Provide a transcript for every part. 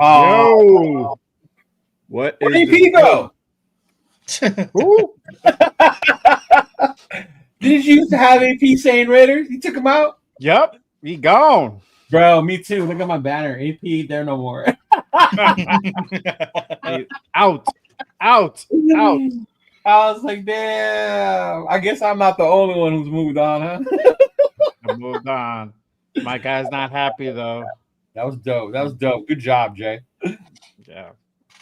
Yo, what Where is did the AP go? Who? Did you used to have AP saying Raiders? You took him out? Yep, he gone. Bro, me too. Look at my banner. AP, there no more. He's out, out, out. I was like, damn. I guess I'm not the only one who's moved on, huh? I moved on. My guy's not happy though. That was dope. That was dope. Good job, Jay. Yeah,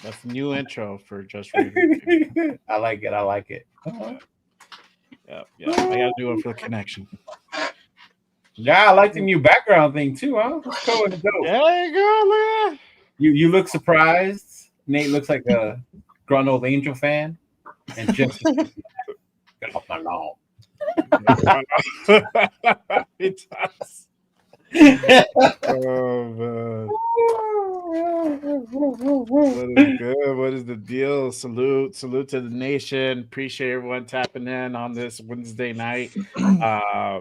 that's the new intro for Just Raiders. I like it. I like it. Yeah. I gotta do it for the connection. Yeah, I like the new background thing too, huh? That's cool and dope. There you go, man. You look surprised. Nate looks like a grunt old Angel fan. And just get off my lawn. It does. Oh man. What is good? What is the deal? Salute to the nation. Appreciate everyone tapping in on this Wednesday night.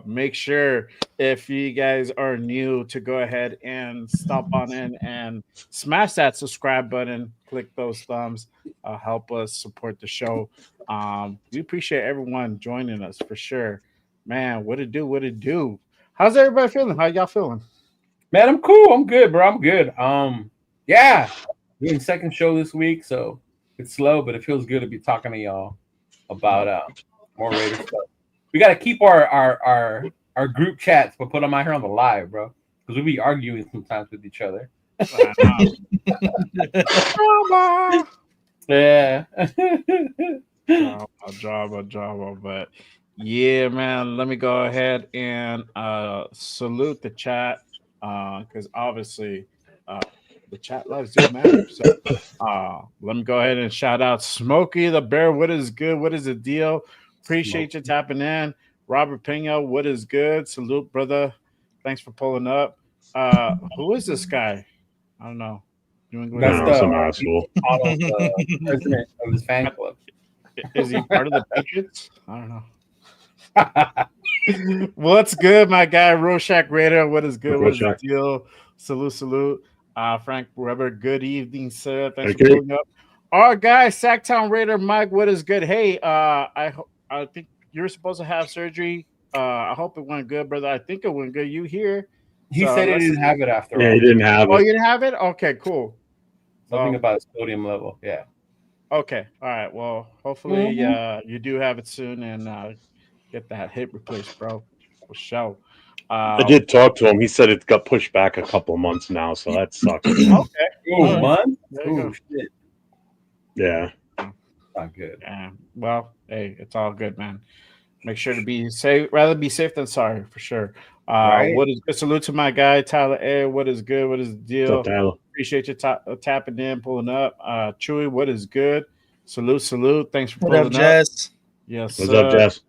Make sure if you guys are new to go ahead and stop on in and smash that subscribe button, click those thumbs, help us support the show. We appreciate everyone joining us for sure. Man, what it do? How's everybody feeling? How y'all feeling? Man, I'm cool. I'm good, bro. I'm good. Yeah, doing second show this week, so it's slow, but it feels good to be talking to y'all about more Raiders stuff. We got to keep our group chats, but put them out here on the live, bro, because we be arguing sometimes with each other. Yeah. Drama, but yeah, man. Let me go ahead and salute the chat because obviously the chat loves you, man. So let me go ahead and shout out Smokey the Bear. What is good? What is the deal? Appreciate you tapping in. Robert Pena, what is good? Salute, brother. Thanks for pulling up. Who is this guy? I don't know. That's some asshole. President of his fan club. Is he part of the Patriots? I don't know. What's good, my guy? Rorschach Raider. What is good? What is the deal? Salute. Frank Weber. Good evening, sir. Thanks for pulling up. Our guy, Sacktown Raider Mike. What is good? Hey, I think you're supposed to have surgery. I hope it went good, brother. I think it went good. You here? He said he didn't have it after all. Yeah, he didn't have it. Oh, you didn't have it? Okay, cool. Something about his sodium level. Yeah. Okay. All right. Well, hopefully you do have it soon and get that hip replaced, bro. For sure. I did talk to him. He said it got pushed back a couple of months now, so that sucks. Okay. Month? Oh, shit. Yeah. Not good. Yeah. Well, hey, it's all good, man. Make sure to be safe. Rather be safe than sorry, for sure. Right. What is good? Salute to my guy, Tyler A. What is good? What is the deal? What's up, Tyler? Appreciate you tapping in, pulling up. Chewy, what is good? Salute. Thanks for What pulling up, Jess? Yes, What's up, Jess?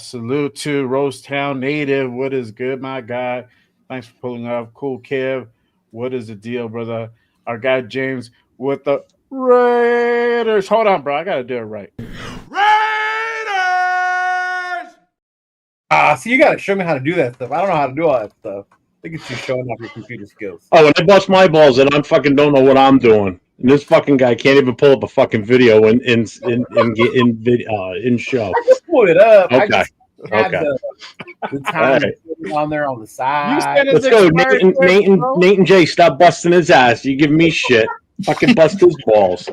Salute to Rosetown Native. What is good, my guy? Thanks for pulling up. Cool Kev. What is the deal, brother? Our guy James with the Raiders. Hold on, bro. I gotta do it right. So you gotta show me how to do that stuff. I don't know how to do all that stuff. I think it's you showing off your computer skills. Oh, when I bust my balls and I fucking don't know what I'm doing. And this fucking guy can't even pull up a fucking video in show. I just pulled it up. Okay. I just had the time to put it on there on the side. Let's go, Nate and Jay. Stop busting his ass. You give me shit. Fucking bust his balls.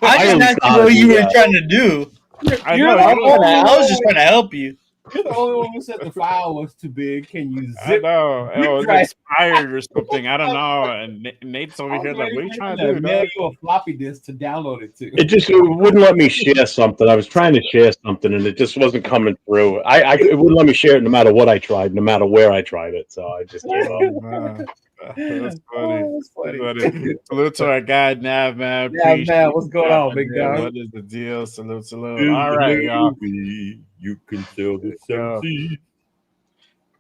I didn't ask you what you were trying to do. I was just trying to help you. You're the only one who said the file was too big. Can you zip? I know. It was expired or something. I don't know. And Nate's over here like, what are you trying to do? Mail you a floppy disk to download it to. It just wouldn't let me share something. I was trying to share something and it just wasn't coming through. It wouldn't let me share it no matter what I tried, no matter where I tried it. So I just gave up. That's funny. Salute to our guy Nav, man. Man, what's going on, big guy? What is the deal? Salute. All right, y'all. You can sell this. All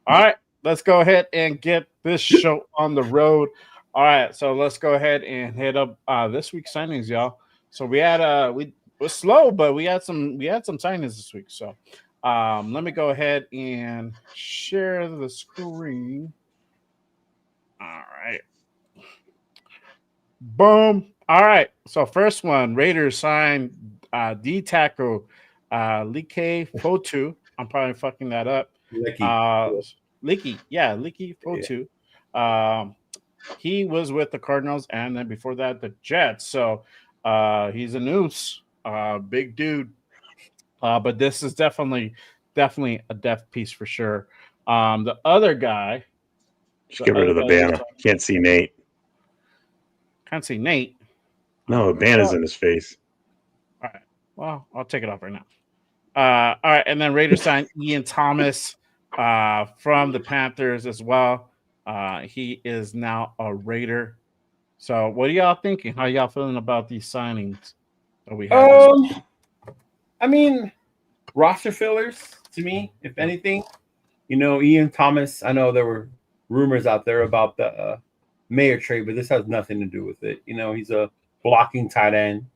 right, let's go ahead and get this show on the road. All right, so let's go ahead and hit up this week's signings, y'all. So we had we were slow, but we had some signings this week. So let me go ahead and share the screen. All right. Boom. All right. So first one, Raiders signed D tackle Leki Fotu. I'm probably fucking that up. Leki. Uh Leki, yeah, Leki Yeah. Fotu. Um he was with the Cardinals and then before that the Jets. So he's a noose, big dude. But this is definitely a depth piece for sure. The other guy, Just the get rid other of the guy they banner. signed, Can't see Nate. can't see Nate. No, the banner's in his face. All right. Well, I'll take it off right now. All right, and then Raiders signed Ian Thomas from the Panthers as well. He is now a Raider. So, what are y'all thinking? How y'all feeling about these signings that we had this week? I mean, roster fillers to me, if anything. Ian Thomas. I know there were rumors out there about the Mayer trade, but this has nothing to do with it. He's a blocking tight end.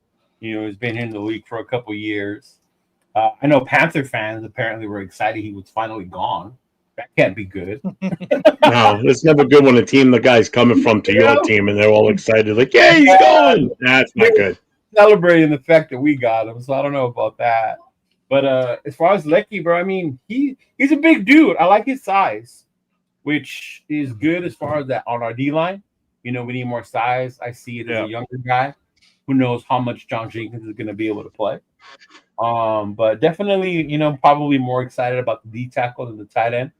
He's been in the league for a couple years. I know Panther fans apparently were excited he was finally gone. That can't be good. No, it's never good when a team the guy's coming from to your team and they're all excited, like, yeah, he's going. That's not good. Celebrating the fact that we got him, so I don't know about that. But as far as Leki, bro, I mean, he's a big dude. I like his size, which is good as far as that on our D line. We need more size. I see it as a younger guy who knows how much John Jenkins is going to be able to play. But definitely, probably more excited about the D tackle than the tight end,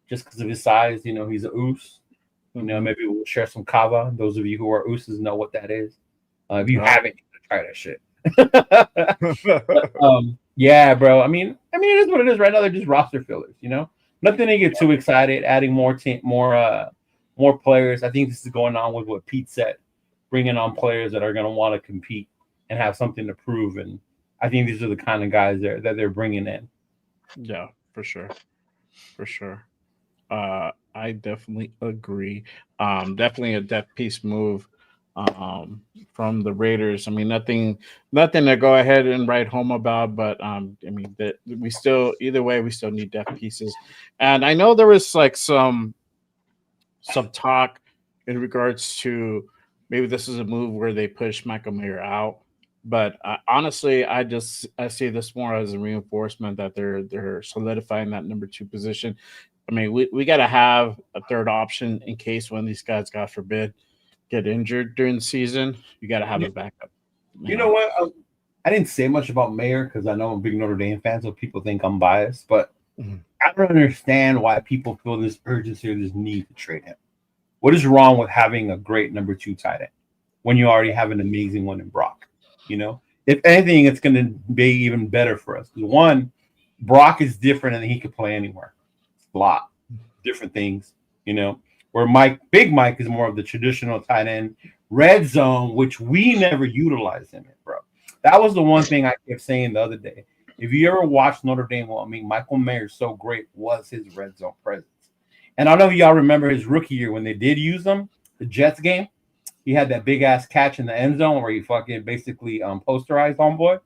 just because of his size. He's a oos. Maybe we'll share some kava. Those of you who are ooses know what that is. If you haven't, you should try that shit. Yeah, bro. I mean, it is what it is right now. They're just roster fillers. Nothing to get too excited. Adding more players. I think this is going on with what Pete said, bringing on players that are going to want to compete and have something to prove. And I think these are the kind of guys that they're bringing in. Yeah, for sure. I definitely agree. Definitely a depth piece move from the Raiders. I mean, nothing to go ahead and write home about, but I mean that we still either way we still need depth pieces. And I know there was like some talk in regards to maybe this is a move where they push Michael Mayer out. But honestly, I see this more as a reinforcement that they're solidifying that number 2 position. I mean, we got to have a third option in case one of these guys, God forbid, get injured during the season. You got to have a backup. You know what? I didn't say much about Mayer because I know I'm a big Notre Dame fan, so people think I'm biased. But I don't understand why people feel this urgency or this need to trade him. What is wrong with having a great number 2 tight end when you already have an amazing one in Brock? If anything, it's going to be even better for us. One, Brock is different and he could play anywhere. It's a lot different things, where Big Mike is more of the traditional tight end red zone, which we never utilized him in, bro. That was the one thing I kept saying the other day. If you ever watched Notre Dame, Michael Mayer so great was his red zone presence. And I know y'all remember his rookie year when they did use him, the Jets game. He had that big ass catch in the end zone where he fucking basically posterized homeboy.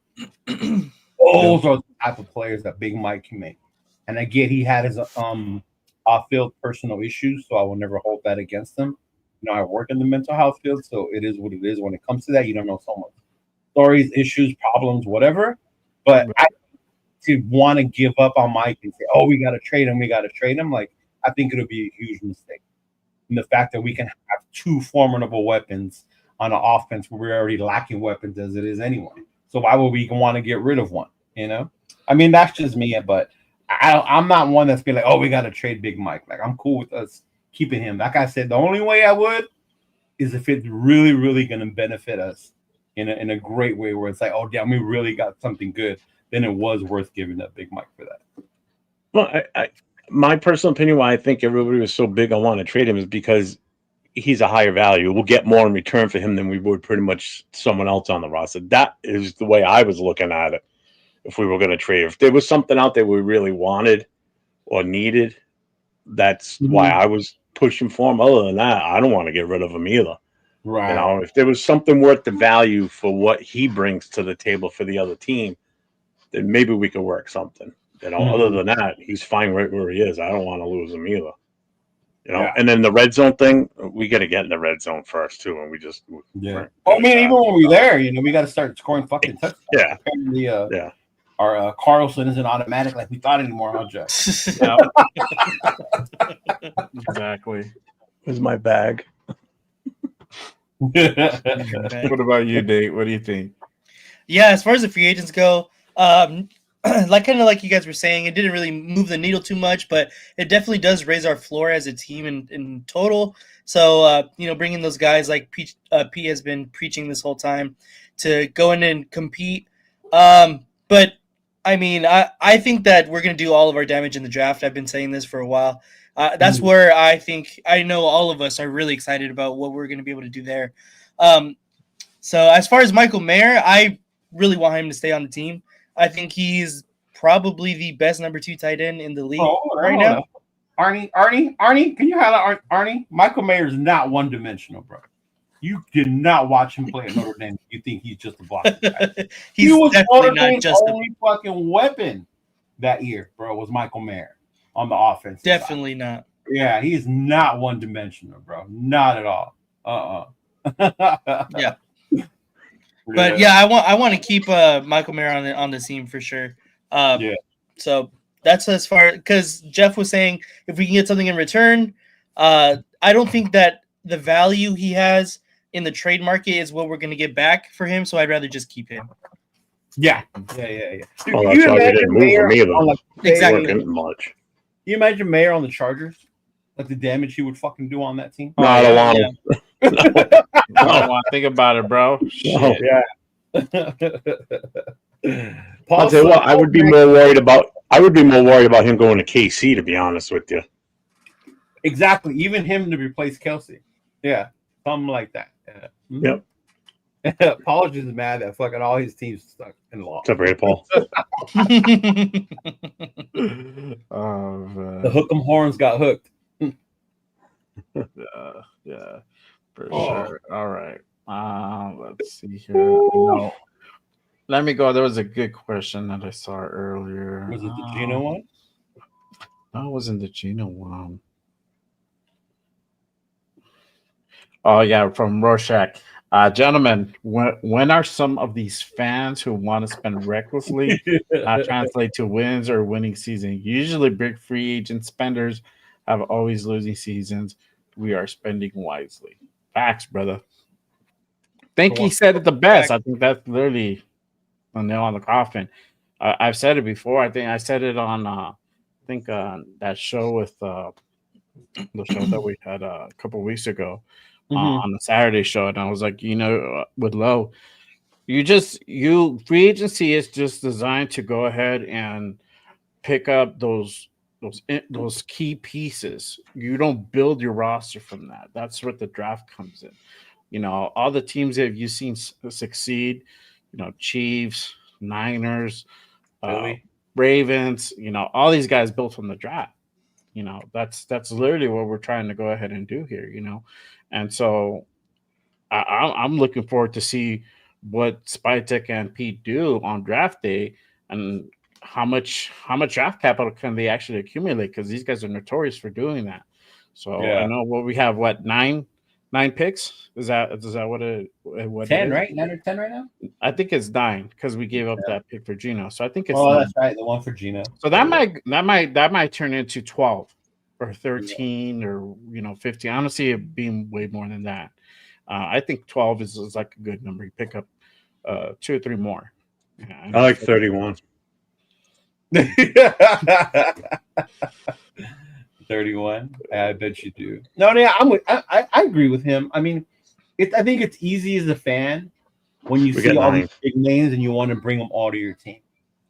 Those are the type of players that Big Mike can make. And I get he had his off-field personal issues, so I will never hold that against him. I work in the mental health field, so it is what it is. When it comes to that, you don't know so much stories, issues, problems, whatever. But to want to give up on Mike and say, "Oh, we got to trade him," like I think it'll be a huge mistake. And the fact that we can have 2 formidable weapons on an offense where we're already lacking weapons as it is anyway. So why would we want to get rid of one? I mean, that's just me, but I'm not one that's been like, oh, we got to trade Big Mike. Like, I'm cool with us keeping him. Like I said, the only way I would is if it's really, really going to benefit us in a great way where it's like, oh, damn, we really got something good. Then it was worth giving up Big Mike for that. Well, my personal opinion, why I think everybody was so big on wanting to trade him is because he's a higher value. We'll get more in return for him than we would pretty much someone else on the roster. That is the way I was looking at it. If we were going to trade, if there was something out there we really wanted or needed, that's why I was pushing for him. Other than that, I don't want to get rid of him either. Right. If there was something worth the value for what he brings to the table for the other team, then maybe we could work something. Other than that, he's fine right where he is. I don't want to lose him either. And then the red zone thing, we got to get in the red zone first too, and we just Well, I mean, even when we're there, we got to start scoring fucking touchdowns. Yeah. Apparently, our Carlson isn't automatic like we thought anymore, huh, Jeff? Exactly. Where's my bag? What about you, Nate? What do you think? Yeah, as far as the free agents go, like you guys were saying, it didn't really move the needle too much, but it definitely does raise our floor as a team in total. So bringing those guys like P has been preaching this whole time to go in and compete. But I mean, I think that we're going to do all of our damage in the draft. I've been saying this for a while. That's where I know all of us are really excited about what we're going to be able to do there. So as far as Michael Mayer, I really want him to stay on the team. I think he's probably the best number 2 tight end in the league right now. Arnie, can you highlight Arnie? Michael Mayer is not one-dimensional, bro. You did not watch him play at Notre Dame. You think he's just a blocker. He was definitely not just the only fucking weapon that year, bro, was Michael Mayer on the offense. Definitely not. Yeah, he is not one-dimensional, bro. Not at all. Yeah. But yeah, I want to keep Michael Mayer on the team for sure. So that's as far, because Jeff was saying if we can get something in return, I don't think that the value he has in the trade market is what we're going to get back for him. So I'd rather just keep him. Yeah. Dude, that's why we didn't move him either. Exactly. Much. You imagine Mayer on the Chargers? Like the damage he would fucking do on that team? No, I don't want him. I don't want to think about it, bro. Shit. Yeah. I'll tell you what, I would be more worried about him going to KC, to be honest with you. Exactly. Even him to replace Kelsey. Yeah. Something like that. Yeah. Yep. Paul is mad that fucking all his teams stuck in law. Separated Paul. The hook'em horns got hooked. Yeah, for sure. All right. Let's see here. No. Let me go. There was a good question that I saw earlier. Was it the Gino one? No, it wasn't the Gino one. Oh, yeah, from Rorschach. Gentlemen, when are some of these fans who want to spend recklessly translate to wins or winning season? Usually big free agent spenders have always losing seasons. We are spending wisely. Facts, brother. I think he said it the best. I think that's literally a nail on the coffin. I've said it before. I think I said it on that show with the show that we had a couple of weeks ago. On the Saturday show, and I was like, with Lowe, free agency is just designed to go ahead and pick up those key pieces. You don't build your roster from that. That's what the draft comes in. All the teams that you've seen succeed, Chiefs, Niners, Ravens, all these guys built from the draft. That's literally what we're trying to go ahead and do here, And so I'm looking forward to see what Spytek and Pete do on draft day and how much draft capital can they actually accumulate, because these guys are notorious for doing that. So I know we have nine picks. Is that what 10, right? 9 or 10 right now? I think it's 9 because we gave up that pick for Gino. So I think it's 9. That's right, the one for Gino. So that might turn into 12 or 13 or 15. I don't see it being way more than that. I think 12 is like a good number. You pick up 2 or 3 more. Yeah, I like 31. 31. I bet you do. No, I agree with him. I mean, I think it's easy as a fan when you see all these big names and you want to bring them all to your team,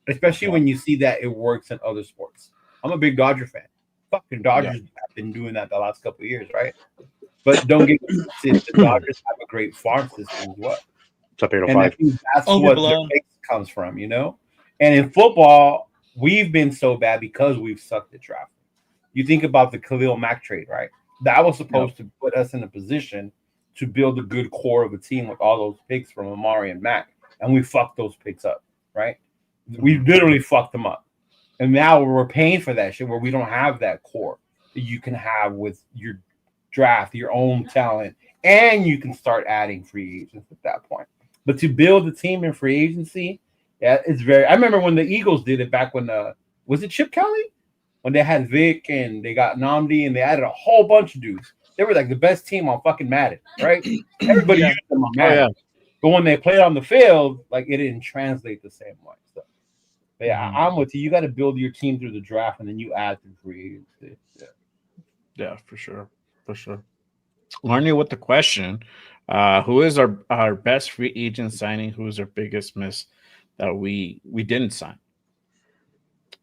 especially when you see that it works in other sports. I'm a big Dodger fan. Fucking Dodgers have been doing that the last couple of years, right? But don't get twisted. The Dodgers have a great farm system as well. And I think that's what the mix comes from, And in football, we've been so bad because we've sucked at draft. You think about the Khalil Mack trade, right? That was supposed to put us in a position to build a good core of a team with all those picks from Amari and Mack, and we fucked those picks up, right? We literally fucked them up. And now we're paying for that shit where we don't have that core. that you can have with your draft, your own talent, and you can start adding free agents at that point. But to build a team in free agency, yeah, it's very. I remember when the Eagles did it back when was it Chip Kelly when they had Vic and they got Namdi and they added a whole bunch of dudes. They were like the best team on fucking Madden, right? Everybody Yeah. used them on Oh Madden. yeah. But when they played on the field, like it didn't translate the same way. So, but yeah, Mhm. I'm with you. You got to build your team through the draft and then you add through free agency. Yeah. Yeah, for sure. For sure. Arnie with the question. Who is our best free agent signing? Who is our biggest miss that we didn't sign?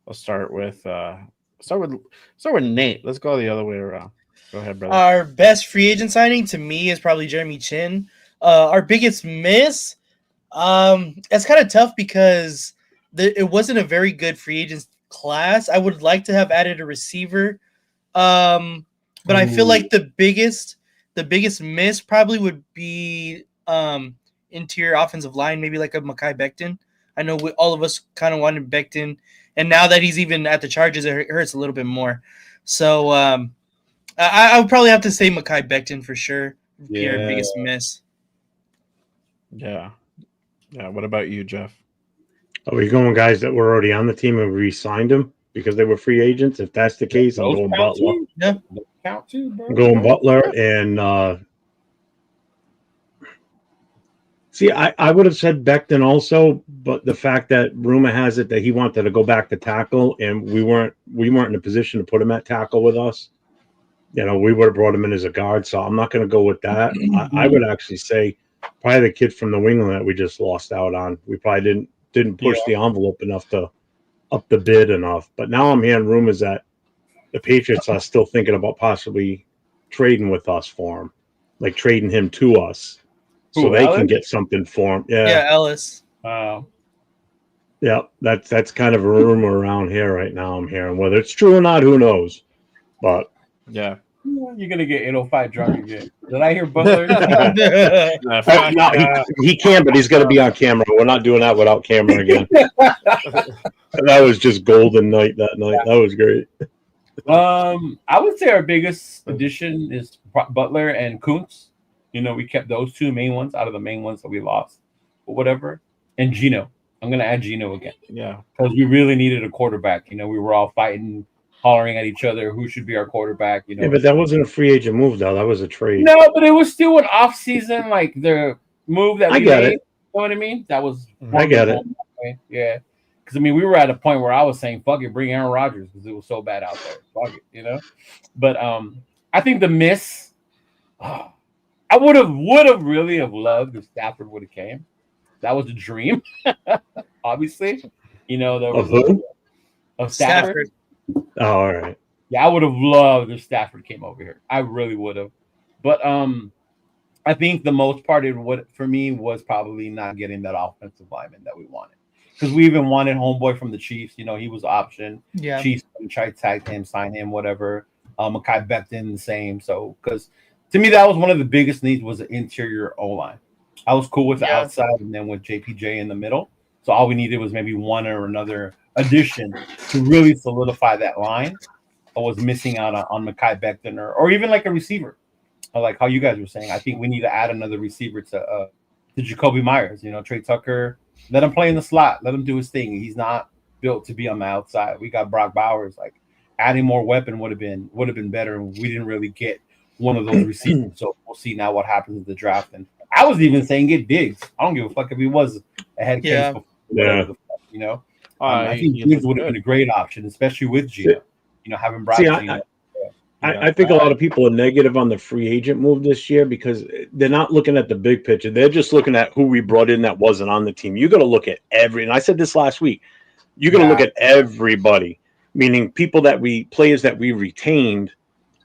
I'll start with start with Nate. Let's go the other way around. Go ahead, brother. Our best free agent signing to me is probably Jeremy Chin. Our biggest miss, it's kind of tough because it wasn't a very good free agent class. I would like to have added a receiver, but I feel like the biggest miss probably would be interior offensive line, maybe like a Mekhi Becton. I know all of us kind of wanted Becton, and now that he's even at the Chargers, it hurts a little bit more. So I would probably have to say Mekhi Becton for sure. Be our Yeah. biggest miss. Yeah. Yeah. What about you, Jeff? Are we going guys that were already on the team and we re-signed them because they were free agents? If that's the case, I'm Those going count Butler. too. Yeah. Those count too, bro. I'm going Butler and see, I would have said Becton also, but the fact that rumor has it that he wanted to go back to tackle and we weren't in a position to put him at tackle with us. You know, we would have brought him in as a guard, so I'm not going to go with that. I would actually say probably the kid from New England that we just lost out on. We probably didn't push the envelope enough to up the bid enough. But now I'm hearing rumors that the Patriots are still thinking about possibly trading with us for him, like trading him to us, so Who, they can Ellis? get something for him. Yeah, Ellis. Yeah, that's kind of a rumor around here right now. I'm hearing whether it's true or not, who knows? But Yeah. You're gonna get 805 drunk again. Did I hear Butler? no, he can, but he's got to be on camera. We're not doing that without camera again. That was just golden night that night. That was great. I would say our biggest addition is Butler and Kuntz. You know, we kept those two main ones out of the main ones that we lost, or whatever. And Gino. I'm gonna add Gino again. Yeah. Because we really needed a quarterback. You know, we were all fighting, hollering at each other who should be our quarterback. You know, Yeah, but that wasn't a free agent move, though. That was a trade. no, but it was still an off season, like the move that we I get made. it. You know what I mean? That was I get it. Yeah. Because I mean, we were at a point where I was saying, "Fuck it, bring Aaron Rodgers," because it was so bad out there. Fuck it, you know. But I think the miss. I would have really have loved if Stafford would have came. That was a dream. Obviously, you know, there was Of who? of Stafford. Oh, all right. Yeah, I would have loved if Stafford came over here. I really would have. But I think the most part of what for me was probably not getting that offensive lineman that we wanted. Because we even wanted homeboy from the Chiefs. You know, he was option. Yeah. Chiefs tried to tag him, sign him, whatever. Mekhi Becton, the same. So, because to me, that was one of the biggest needs was the interior O-line. I was cool with the outside and then with JPJ in the middle. So all we needed was maybe one or another addition to really solidify that line. I was missing out on Mekhi Becton or even like a receiver. Like how you guys were saying. I think we need to add another receiver to Jacoby Myers. You know, Trey Tucker. Let him play in the slot. Let him do his thing. He's not built to be on the outside. We got Brock Bowers. Like adding more weapon would have been better. And we didn't really get one of those receivers. So we'll see now what happens with the draft. And I was even saying get Diggs. I don't give a fuck if he was a head case. Yeah. Before, whatever the fuck, you know. I think he Diggs looked would have good. been a great option, especially with Gino. You know, having Brock. See, Gino. I think a lot of people are negative on the free agent move this year because they're not looking at the big picture. They're just looking at who we brought in that wasn't on the team. You got to look at and I said this last week, you got to look at everybody, meaning players that we retained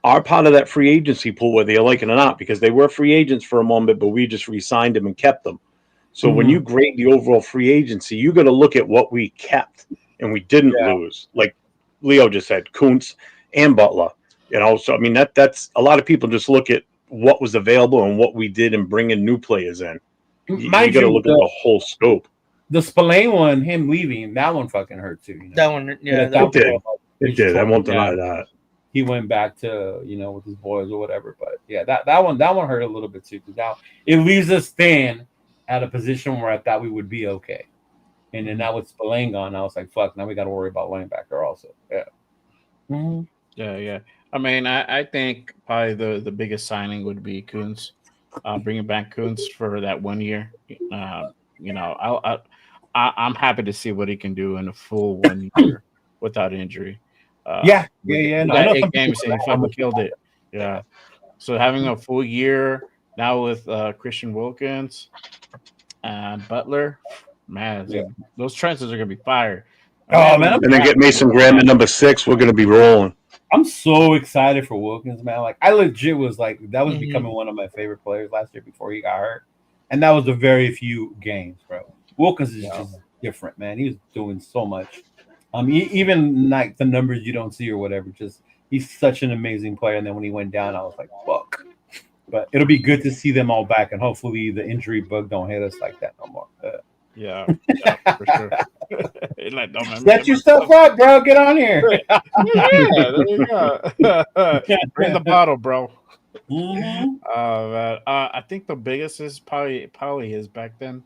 are part of that free agency pool, whether you like it or not, because they were free agents for a moment, but we just re-signed them and kept them. So when you grade the overall free agency, you got to look at what we kept and we didn't lose. Like Leo just said, Kuntz and Butler. You know, so I mean that's a lot of people just look at what was available and what we did and bringing new players in. You got to look at the whole scope. The Spillane one, him leaving, that one fucking hurt too. You know? That one, yeah. It did. I won't deny that. he went back to with his boys or whatever. But yeah, that one hurt a little bit too, because now it leaves us thin at a position where I thought we would be okay. And then now with Spillane gone, I was like, fuck, now we got to worry about linebacker also. Yeah. Mm-hmm. Yeah. I mean, I think probably the biggest signing would be Coons, bringing back Coons for that 1 year. You know, I'm happy to see what he can do in a full 1 year without injury. Yeah. We I got know some 8 people games and he fucking killed it. Yeah. So having a full year now with Christian Wilkins and Butler, man, Yeah. those trenches are gonna be fire. Oh, man, And then get Mason Graham at number 6. We're going to be rolling. I'm so excited for Wilkins, man. Like, I legit was like, that was Mhm. becoming one of my favorite players last year before he got hurt. And that was the very few games, bro. Wilkins is just different, man. He was doing so much. Even like the numbers you don't see or whatever, just he's such an amazing player. And then when he went down, I was like, fuck. But it'll be good to see them all back, and hopefully the injury bug don't hit us like that no more. Yeah, for sure. Like, don't make me Set get your myself- stuff up, bro. Get on here. Yeah, there you go. Bring the bottle, bro. Mhm. Man. I think the biggest is probably his back then.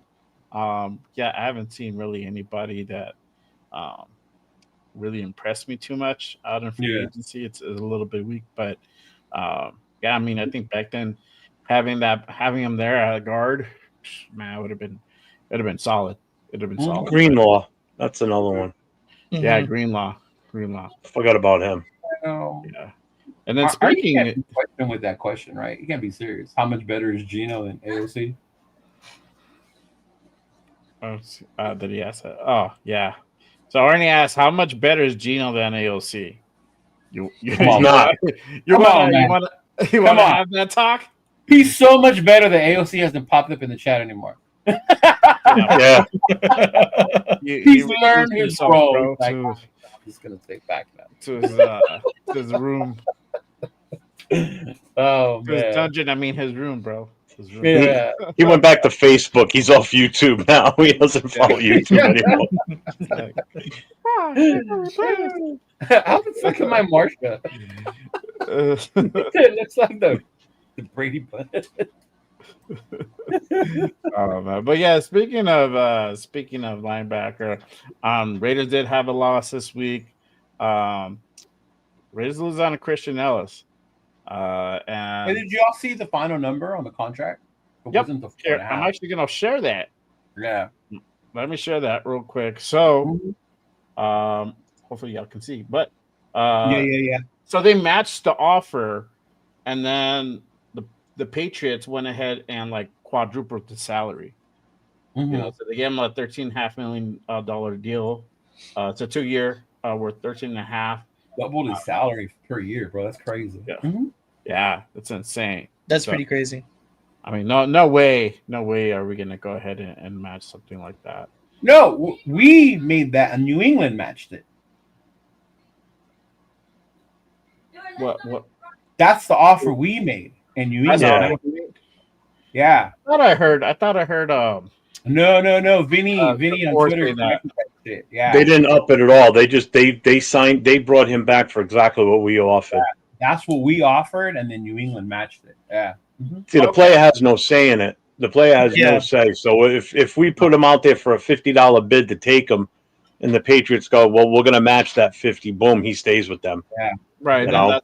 Yeah, I haven't seen really anybody that um really impressed me too much out in free Yeah. agency. It's a little bit weak, but yeah, I mean, I think back then having him there at guard, man, it'd have been solid. It'd have been solid. Greenlaw. That's another one. Yeah, Mhm. Greenlaw. Forgot about him. Yeah. And then You speaking, can't be questioning with that question, right? You can't be serious. How much better is Gino than AOC? did he ask that? Oh, yeah. So Arnie asked, how much better is Gino than AOC? Come on, not. You Come on, man. want to Come on. have that talk? He's so much better that AOC hasn't popped up in the chat anymore. Yeah. He's learned his role. bro, Like, to I'm just gonna take back now. his room. Oh To his man. dungeon, I mean his room, bro. His room. Yeah. He went back to Facebook. He's off YouTube now. He doesn't follow YouTube anymore. How the fuck am I Marsha? It looks like the Brady Bunch. Oh man. But yeah, speaking of linebacker, Raiders did have a loss this week. Raiders lose on a Christian Ellis. Hey, And did y'all see the final number on the contract? It Yep. wasn't the here, 4.5. I'm actually gonna share that. Yeah. Let me share that real quick. So hopefully y'all can see. But Yeah. so they matched the offer, and then the Patriots went ahead and like quadrupled the salary. Mhm. You know, so they gave him a $13.5 million deal. It's a 2-year worth 13.5. Doubled his salary per year, bro. That's crazy. Yeah. Mhm. Yeah, that's insane. That's So, pretty crazy. I mean, no way are we gonna go ahead and match something like that. No, we made that, and New England matched it. What? That's the offer we made, and New England. Yeah. Yeah. I thought I heard. No. Vinny on Or Twitter say that. corrected that shit. Yeah. They didn't up it at all. They signed. They brought him back for exactly what we offered. That's what we offered, and then New England matched it. Yeah. See, the player has no say in it. The player has Yeah. no say. So if we put him out there for a $50 bid to take him, and the Patriots go, well, we're going to match that 50. Boom, he stays with them. Right, You know?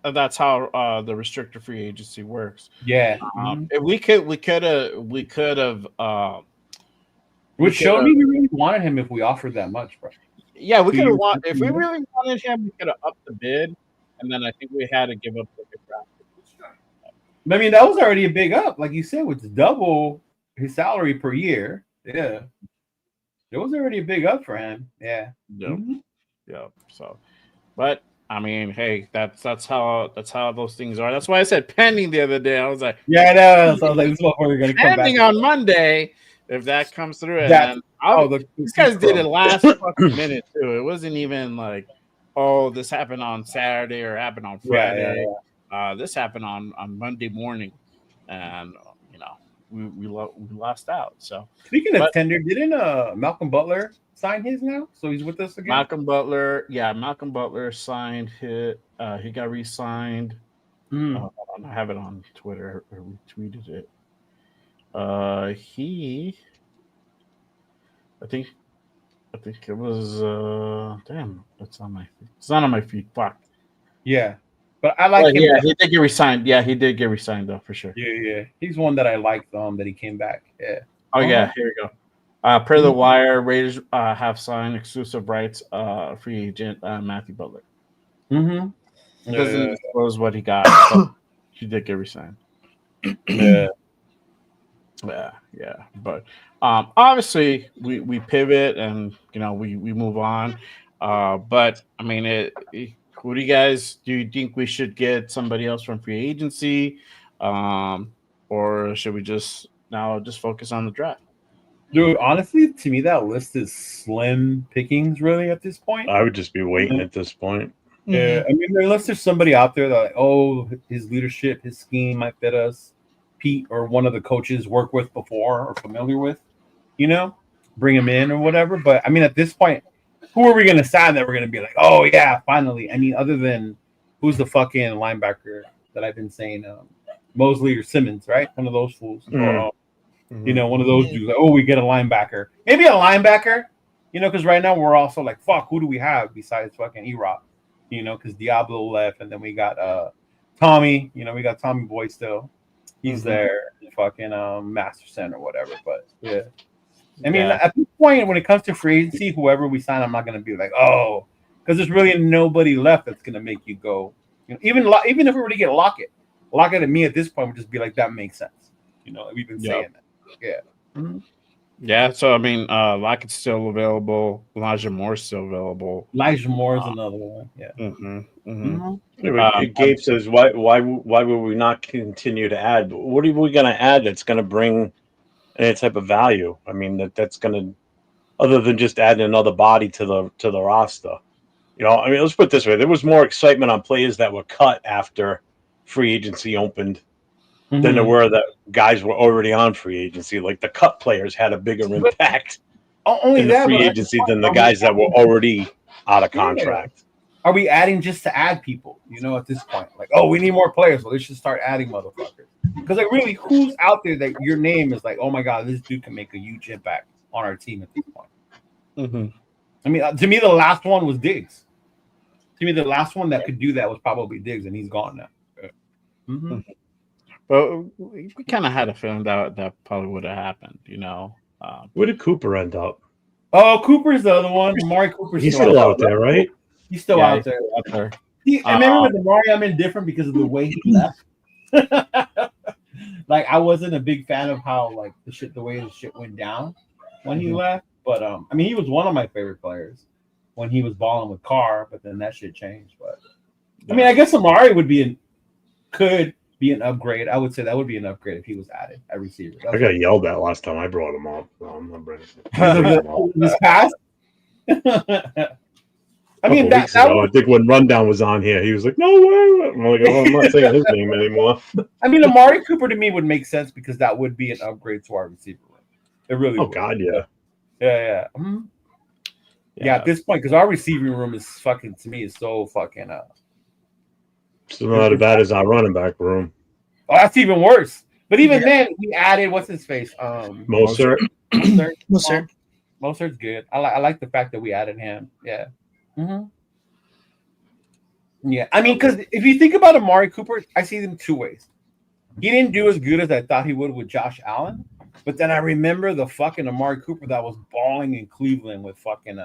and that's how the restricted free agency works. Yeah. If we could have. Which showed me we really wanted him if we offered that much, bro. Yeah, we Do could you- have if we really wanted him, we could have upped the bid, and then I think we had to give up the draft. I mean, that was already a big up, like you said, with double his salary per year. Yeah. It was already a big up for him. Yeah. Yeah. So, but I mean, hey, that's how those things are. That's why I said pending the other day. I was like, Yeah, I know. So I was like, this is what we're gonna come back. pending on Monday if that comes through. And That- then these guys did it last fucking minute too. It wasn't even like, oh, this happened on Saturday or happened on Friday. This happened on Monday morning, and we lost out. So Speaking of but tender, didn't Malcolm Butler sign his now? So he's with us again. Malcolm Butler signed his. He got re-signed. Mm. I have it on Twitter. I retweeted it. He, I think it was. Damn, it's on my. It's not on my feed. Fuck. Yeah, but I like him. Yeah, he did get resigned. Yeah, he did get resigned though for sure. Yeah. He's one that I liked. That he came back. Yeah. Oh yeah, here we go. Per the wire, Raiders have signed exclusive rights. Free agent Matthew Butler. Mm-hmm. He doesn't disclose what he got, but he did get resigned. Yeah. Yeah. But obviously we pivot and we move on. But I mean, who do you think we should get somebody else from free agency, or should we just focus on the draft? Dude, honestly, to me that list is slim pickings. Really, at this point, I would just be waiting at this point. Yeah, I mean, unless there's somebody out there that, like, oh, his leadership, his scheme might fit us. Pete or one of the coaches worked with before or familiar with, bring him in or whatever. But I mean, at this point, who are we going to sign that we're going to be like, oh yeah, finally? I mean, other than who's the fucking linebacker that I've been saying, Mosley or Simmons, right? One of those fools. One of those dudes. Like, oh, we get a linebacker, maybe a linebacker. Because right now we're also like, fuck, who do we have besides fucking E-Rock? Because Diablo left, and then we got Tommy. We got Tommy Boy still. He's there, fucking Masterson or whatever. But yeah, I mean, at this point, when it comes to free agency, whoever we sign, I'm not gonna be like, oh, because there's really nobody left that's gonna make you go. Even if we were to get Lockett and me at this point would just be like, that makes sense. We've been saying that. Yeah. Mm-hmm. Yeah, so I mean, Lockett's still available. Elijah Moore's still available. Elijah Moore is another one. Yeah. Gabe says, "Why would we not continue to add? What are we going to add that's going to bring any type of value? I mean, that's going to, other than just adding another body to the roster. I mean, let's put it this way: there was more excitement on players that were cut after free agency opened than there were that guys were already on free agency. Like the cut players had a bigger impact in the free agency than the guys that were already out of contract. Are we adding just to add people? At this point, like, oh, we need more players, so let's just start adding motherfuckers. Because like, really, who's out there that your name is like, oh my god, this dude can make a huge impact on our team at this point? I mean, to me, the last one was Diggs. To me, the last one that could do that was probably Diggs, and he's gone now. Well, we kind of had a feeling that probably would have happened, Where did Cooper end up? Oh, Cooper's the other one. Amari Cooper's He's still out there, right? He's still out there. I remember with Amari, I'm indifferent because of the way he left. Like, I wasn't a big fan of how the way the shit went down when he left. But I mean, he was one of my favorite players when he was balling with Carr. But then that shit changed. But I mean, I guess Amari could be an upgrade. I would say that would be an upgrade if he was added at receiver. I got yelled at last time I brought him up. So I'm not bringing it. This past. I mean, I think when Rundown was on here, he was like, "No way!" I'm like, "Oh, I'm not saying his name anymore." I mean, Amari Cooper to me would make sense because that would be an upgrade to our receiver room. It really. Oh would. God, yeah. Yeah. Mm-hmm. Yeah. At this point, because our receiving room is fucking, to me, is so fucking. Still not as bad as our running back room. Oh, that's even worse. But even then, we added what's his face, Mostert. Mostert's good. I like the fact that we added him. Yeah. Yeah, I mean, because if you think about Amari Cooper, I see them two ways. He didn't do as good as I thought he would with Josh Allen, but then I remember the fucking Amari Cooper that was balling in Cleveland with fucking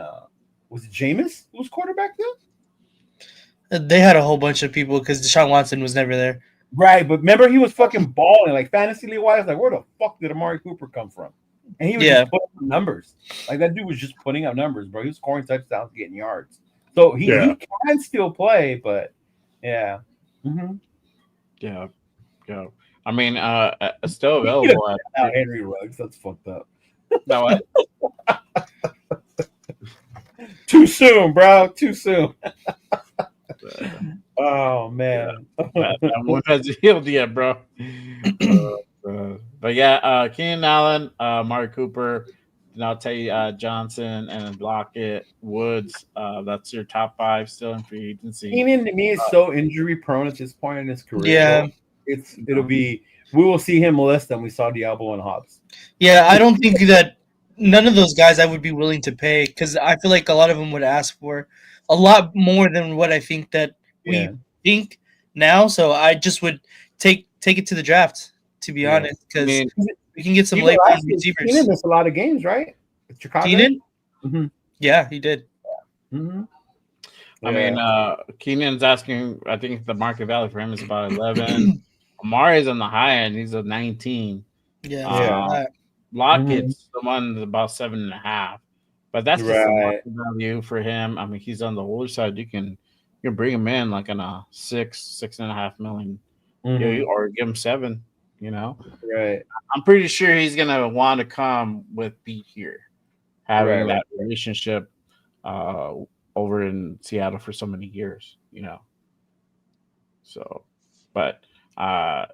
was it Jameis who was quarterback then? They had a whole bunch of people because Deshaun Watson was never there. Right, but remember he was fucking balling like fantasy league wise. Like, where the fuck did Amari Cooper come from? And he was just putting up numbers. Like, that dude was just putting up numbers, bro. He was scoring touchdowns, getting yards. So he can still play, but yeah. Yeah. I mean, still available at Henry Ruggs. That's fucked up. No, what? Too soon, bro. Too soon. Oh man. That one hasn't healed yet, bro. But But yeah, Keenan Allen, Mark Cooper, and I'll tell you Johnson and Lockett, Woods. That's your top 5 still in free agency. Keenan to me is so injury prone at this point in his career. Yeah. It'll be we will see him less than we saw Diablo and Hobbs. Yeah, I don't think that none of those guys I would be willing to pay because I feel like a lot of them would ask for a lot more than what I think that we think now. So I just would take it to the draft, to be honest, because we can get some late round receivers. Keenan missed a lot of games, right? Chicago. Keenan? Mm-hmm. Yeah, he did. Mm-hmm. I mean, Keenan's asking. I think the market value for him is about 11. Amari's on the high end. He's a 19. Yeah. Lockett's the one that's about 7.5. But that's just the market value for him. I mean, he's on the older side. You can bring him in like on a 6.5 million, or give him 7. You know, right? I'm pretty sure he's gonna want to come with Pete here, having that relationship over in Seattle for so many years. You know, so, but I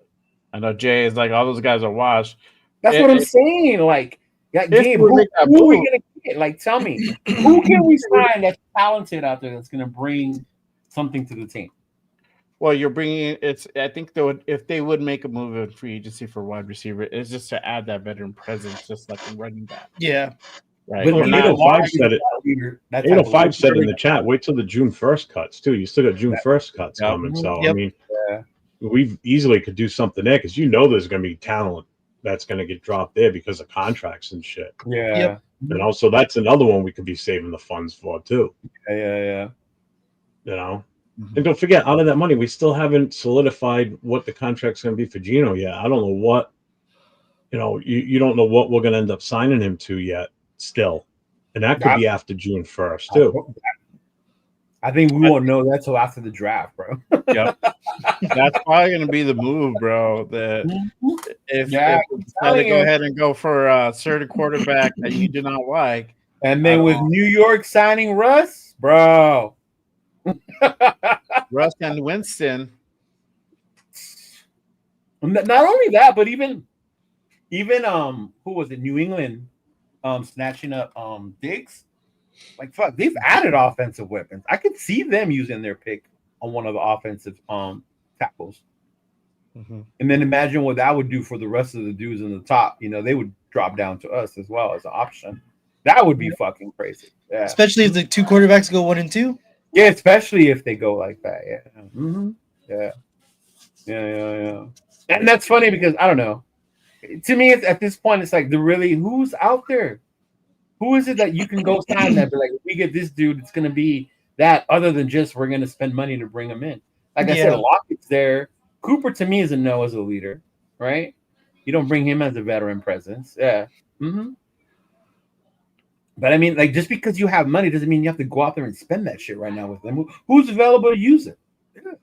know Jay is like all those guys are washed. That's what I'm saying. Like, Gabe, who are we gonna get? Like, tell me, who can we sign that's talented out there that's gonna bring something to the team? Well, you're bringing it's. I think they would if they would make a move in free agency for wide receiver. It's just to add that veteran presence, just like a running back. Yeah, right. But 805 said it. 805 said in the chat. Wait till the June 1st cuts too. You still got June 1st cuts coming. So I mean, we easily could do something there because there's going to be talent that's going to get dropped there because of contracts and shit. Yeah. You know, so that's another one we could be saving the funds for too. Yeah. You know. And don't forget, out of that money, we still haven't solidified what the contract's going to be for Geno yet. I don't know what, you don't know what we're going to end up signing him to yet still. And that could be after June 1st, too. I think we won't know that till after the draft, bro. Yep. That's probably going to be the move, bro. That if we decide to go ahead and go for a certain quarterback that you do not like. And then with New York signing Russ, bro. Russ and Winston. Not only that, but even who was it? New England snatching up Diggs. Like fuck, they've added offensive weapons. I could see them using their pick on one of the offensive tackles. And then imagine what that would do for the rest of the dudes in the top. They would drop down to us as well as an option. That would be fucking crazy. Yeah. Especially if the 2 quarterbacks go 1 and 2. Yeah, especially if they go like that. Yeah. Yeah. And that's funny because I don't know. To me, at this point, it's like who's out there? Who is it that you can go sign that? But like, if we get this dude, it's gonna be that. Other than just we're gonna spend money to bring him in. Like I said, Lockett's there. Cooper to me is a no as a leader, right? You don't bring him as a veteran presence. Yeah. But I mean, like, just because you have money doesn't mean you have to go out there and spend that shit right now with them. Who's available to use it? Yeah.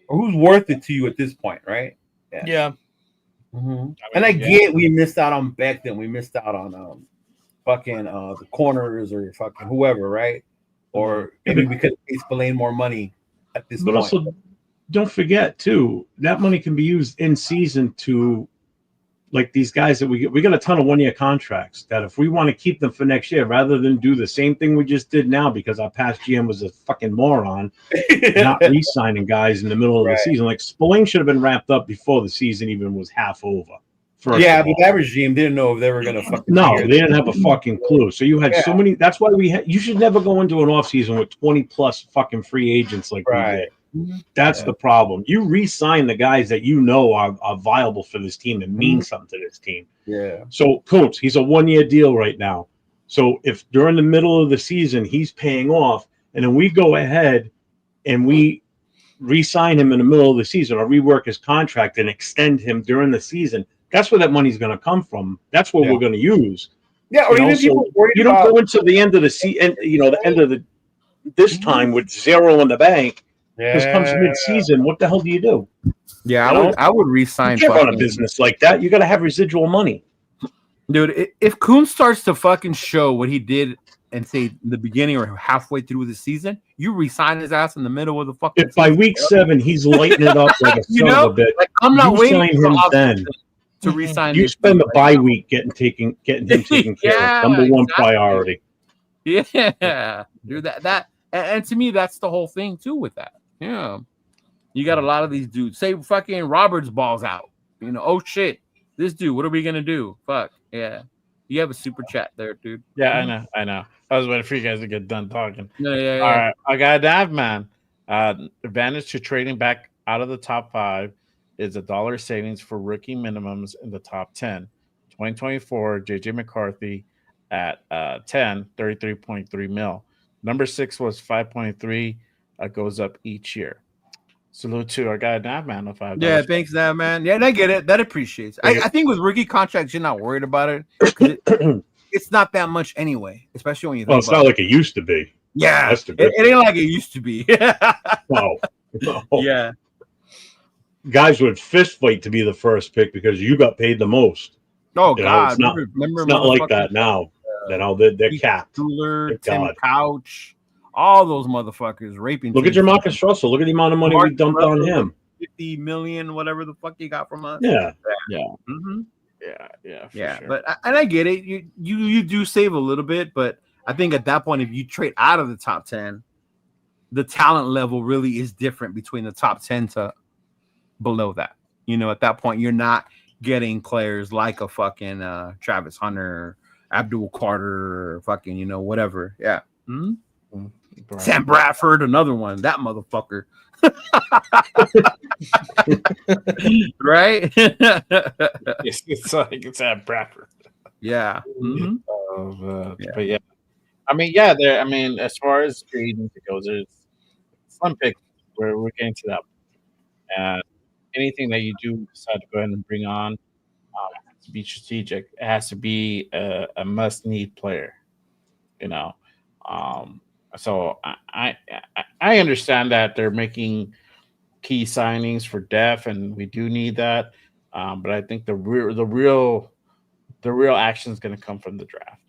Or who's worth it to you at this point, right? Yeah. And I get we missed out on Becton. We missed out on fucking the corners or fucking whoever, right? Or maybe we could pay Spillane more money at this point. But also, don't forget, too, that money can be used in season to like these guys that we got a ton of 1-year contracts that if we want to keep them for next year, rather than do the same thing we just did now because our past GM was a fucking moron, not re-signing guys in the middle of the season. Like Spillane should have been wrapped up before the season even was half over. But that regime didn't know if they were gonna fucking. No, they didn't have a fucking clue. So you had so many. That's why you should never go into an offseason with 20+ fucking free agents like we did. That's the problem. You re-sign the guys that are viable for this team and mean something to this team. Yeah. So Coates, he's a 1-year deal right now. So if during the middle of the season he's paying off, and then we go ahead and we re-sign him in the middle of the season or rework his contract and extend him during the season, that's where that money's going to come from. That's what we're going to use. Yeah. Or even people worried you don't go into the end of the season, the end of this time with zero in the bank. Because comes mid-season, what the hell do you do? Yeah, I would re-sign. You can't run a business like that. You got to have residual money, dude. If Kuhn starts to fucking show what he did and say the beginning or halfway through the season, you re-sign his ass in the middle of the fucking. If by week 7 he's lighting it up like a son of a bitch, like I'm not waiting him then. to Mhm. Mm-hmm. resign. You this spend dude the bye week getting him taken care Yeah, of. Number one exactly. priority. Yeah, dude. And to me, that's the whole thing too. With that, yeah, you got a lot of these dudes. Say fucking Roberts balls out. You know, oh shit, this dude. What are we gonna do? Fuck yeah. You have a super chat there, dude. Yeah, I know. I was waiting for you guys to get done talking. Yeah. All right, I got a dive man. Advantage to trading back out of the top 5 is a dollar savings for rookie minimums in the top 10. 2024, JJ McCarthy at 10, 33.3 mil. Number 6 was 5.3. Goes up each year. Salute to our guy dive man of $5. Yeah, thanks, that man. Yeah, and I get it. That appreciates. I think with rookie contracts, you're not worried about it because it's not that much anyway. Especially when you think Well, it's about not like it used to be. Yeah, That's the good it ain't like it used to be. No. Yeah, Guys would fist fight to be the first pick because you got paid the most. oh You know, god, it's not remember it's not like motherfuckers, that now. You know, they're Keith capped. Cooler, Thank Tim God. Couch, all those motherfuckers raping. Look at teams. your Marcus Russell. Look at the amount of money we Marcus dumped on Russell, him. 50 million, whatever the fuck you got from us. Yeah. Mhm. Yeah, for Yeah, sure. but and I get it. You do save a little bit, but I think at that point, if you trade out of the top 10, the talent level really is different between the top 10 to below that. You know, at that point, you're not getting players like a fucking Travis Hunter, Abdul Carter, or fucking, you know, whatever. Yeah. Mhm. Right. Sam Bradford, another one. That motherfucker. Right? It's like it's at Bradford. Yeah. Mhm. But yeah, I mean, yeah, there. I mean, as far as free agency goes, there's some picks. We're getting to that. And anything that you do decide to go ahead and bring on has to be strategic. It has to be a must-need player. You know, um, so I understand that they're making key signings for depth, and we do need that. But I think the real action is going to come from the draft.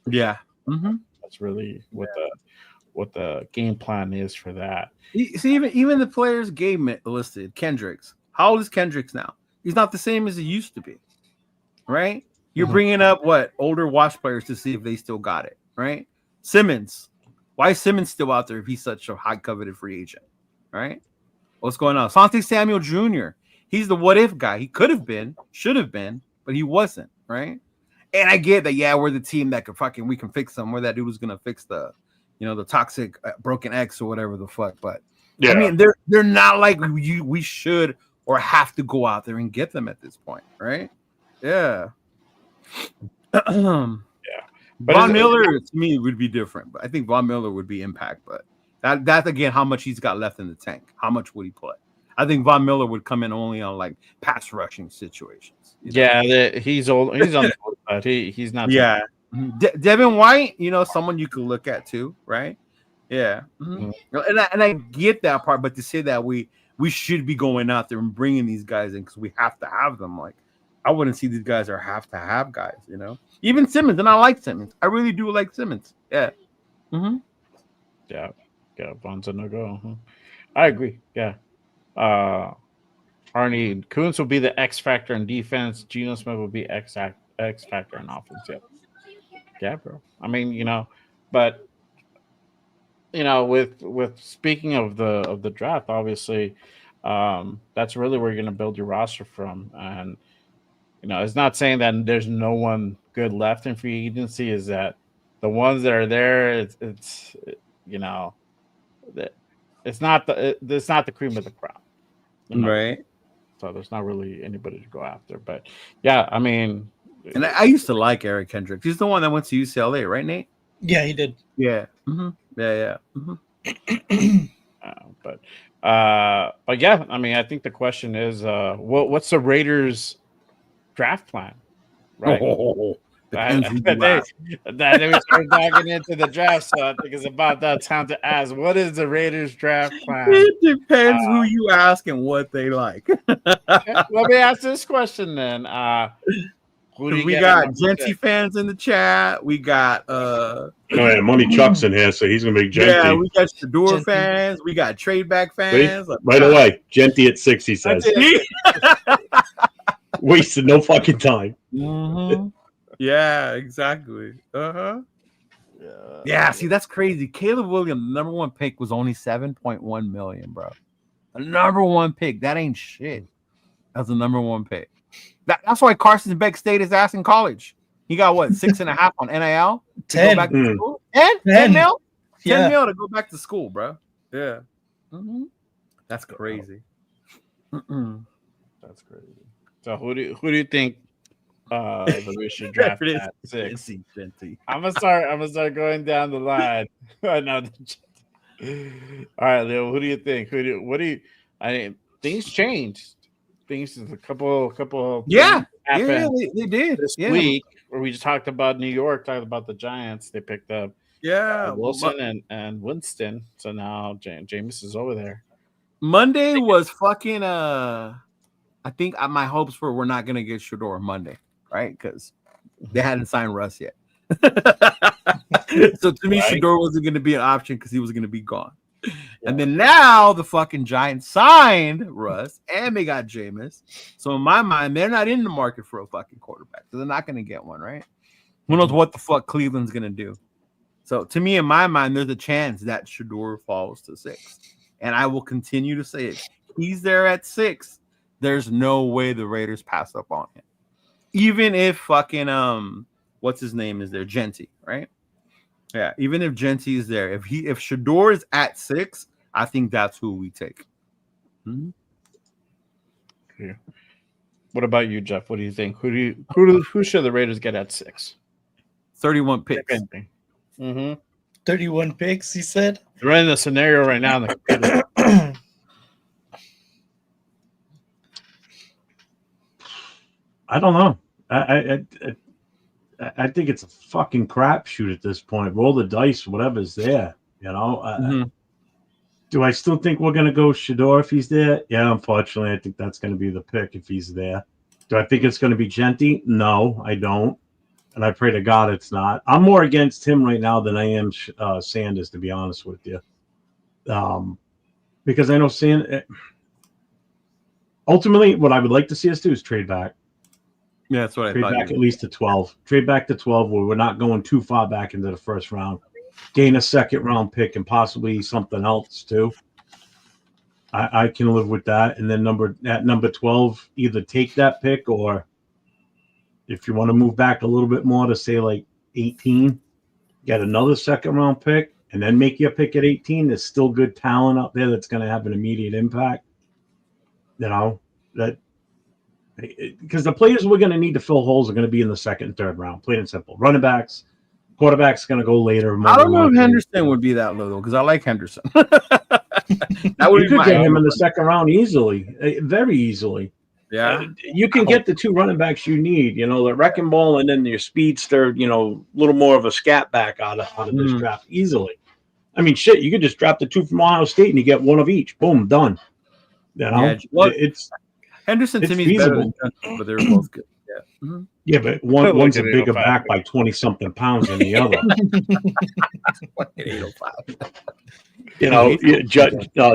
Yeah. Mhm. That's really what the game plan is for that. See, even the players game listed, Kendricks. How old is Kendricks now? He's not the same as he used to be, right? You're bringing up what older watch players to see if they still got it, right? Simmons. Why is Simmons still out there if he's such a high coveted free agent, right? What's going on? Asante Samuel Jr. He's the what if guy. He could have been, should have been, but he wasn't, right? And I get that. Yeah, we're the team that we can fix them. We're that dude who's gonna fix the, you know, the toxic broken X or whatever the fuck. But Yeah. I mean, they're not like we should or have to go out there and get them at this point, right? Yeah. But Von Miller to me would be different, but I think Von Miller would be impact. But that's again how much he's got left in the tank. How much would he play? I think Von Miller would come in only on like pass rushing situations. You know? Yeah, he's old. He's on the old side. He's not. Yeah. Devin White, you know, someone you could look at too, right? Yeah. And I get that part, but to say that we should be going out there and bringing these guys in because we have to have them. Like, I wouldn't see these guys are have to have guys, you know. Even Simmons, and I like Simmons. I really do like Simmons. Yeah. Yeah. Von's a no go. I agree. Yeah. Arnie Coons will be the X factor in defense. Geno Smith will be X factor in offense. Yeah, bro. I mean, you know, but you know, with speaking of the draft, obviously, that's really where you're going to build your roster from. And you know, it's not saying that there's no one good left in free agency. Is that the ones that are there? It's you know, it's not the cream of the crop, you know? Right. So there's not really anybody to go after. But yeah, I mean, and I used to like Eric Kendricks. He's the one that went to UCLA, right, Nate? Yeah, he did. Yeah. Yeah. But yeah, I mean, I think the question is, what's the Raiders' draft plan? Right. Depends who you Then ask. we start diving into the draft, so I think it's about that time to ask, what is the Raiders' draft plan? It depends who you ask and what they like. Okay, let me ask this question then. We got Genty fans in the chat. We got Money Chuck's in here, so he's gonna be Genty. Yeah, we got Shador fans. We got trade back fans. Right away, Genty at 6, he says. Wasted no fucking time. Yeah, exactly. Yeah, see, that's crazy. Caleb Williams, the number one pick, was only 7.1 million, bro. The number one pick. That ain't shit. That's the number one pick. That's why Carson Beck stayed his ass in college. He got what, 6.5 on NIL to go 10. back to school? 10 mil? 10 Yeah. mil to go back to school, bro. Yeah. That's crazy. That's crazy. So who do you think that we should draft at 6? I'm gonna start going down the line. No. All right, Leo. Who do you think? Things changed. Things a couple. Yeah, happened they did this week. Where we just talked about New York, talked about the Giants. They picked up Wilson and Winston. So now Jameis is over there. Monday was fucking. I think my hopes we're not gonna get Shador Monday, right? Because they hadn't signed Russ yet. So to me, Shador wasn't going to be an option because he was going to be gone. Yeah. And then now the fucking Giants signed Russ and they got Jameis. So in my mind, they're not in the market for a fucking quarterback. So they're not going to get one, right? Who knows what the fuck Cleveland's going to do? So to me, in my mind, there's a chance that Shador falls to 6. And I will continue to say it. He's there at 6. There's no way the Raiders pass up on him. Even if fucking what's his name is there, Genty, right? Yeah, even if Genty is there, if Shador is at 6, I think that's who we take. Yeah. What about you, Jeff? What do you think? Who should the Raiders get at 6? 31 picks. 31 picks, he said. They're running the scenario right now. I don't know. I think it's a fucking crapshoot at this point. Roll the dice, whatever's there. You know. Do I still think we're gonna go Shador if he's there? Yeah, unfortunately, I think that's gonna be the pick if he's there. Do I think it's gonna be Genty? No, I don't. And I pray to God it's not. I'm more against him right now than I am Sanders, to be honest with you. Because I know ultimately, what I would like to see us do is trade back. Yeah, that's what I thought. Trade back at least to 12. Trade back to 12 where we're not going too far back into the first round. Gain a second round pick and possibly something else too. I can live with that. And then at number 12, either take that pick or if you want to move back a little bit more to say like 18, get another second round pick and then make your pick at 18. There's still good talent out there that's going to have an immediate impact. You know, because the players we're going to need to fill holes are going to be in the second and third round, plain and simple. Running backs, quarterback's going to go later. I don't know if Henderson would be that low because I like Henderson. That would you could get him in the second round easily, very easily. Yeah, you can get the 2 running backs you need. You know, the wrecking ball and then your speedster. You know, a little more of a scat back out of this draft easily. I mean, shit, you could just draft the 2 from Ohio State and you get 1 of each. Boom, done. You know, it's. Henderson to me is better than Johnson, but they're both good. Yeah, yeah, but one's a bigger back by 20-something pounds than the other. 805. You know,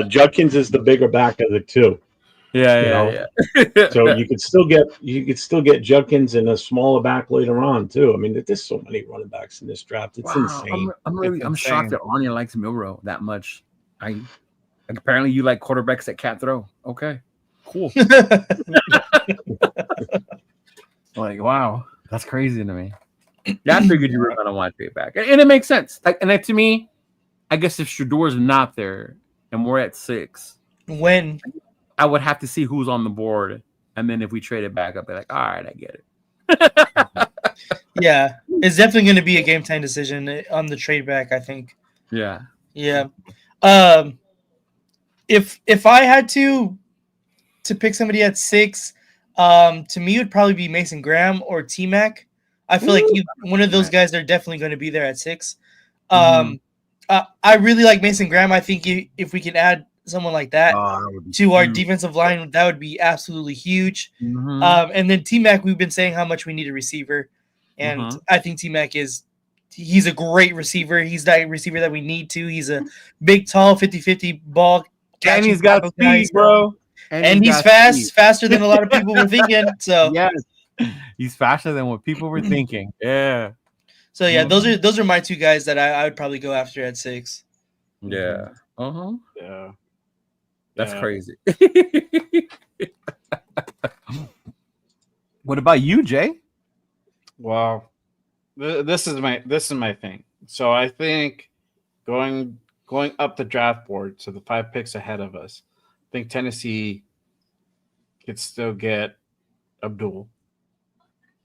Judkins is the bigger back of the 2. Yeah. So you could still get Judkins and a smaller back later on too. I mean, there's so many running backs in this draft. It's insane. I'm shocked that Anya likes Milroe that much. Apparently you like quarterbacks that can't throw. Okay. Cool. Like, wow, that's crazy to me. Yeah, I figured you were going to want to trade back. And it makes sense. And to me, I guess if Shador's not there and we're at 6, when I would have to see who's on the board. And then if we trade it back, I'd be like, all right, I get it. Yeah, it's definitely going to be a game time decision on the trade back, I think. Yeah. If I had to pick somebody at 6, to me it would probably be Mason Graham or T-Mac. I feel like one of those guys are definitely going to be there at 6. I really like Mason Graham. I think if we can add someone like that to our defensive line, that would be absolutely huge. And then T-Mac, we've been saying how much we need a receiver, and I think T-Mac he's a great receiver. He's that receiver that we need to. He's a big, tall, 50-50 ball. And he's got speed, bro. And he's got fast, speed. faster than a lot of people were thinking. So Yes, he's faster than what people were thinking. Yeah, so yeah, those are my two guys that I would probably go after at 6. yeah. Uh-huh. Yeah. That's Yeah. crazy. What about you, Jay? Well, this is my thing. So I think going up the draft board, so the 5 picks ahead of us, I think Tennessee could still get Abdul.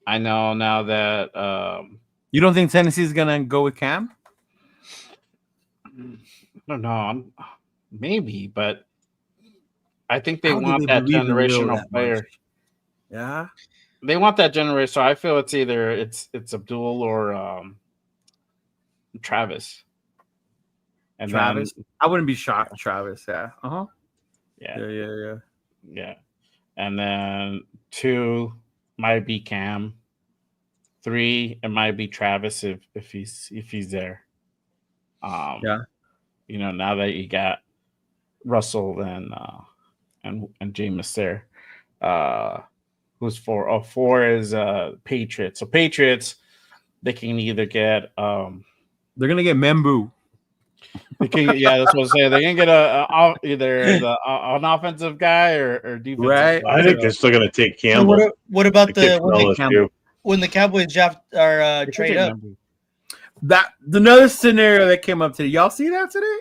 I know now that You don't think Tennessee's gonna go with Cam? I don't know, maybe, but I think they How do want they that believe in Will generational that player. much? Yeah. They want that generation. So I feel it's either it's Abdul or Travis. And Travis. then, I wouldn't be shocked. Travis. Yeah. Uh-huh. yeah, Yeah. and then 2 might be Cam. 3 it might be Travis if he's there. Yeah. You know, now that you got Russell and Jameis there. Who's 4? Oh, 4 is Patriots. So Patriots, they can either get They're gonna get Membu. they can, yeah, that's what I'm saying. They can get either an offensive guy or defensive Right. guy. I think they're still going to take So Campbell. what about The kid the from LSU. when the Cowboys draft or They can trade take up? Membu. That another scenario that came up today. Y'all see that today?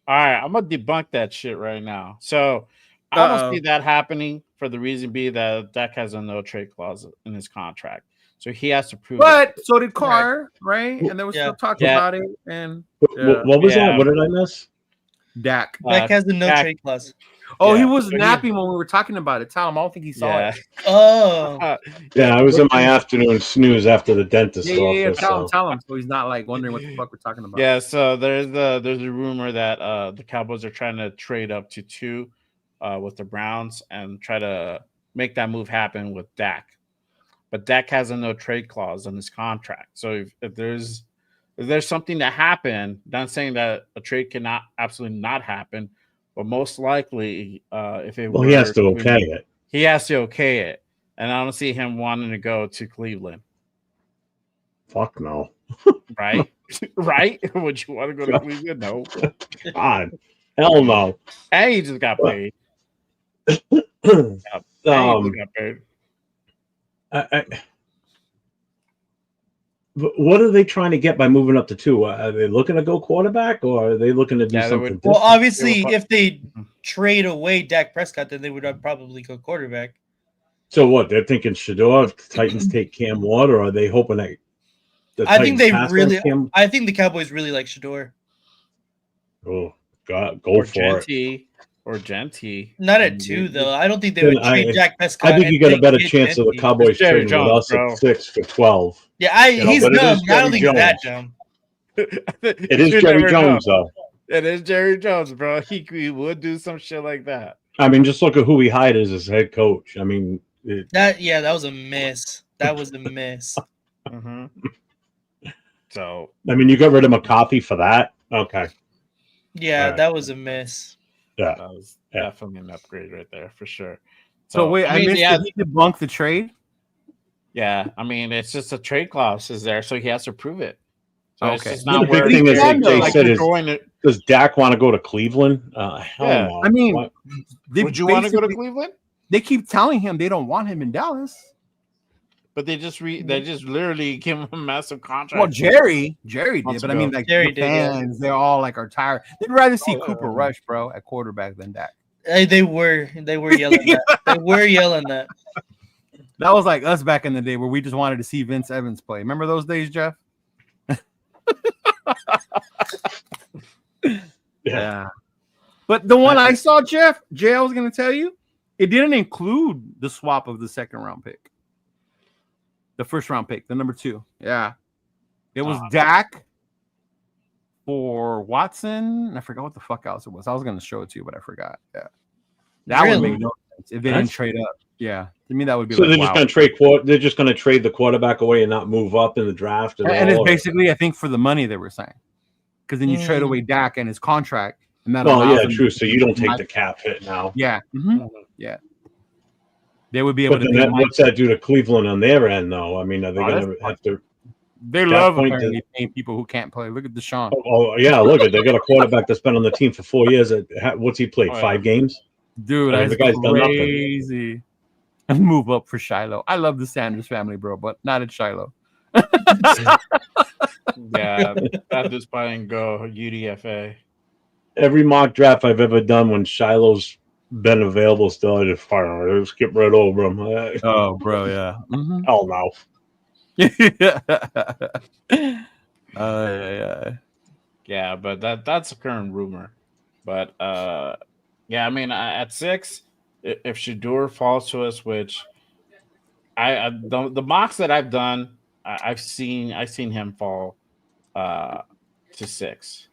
All right, I'm gonna debunk that shit right now. So I don't Uh-oh. see that happening for the reason being that Dak has a no trade clause in his contract, so he has to prove it. But so did Carr, right? And there was Yeah. still talking Yeah. about it. And What was Yeah. that? What did I miss? Dak. Dak has the no Dak- trade clause. Oh, he Yeah, was so he- napping when we were talking about it. Tell him I don't think he saw Yeah. it. Oh, Yeah, I was in my afternoon snooze after the dentist Yeah. office. So. Tell him. So he's not like wondering what the fuck we're talking about. Yeah, so there's a rumor that the Cowboys are trying to trade up to 2 with the Browns and try to make that move happen with Dak. But Dak has a no trade clause on his contract. So if there's something to happen, not saying that a trade cannot absolutely not happen, but most likely if it Well, he has to okay it. He has to okay it. And I don't see him wanting to go to Cleveland. Fuck no. Right? Right? Would you want to go to Cleveland? No. God. Hell no. And he just got paid. And he just got paid. What are they trying to get by moving up to 2? Are they looking to go quarterback, or are they looking to do Yeah, they something would- different? well, obviously, They were- if they trade away Dak Prescott, then they would probably go quarterback. So what? They're thinking Shador, if the Titans take Cam Ward, or are they hoping that the I think Titans they pass on really. Cam? I think the Cowboys really like Shador. Oh, God, go Or for it. Genty. Not at 2 though. I don't think they Then would trade Dak Prescott. I think you got a and better take chance of the Genty. Cowboys It's Jerry trading with Jones, us bro. at 6 for 12. Yeah, You know, he's but it dumb. is I don't think Jerry he's that Jones. dumb. It is Jerry Jones, though. It is Jerry Jones, bro. He would do some shit like that. I mean, just look at who he hired as his head coach. I mean, That was a miss. That was a miss. Mm-hmm. So you got rid of McCarthy for that? Okay. Yeah, Alright. that was a miss. Yeah. that was Yeah. definitely an upgrade right there for sure. So wait, I missed yeah, it. He debunked the trade. yeah. I mean, it's just a trade clause is there, so he has to prove it. So it's Okay. just The not big where thing is, like they like said, you're is going to- does Dak want to go to Cleveland? Hell Yeah. no. I mean, What? they would you want to go to basically- Cleveland? They keep telling him they don't want him in Dallas. But they just literally give him a massive contract. Well, Jerry did, Months but I mean, ago. like Jerry the did, yeah. fans, they're all like are tired. They'd rather see Oh, Cooper yeah. Rush, bro, at quarterback than Dak. They were yelling that. They were yelling that. That was like us back in the day where we just wanted to see Vince Evans play. Remember those days, Jeff? Yeah. But the one I saw, Jeff, Jay, I was going to tell you, it didn't include the swap of the second round pick. The first round pick, the number 2. Yeah. It was Dak for Watson. I forgot what the fuck else it was. I was going to show it to you, but I forgot. Yeah. That would Really? make no sense if they didn't trade up. Yeah. To me, that would be So like, they're wow. just going to trade. They're just going to trade the quarterback away and not move up in the draft. And it's all, or- basically, I think, for the money they were saying. Because then you trade away Dak and his contract. And that Well, allows yeah, them true. to- So you don't take the cap hit now. Yeah. Mhm. Yeah. They would be able But to then pay what's that do to Cleveland on their end, though? I mean, are they going to have to? They At that love point, apparently paying people who can't play. Look at Deshaun. Oh yeah, look at they got a quarterback that's been on the team for 4 years. What's he played? Oh, yeah. 5 games. Dude, I mean, that's the guy's done nothing. crazy. Move up for Shiloh. I love the Sanders family, bro, but not at Shiloh. Yeah, at this point, and go UDFA. Every mock draft I've ever done when Shiloh's been available, still I just fire him. I skip right over him. Oh, bro, yeah. Mm-hmm. Hell no. Yeah, but that's a current rumor. But yeah, I mean, at 6, if Shador falls to us, which the mocks that I've done, I've seen him fall to 6.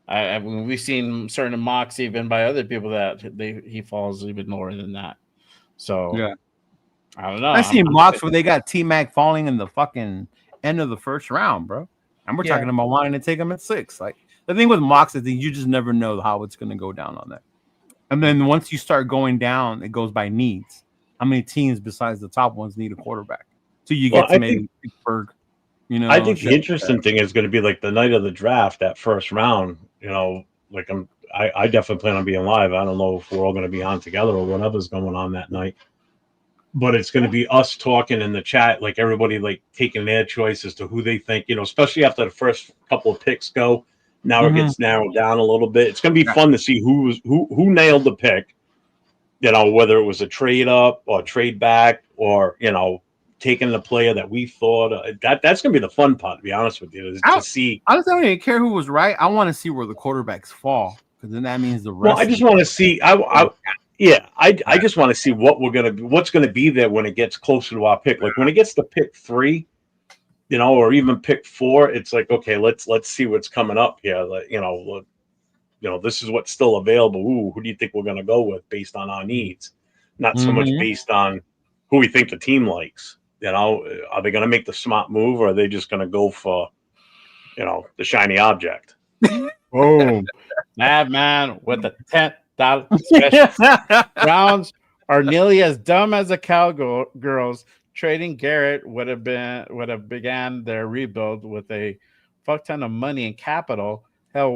I mean, we've seen certain mocks even by other people that he falls even lower than that. So yeah, I don't know. I've seen mocks where they got T-Mac falling in the fucking end of the first round, bro. And we're talking about wanting to take him at 6. Like the thing with mocks is that you just never know how it's going to go down on that. And then once you start going down, it goes by needs. How many teams besides the top ones need a quarterback? So you get to maybe Pittsburgh. You know, I think the interesting thing is going to be like the night of the draft, that first round. You know, like I definitely plan on being live. I don't know if we're all going to be on together or whatever's going on that night. But it's going to be us talking in the chat, like everybody like taking their choice as to who they think, you know, especially after the first couple of picks go. Now it gets narrowed down a little bit. It's going to be fun to see who nailed the pick, you know, whether it was a trade up or trade back or, you know, taking the player that we thought that's going to be the fun part, to be honest with you, is to see. I don't even care who was right. I want to see where the quarterbacks fall because then that means the rest. Well, I just want to see. I just want to see what's gonna be there when it gets closer to our pick. Like when it gets to pick 3, you know, or even pick 4, it's like, okay, let's see what's coming up here. Like, you know, this is what's still available. Ooh, who do you think we're gonna go with based on our needs, not so much based on who we think the team likes. You know, are they gonna make the smart move, or are they just gonna go for, you know, the shiny object? Boom, Madman with the $10 special. Browns are nearly as dumb as the Cowgirls. Trading Garrett would have began their rebuild with a fuck ton of money and capital. Hell,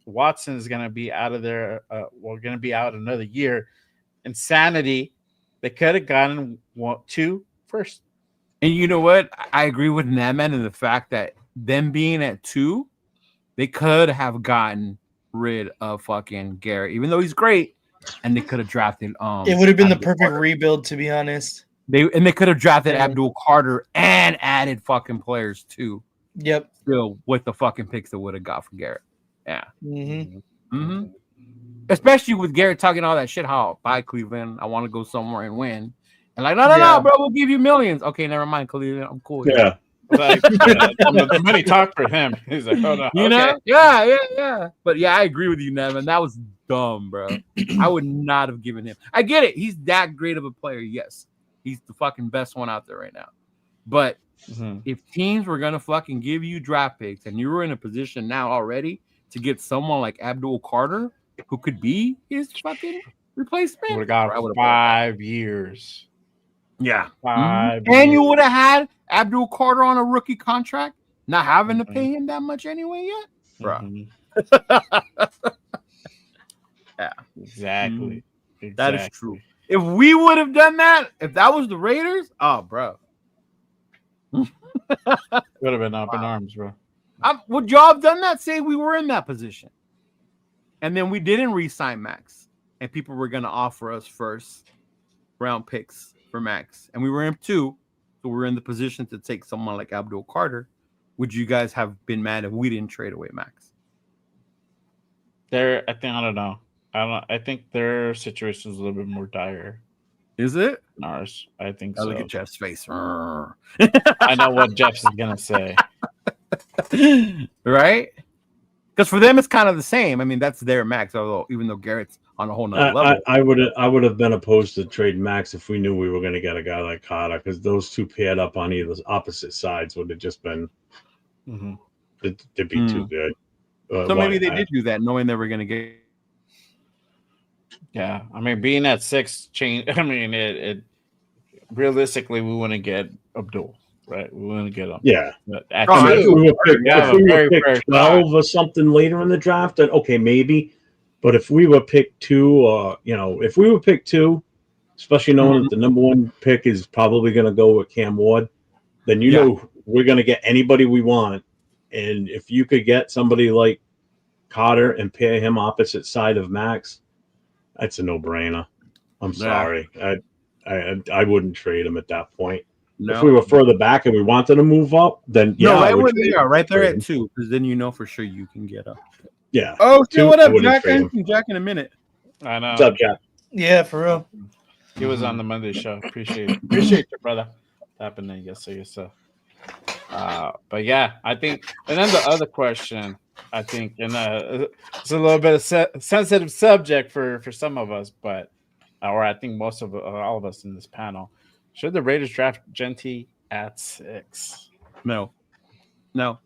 Watson is going to be out of there. We're going to be out another year. Insanity. They could have gotten 2 first. And you know what? I agree with Naman in the fact that them being at 2, they could have gotten rid of fucking Garrett, even though he's great, and they could have drafted. It would have been the perfect rebuild, to be honest. They could have drafted Abdul Carter and added fucking players too. Yep. Still with the fucking picks that would have got for Garrett. Yeah. Mm-hmm. Especially with Garrett talking all that shit. How bye Cleveland, I want to go somewhere and win. And like, no, bro, we'll give you millions. Okay, never mind, Cleveland. I'm cool. Yeah. Like, the money talked for him. He's like, oh no, you know, yeah. But yeah, I agree with you, Nevin. That was dumb, bro. I would not have given him. I get it. He's that great of a player. Yes, he's the fucking best one out there right now. But if teams were gonna fucking give you draft picks and you were in a position now already to get someone like Abdul Carter who could be his fucking replacement, would have got 5 years. Yeah, 5 and you would have had Abdul Carter on a rookie contract, not having to pay him that much anyway yet, bro. Yeah, exactly. That is true. If we would have done that, if that was the Raiders, oh, bro, would have been up in arms, bro. Would y'all have done that? Say we were in that position, and then we didn't re-sign Max, and people were going to offer us first round picks for Max, and we were in 2, so we're in the position to take someone like Abdul Carter. Would you guys have been mad if we didn't trade away Max? I don't know. I think their situation is a little bit more dire. Is it? Than ours. I think so. Look at Jeff's face. I know what Jeff's is gonna say. Right? Because for them it's kind of the same. I mean, that's their Max, although even though Garrett's on a whole nother level. I would have been opposed to trade Max if we knew we were going to get a guy like Carter, because those two paired up on either opposite sides would have just been it'd be too good. So maybe they did do that, knowing they were going to get. Yeah, I mean, being at 6 change. I mean, it realistically we wouldn't get Abdul, right? We wouldn't get him. Yeah. But at Oh, I mean, if we 2, were picked, we have a very fair shot. 12 or something later in the draft, then okay, maybe. But if we were picked 2, if we were picked 2, especially knowing that the number 1 pick is probably going to go with Cam Ward, then you know we're going to get anybody we want. And if you could get somebody like Carter and pair him opposite side of Max, that's a no-brainer. I'm sorry. I wouldn't trade him at that point. No. If we were further back and we wanted to move up, then yeah, right I would where trade they are, him. right there at 2, because then you know for sure you can get up. Yeah. Oh, 2, what I up, wouldn't Jack? trade him. Jack in a minute. I know. What's up, Jack? Yeah, for real. He was on the Monday show. Appreciate your brother happening yesterday. So, but yeah, I think. And then the other question, I think, and it's a little bit of sensitive subject for some of us, but or I think most of all of us in this panel. Should the Raiders draft Genty at 6? No. I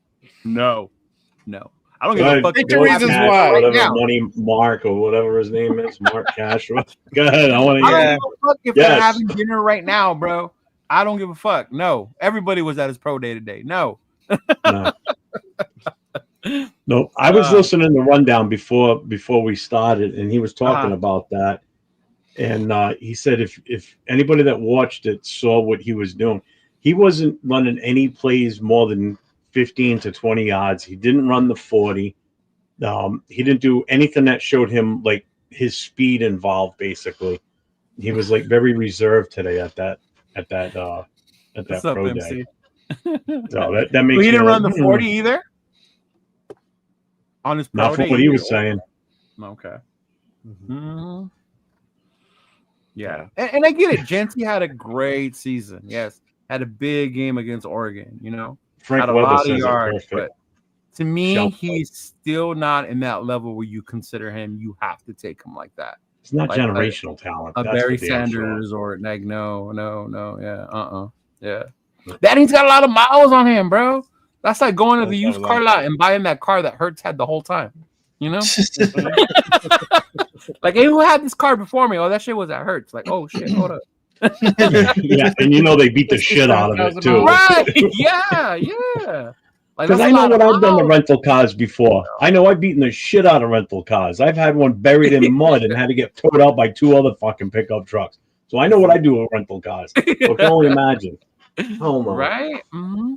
don't give a fuck. Think the reasons Cash, why. whatever Right now. Money Mark or whatever his name is, Mark Cash. Go ahead. I want to I hear. don't Yeah. give a fuck if they're having dinner right now, bro. I don't give a fuck. No. Everybody was at his pro day today. No. No, I was listening to the rundown before we started, and he was talking about that. And he said if anybody that watched it saw what he was doing, he wasn't running any plays more than 15 to 20 yards. He didn't run the 40. He didn't do anything that showed him like his speed involved. Basically, he was like very reserved today at that What's up, pro MC? day. So that makes He me didn't run like, the 40 either? On his pro Not day? what he was saying. Okay. Mm-hmm. Yeah. And I get it. Genty had a great season. Yes. Had a big game against Oregon, you know. Frank Had a Weather lot of says it yards. perfect. But to me, Shelf he's still not in that level where you consider him, you have to take him like that. It's not Like generational talent. A That's Barry for damn Sanders sure. or like no. Yeah. Yeah. Daddy's got a lot of miles on him, bro. That's like going to the used car lot and buying that car that Hertz had the whole time. You know? Like, hey, who had this car before me? Oh, that shit was at Hertz. Like, oh shit, hold up. Yeah, and you know they beat the shit out of it too. Right? Yeah. Like, Because I know what I've done to rental cars before. I know I've beaten the shit out of rental cars. I've had one buried in mud and had to get towed out by 2 other fucking pickup trucks. So I know what I do with rental cars. So I can only imagine. Oh my. Right? Mm-hmm.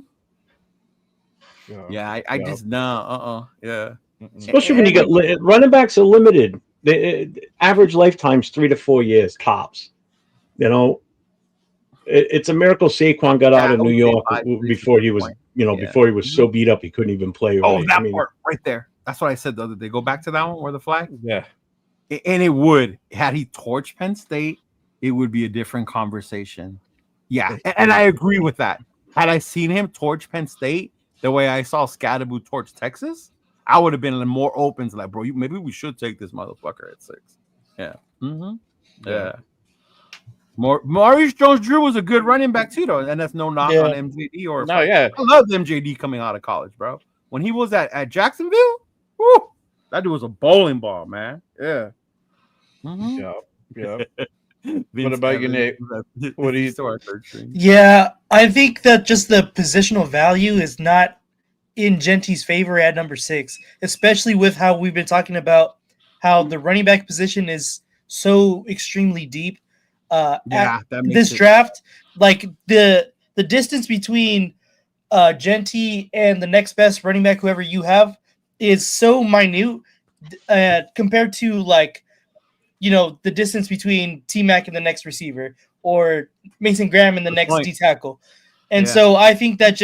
Yeah, I just yeah. Especially when you get running backs are limited. The average lifetime's 3 to 4 years tops. You know, it's a miracle Saquon got out of New York before he was, before he was so beat up he couldn't even play. Oh, that part right there. That's what I said the other day. Go back to that one where the flag. Yeah, and it would had he torched Penn State, it would be a different conversation. Yeah, and I agree with that. Had I seen him torch Penn State the way I saw Scadaboo torch Texas, I would have been more open to like, bro, maybe we should take this motherfucker at 6. Yeah. Mm-hmm. Yeah. Maurice Jones-Drew was a good running back too, though, and that's no knock on MJD or no. Yeah, I love MJD coming out of college, bro. When he was at Jacksonville, whoo, that dude was a bowling ball, man. Yeah. Mm-hmm. Yeah. What about you, Nate? What do you think? Yeah, I think that just the positional value is not in Genty's favor at number 6, especially with how we've been talking about how the running back position is so extremely deep. That this draft, like the distance between Genty and the next best running back, whoever you have, is so minute compared to like, the distance between T-Mac and the next receiver or Mason Graham and the next D tackle. And so I think that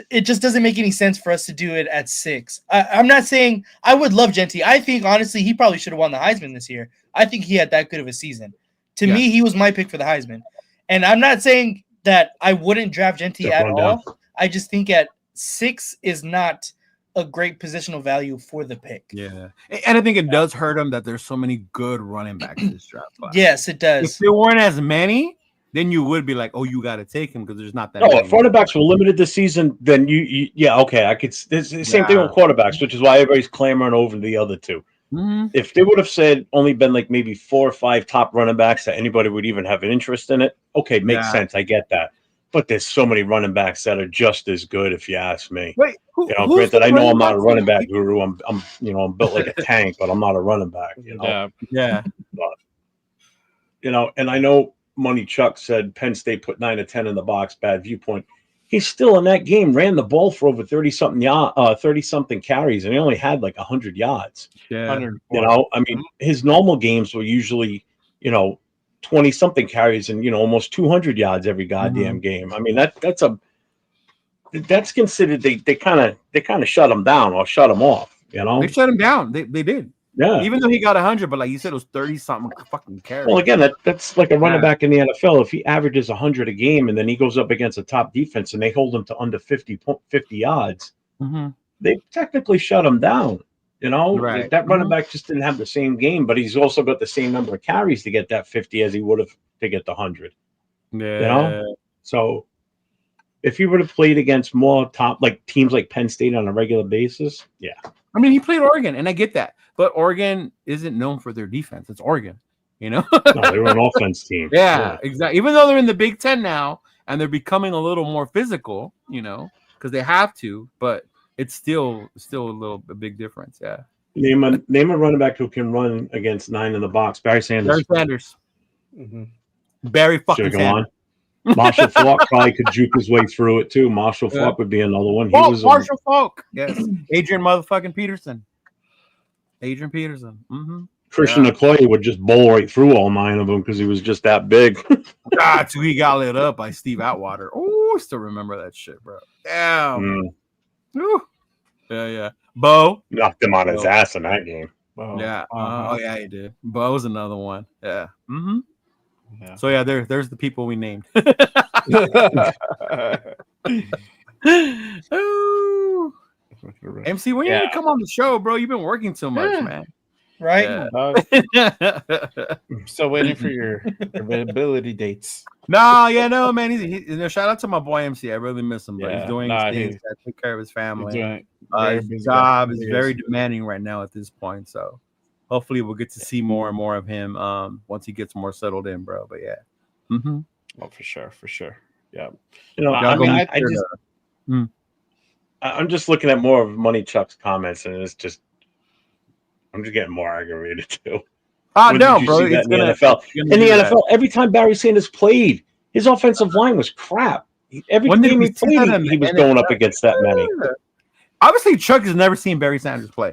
it just doesn't make any sense for us to do it at 6. I'm not saying I would love Genty. I think honestly he probably should have won the Heisman this year. I think he had that good of a season. To me, he was my pick for the Heisman. And I'm not saying that I wouldn't draft Genty at all. I just think at 6 is not a great positional value for the pick. Yeah. And I think it does hurt him that there's so many good running backs in this draft class. Yes, it does. If there weren't as many, then you would be like, oh, you got to take him because there's not that many. If running backs were limited this season, then okay, I could. It's the same thing with quarterbacks, which is why everybody's clamoring over the other 2. If they would have said only been like maybe 4 or 5 top running backs that anybody would even have an interest in it, okay, makes sense. I get that. But there's so many running backs that are just as good, if you ask me. Wait, Granted, I know I'm not a running back guru. I'm I'm built like a tank, but I'm not a running back. Yeah. But, and I know Money Chuck said Penn State put 9 or 10 in the box. Bad viewpoint. He's still in that game. Ran the ball for over 30-something carries, and he only had like 100 yards. Yeah. I mean, his normal games were usually 20-something carries and almost 200 yards every goddamn game. I mean, that's considered they kind of shut him down or shut him off. They shut him down. They did. Yeah. Even though he got 100, but like you said, it was 30-something fucking carries. Well, again, that's like a running back in the NFL. If he averages 100 a game and then he goes up against a top defense and they hold him to under 50 yards, they technically shut him down. Right. That running back just didn't have the same game, but he's also got the same number of carries to get that 50 as he would have to get the 100. Yeah. So if he would have played against more top like teams like Penn State on a regular basis, yeah. I mean, he played Oregon, and I get that, but Oregon isn't known for their defense. It's Oregon, No, they were an offense team. Yeah, exactly. Even though they're in the Big Ten now and they're becoming a little more physical, because they have to, but it's still a big difference. Yeah. Name a running back who can run against 9 in the box. Barry Sanders. Barry fucking Sanders. Marshall Falk probably could juke his way through it too. Marshall Falk would be another one. Marshall Falk. Yes. Adrian motherfucking Peterson. Christian Okoye would just bowl right through all 9 of them because he was just that big. God, he got lit up by Steve Atwater. Oh, I still remember that shit, bro. Damn. Yeah. Bo knocked him on his ass in that game. Yeah. Oh yeah, he did. Bo's another one. Yeah. Yeah. So yeah, there's the people we named. Ooh. MC, when you need to come on the show, bro? You've been working so much, man. Right? Yeah. Still waiting for your availability dates. No, man. He's shout out to my boy MC. I really miss him, but he's doing his things to take care of his family. His job is very demanding right now at this point, so hopefully we'll get to see more and more of him once he gets more settled in, bro. But yeah. Oh, for sure. Yeah. I'm just looking at more of Money Chuck's comments, and I'm just getting more aggravated too. No, bro. In the NFL, every time Barry Sanders played, his offensive line was crap. Every game he played, he was going up against that many. Obviously, Chuck has never seen Barry Sanders play.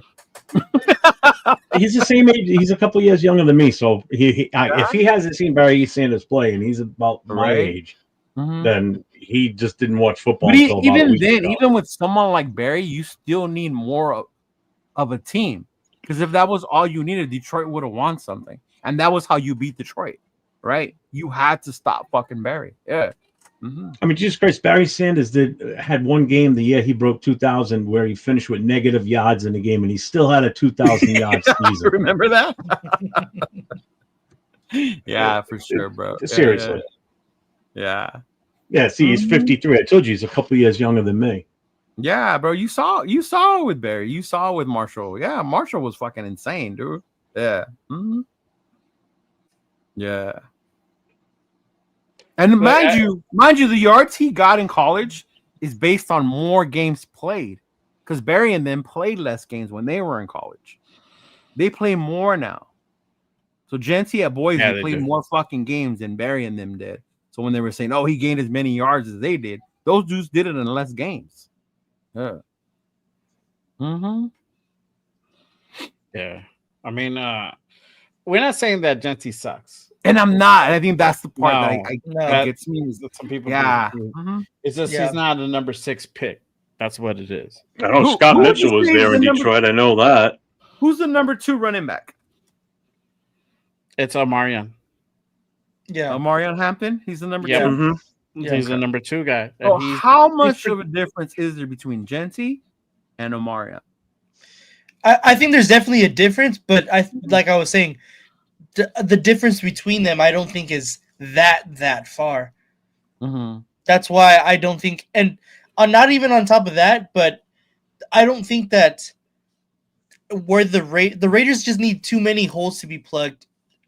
He's the same age. He's a couple years younger than me. So if he hasn't seen Barry Sanders play and he's about my age, then he just didn't watch football. But even with someone like Barry, you still need more of a team. Because if that was all you needed, Detroit would have won something. And that was how you beat Detroit, right? You had to stop fucking Barry. Yeah. I mean, Jesus Christ, Barry Sanders had one game the year he broke 2,000 where he finished with negative yards in the game, and he still had a 2,000 yard season. Remember that? Yeah, for sure, bro. Seriously. Yeah. Yeah, see, he's 53. I told you he's a couple years younger than me. Yeah, bro. You saw it with Barry. You saw it with Marshall. Yeah, Marshall was fucking insane, dude. Yeah. Yeah. And mind you, the yards he got in college is based on more games played. Because Barry and them played less games when they were in college. They play more now. So Genty at Boise played more fucking games than Barry and them did. So when they were saying, oh, he gained as many yards as they did, those dudes did it in less games. Yeah. Yeah. I mean, we're not saying that Genty sucks. And I'm not. I think that's the part that gets me. Some people, it's just he's not a number 6 pick. That's what it is. I know Scott Mitchell was there in Detroit. I know that. Who's the number 2 running back? It's Omarion. Yeah, Omarion Hampton. He's the number 2. He's the number 2 guy. So how much of a difference is there between Genty and Omarion? I think there's definitely a difference, but like I was saying, the difference between them, I don't think is that far. That's why I don't think, and not even on top of that, but I don't think that where the Raiders just need too many holes to be plugged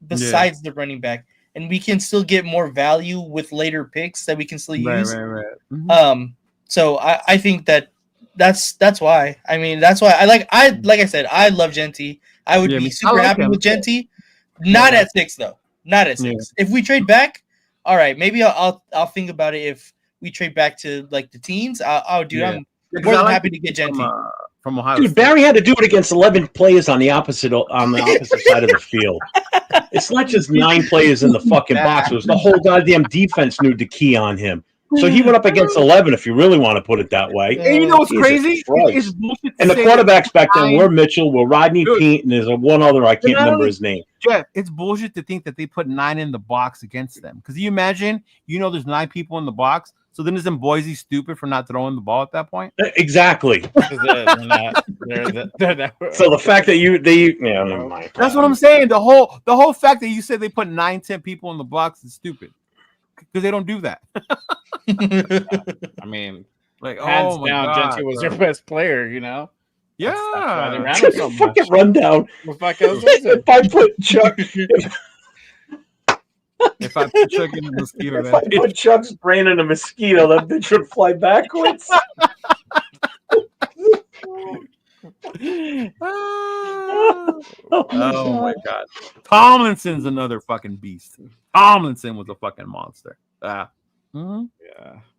besides the running back, and we can still get more value with later picks that we can still use. Right. Mm-hmm. So I think that's why. I mean, that's why like I said, I love Genty. I would be super happy with Genty. Not at 6 though. Not at 6. If we trade back, all right, maybe I'll think about it. If we trade back to like the teens, I'm more than happy to get Genty. From Ohio Dude, State. Barry had to do it against 11 players on the opposite side of the field. It's not just 9 players in the fucking box. It was the whole goddamn defense knew to key on him. So he went up against 11, if you really want to put it that way. And you know what's crazy? It's and the quarterbacks back then were Mitchell, were Rodney Peete, and there's one other, I can't remember his name. Jeff, it's bullshit to think that they put 9 in the box against them. Because you imagine, there's 9 people in the box. So then isn't Boise stupid for not throwing the ball at that point? Exactly. They're not, so the fact that never mind. That's what I'm saying. The whole fact that you said they put 9, 10 people in the box is stupid. Because they don't do that. I mean, like, hands down, Genty was their best player, Yeah. That's why they ran him so much. Fucking rundown. What the fuck else is it? If I put Chuck, if I put Chuck in a mosquito, if I put Chuck's brain in a mosquito, that bitch would fly backwards. Oh my god. Tomlinson's another fucking beast. Tomlinson was a fucking monster. Yeah.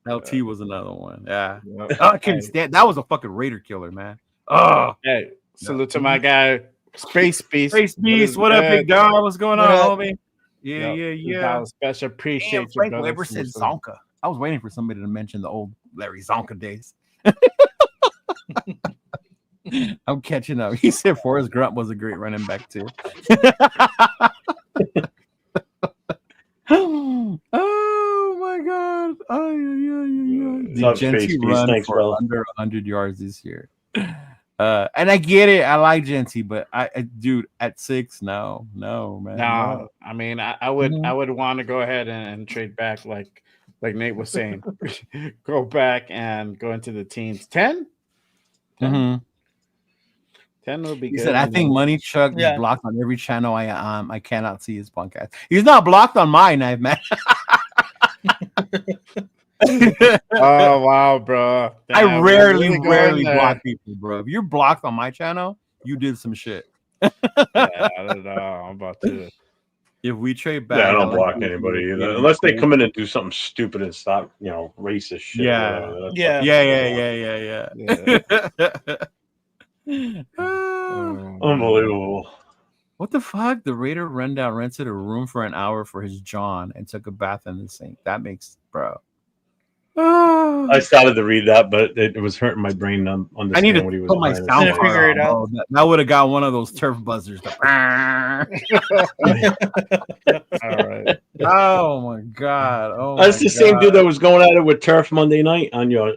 LT was another one. Yeah. Yep. I couldn't stand that. Was a fucking Raider killer, man. Oh, hey, salute to my guy, Space Beast. Space Beast, what up, big dog? What's going on, homie? Yeah. That was special. Appreciate you, Frank brother. Weber said Zonka. I was waiting for somebody to mention the old Larry Zonka days. I'm catching up. He said Forrest Grunt was a great running back too. Oh my god! Did Genty run for under 100 yards this year? And I get it. I like Genty, but dude, at 6, no, man. No, I mean, I would want to go ahead and trade back, like Nate was saying, go back and go into the teens. 10. 10 will be good. He said, "I think Money Chuck is blocked on every channel. I cannot see his podcast. He's not blocked on mine, man." Oh wow, bro! Damn, I rarely block people, bro. If you're blocked on my channel, you did some shit. I don't know. I'm about to. If we trade back, I don't block anybody either, unless they come in and do something stupid and stop, racist shit. Yeah. Unbelievable. What the fuck? The Raider rundown rented a room for an hour for his John and took a bath in the sink. That makes, bro. I started to read that, but it was hurting my brain to understand I need to what he was put my saying. sound figure it out. That would have got one of those turf buzzers. All right. Oh my god. Oh, that's the same dude that was going at it with Turf Monday night on your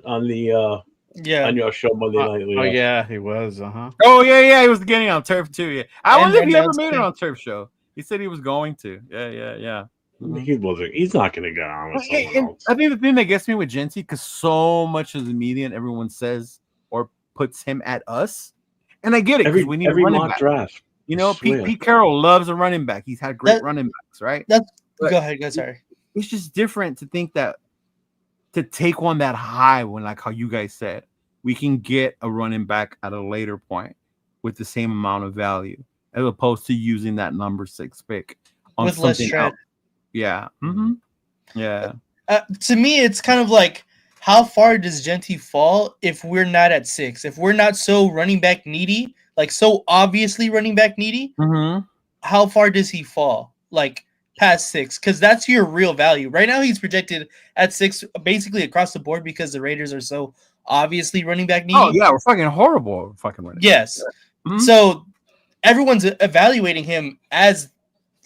show Monday night. Leo. Oh yeah, he was. Oh yeah, he was getting on Turf too. Yeah, I wonder if he ever made it on Turf show. He said he was going to. Yeah. He's not going to get on with someone else. I think the thing that gets me with Genty, because so much of the media and everyone says or puts him at us, and I get it because we need a running back. Draft. Pete Carroll loves a running back. He's had great running backs, right? Go ahead. Sorry. It's just different to think that to take one that high when, like how you guys said, we can get a running back at a later point with the same amount of value, as opposed to using that number 6 pick on with less something shred. else. Yeah. Mm-hmm. Yeah. To me, it's kind of like, how far does Genty fall if we're not at 6? If we're not so running back needy, like so obviously running back needy, how far does he fall? Like past 6? Because that's your real value. Right now, he's projected at 6 basically across the board because the Raiders are so obviously running back needy. Oh, yeah. We're fucking horrible. Fucking running. Yes. Mm-hmm. So everyone's evaluating him as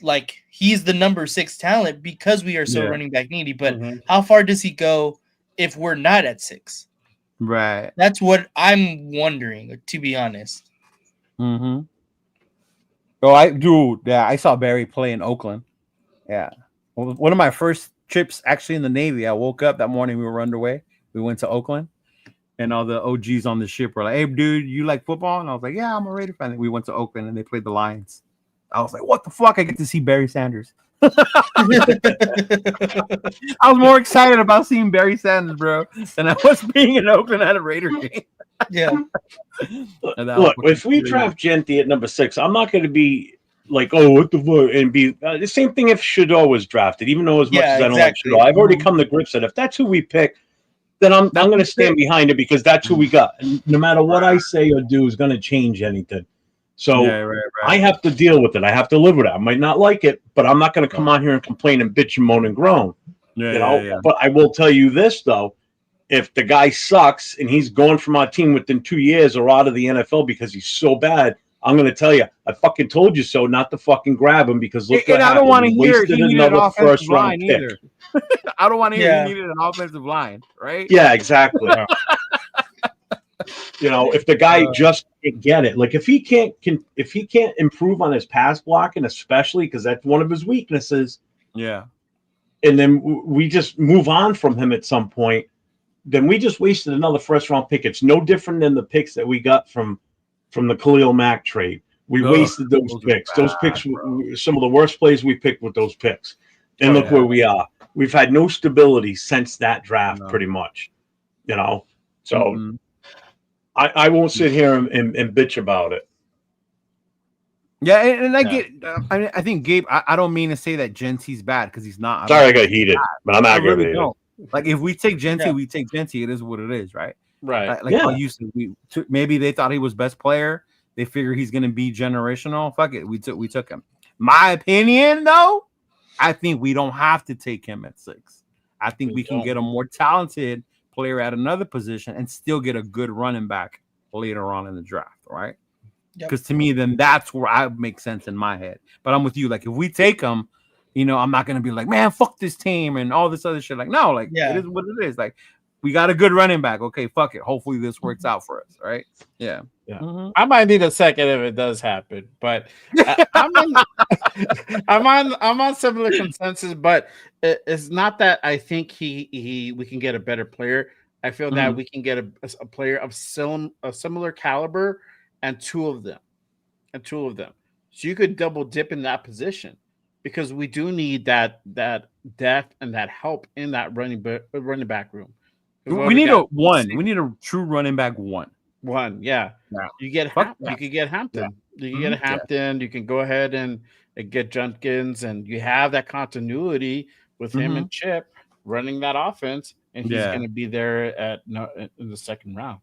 like he's the number 6 talent because we are so running back needy. But how far does he go if we're not at 6? Right. That's what I'm wondering, to be honest. Oh, I saw Barry play in Oakland. Yeah. One of my first trips actually in the Navy. I woke up that morning, we were underway. We went to Oakland. and all the OGs on the ship were like, "Hey, dude, you like football?" And I was like, "Yeah, I'm a Raider fan." And we went to Oakland and they played the Lions. I was like, "What the fuck? I get to see Barry Sanders." I was more excited about seeing Barry Sanders, bro, than I was being in Oakland at a Raider game. Yeah. Look, if we draft Genty at number 6, I'm not going to be like, "Oh, what the fuck," and be the same thing if Shador was drafted. Even though as much as I don't like Shador, I've already come to grips that if that's who we pick, then I'm going to stand behind it because that's who we got. And no matter what I say or do is going to change anything. So I have to deal with it. I have to live with it. I might not like it, but I'm not going to come on here and complain and bitch and moan and groan. But I will tell you this though: if the guy sucks and he's gone from our team within 2 years or out of the NFL because he's so bad, I'm going to tell you, I fucking told you so not to fucking grab him because look what happened. I don't want to hear he needed an offensive first round line either. I don't want to hear he needed an offensive line, right? Yeah, exactly. If the guy just can't get it, like if he can't improve on his pass blocking, especially because that's one of his weaknesses. Yeah. And then we just move on from him at some point. Then we just wasted another first round pick. It's no different than the picks that we got from the Khalil Mack trade. We wasted those picks. Those picks were some of the worst plays we picked with those picks. And look where we are. We've had no stability since that draft, pretty much. So I won't sit here and bitch about it. Yeah, and I get. I think Gabe. I don't mean to say that Genty's bad because he's not. Sorry, I got heated, but I'm aggravated. Really like if we take Genty, we take Genty. It is what it is, right? Right. Like how you said, maybe they thought he was best player. They figure he's going to be generational. Fuck it, we took him. My opinion, though, I think we don't have to take him at 6. I think we can get a more talented player at another position and still get a good running back later on in the draft, right? Because to me, then that's where I make sense in my head. But I'm with you. Like if we take him, I'm not gonna be like, man, fuck this team and all this other shit. Like, no, like it is what it is. Like we got a good running back. Okay, fuck it. Hopefully this works out for us, right? Yeah. Mm-hmm. I might need a second if it does happen, but I'm on similar consensus. But it's not that I think we can get a better player. I feel that we can get a player of similar caliber and two of them. So you could double dip in that position because we do need that depth and that help in that running back room. We need We need a true running back one. Yeah. You get you could get Hampton. You can get Hampton. You can go ahead and get Jenkins, and you have that continuity with him and Chip running that offense, and he's going to be there in the second round.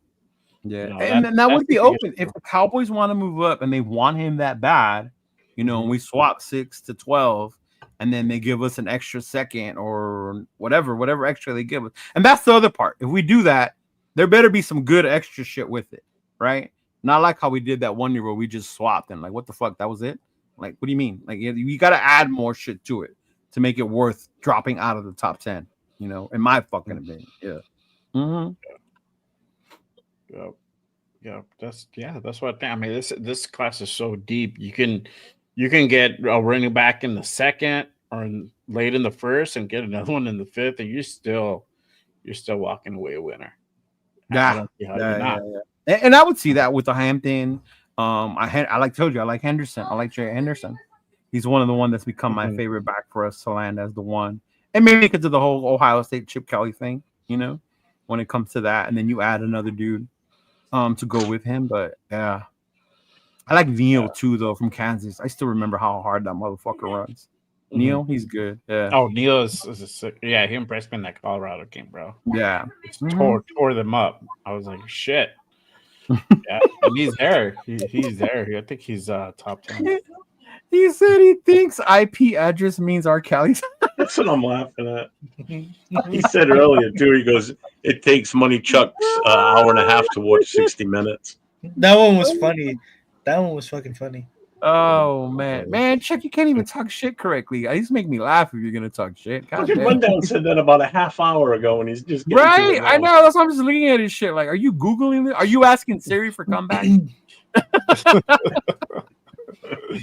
Yeah, and that would be open if the Cowboys want to move up and they want him that bad. And we swap 6 to 12. And then they give us an extra second or whatever extra they give us. And that's the other part. If we do that, there better be some good extra shit with it, right? Not like how we did that 1 year where we just swapped and like, what the fuck? That was it? Like, what do you mean? Like, you got to add more shit to it to make it worth dropping out of the top 10, in my fucking opinion. Yeah. Mm-hmm. Yeah. That's what I think. I mean, this class is so deep. You can get a running back in the second or late in the first and get another one in the fifth, and you're still walking away a winner. I don't see how you're not. And I would see that with the Hampton. I told you, I like Henderson. I like Jay Henderson. He's one of the one that's become my favorite back for us to land as the one. And maybe because of the whole Ohio State Chip Kelly thing, when it comes to that. And then you add another dude to go with him. But yeah. I like Neal too, though, from Kansas. I still remember how hard that motherfucker runs. Neal, he's good. Yeah. Oh, Neal is a sick. Yeah, he impressed me in that Colorado game, bro. Yeah. Tore them up. I was like, shit. Yeah, and he's there. He's there. I think he's top 10. He said he thinks IP address means R. Kelly. That's what I'm laughing at. He said earlier, too, he goes, it takes Money Chuck's an hour and a half to watch 60 Minutes. That one was funny. That one was fucking funny. Oh man, Chuck, you can't even talk shit correctly. I used to make me laugh if you're gonna talk shit. Rundown said that about a half hour ago, and he's just right. I know. That's why I'm just looking at his shit. Like, are you googling it? Are you asking Siri for comeback?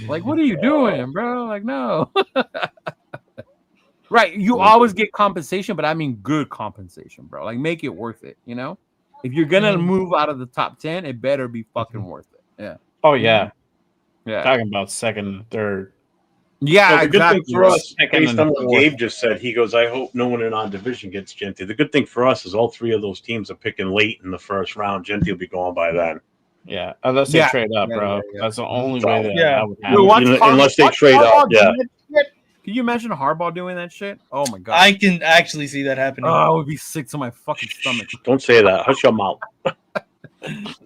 Like, what are you doing, bro? Like, no. Right. You always get compensation, but I mean good compensation, bro. Like, make it worth it. If you're gonna Mhm. move out of the top 10, it better be fucking worth it. Yeah. Oh yeah, Yeah. talking about second and third. Yeah, Well, the good thing exactly. for us, Second based and on what fourth. Gabe just said, he goes, I hope no one in our division gets Genty. The good thing for us is all three of those teams are picking late in the first round. Genty will be gone by then. Yeah, unless they Yeah. trade up, Yeah, bro. yeah, yeah. That's the only So, way that Yeah. would Dude, happen. watch Harbaugh- unless they watch trade up, Harbaugh do yeah. that shit. Can you imagine Harbaugh doing that shit? Oh my god. I can actually see that happening. Oh, I would be sick to my fucking stomach. Don't say that. Hush your mouth.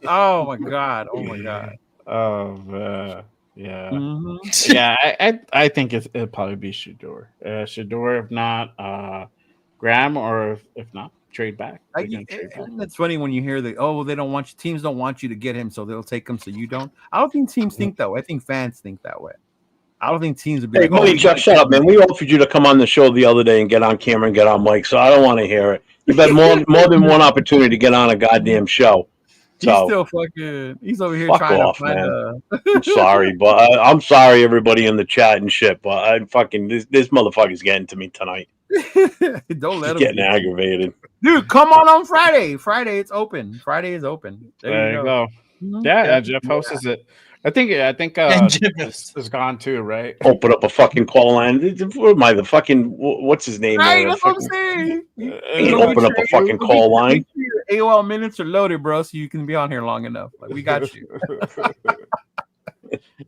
Oh my god. Oh my god. Yeah. Mhm. Yeah, I think it'll probably be Shador. Shador, if not Graham, or if not, trade back. They're gonna trade back. It's funny when you hear that. Oh, well, they don't want you. Teams don't want you to get him, so they'll take him, so you don't. I don't think teams think that way. I think fans think that way. I don't think teams would be Hey, like, "Oh, Billy we Chuck, gotta shut get up, man. him." We offered you to come on the show the other day and get on camera and get on mic, so I don't want to hear it. You've had more than one opportunity to get on a goddamn show. He's So still fucking. He's over here fuck trying off, to find man. I'm sorry, but I'm sorry, everybody in the chat and shit. But I'm fucking this motherfucker's getting to me tonight. Don't let He's him getting get you. aggravated. Dude, come on Friday. Friday, it's open. Friday is open. There you go. Mhm. Yeah, Yeah. Jeff hosts it. I think And Jeff is gone too, right? Open up a fucking call line. What am I, the fucking what's his name? Right, there? that's what I'm Fucking- saying. Ain't open up a fucking call line. Make sure your AOL minutes are loaded, bro, so you can be on here long enough. Like, we got you.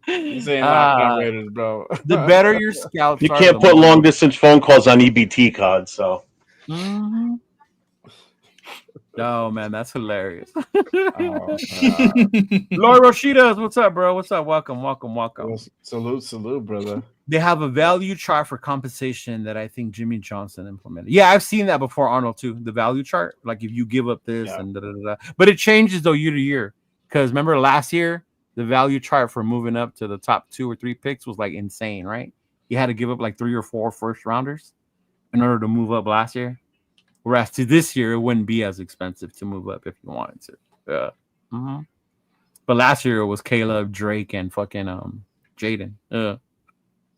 This ain't locked on Raiders, bro. The better your scouts You are, can't the put more- long distance phone calls on EBT cards, so Mhm. Oh man, that's hilarious. Oh, Lord Roshidas, what's up, bro? What's up? Welcome. salute, brother. They have a value chart for compensation that I think Jimmy Johnson implemented. Yeah, I've seen that before, Arnold, too. The value chart, like if you give up this Yeah. and da, da, da, da. But it changes though year to year. Because remember last year, the value chart for moving up to the top 2 or 3 picks was like insane, right? You had to give up like 3 or 4 first rounders in order to move up last year. Whereas to this year, it wouldn't be as expensive to move up if you wanted to. Yeah. Mm-hmm. But last year it was Caleb, Drake, and fucking Jaden.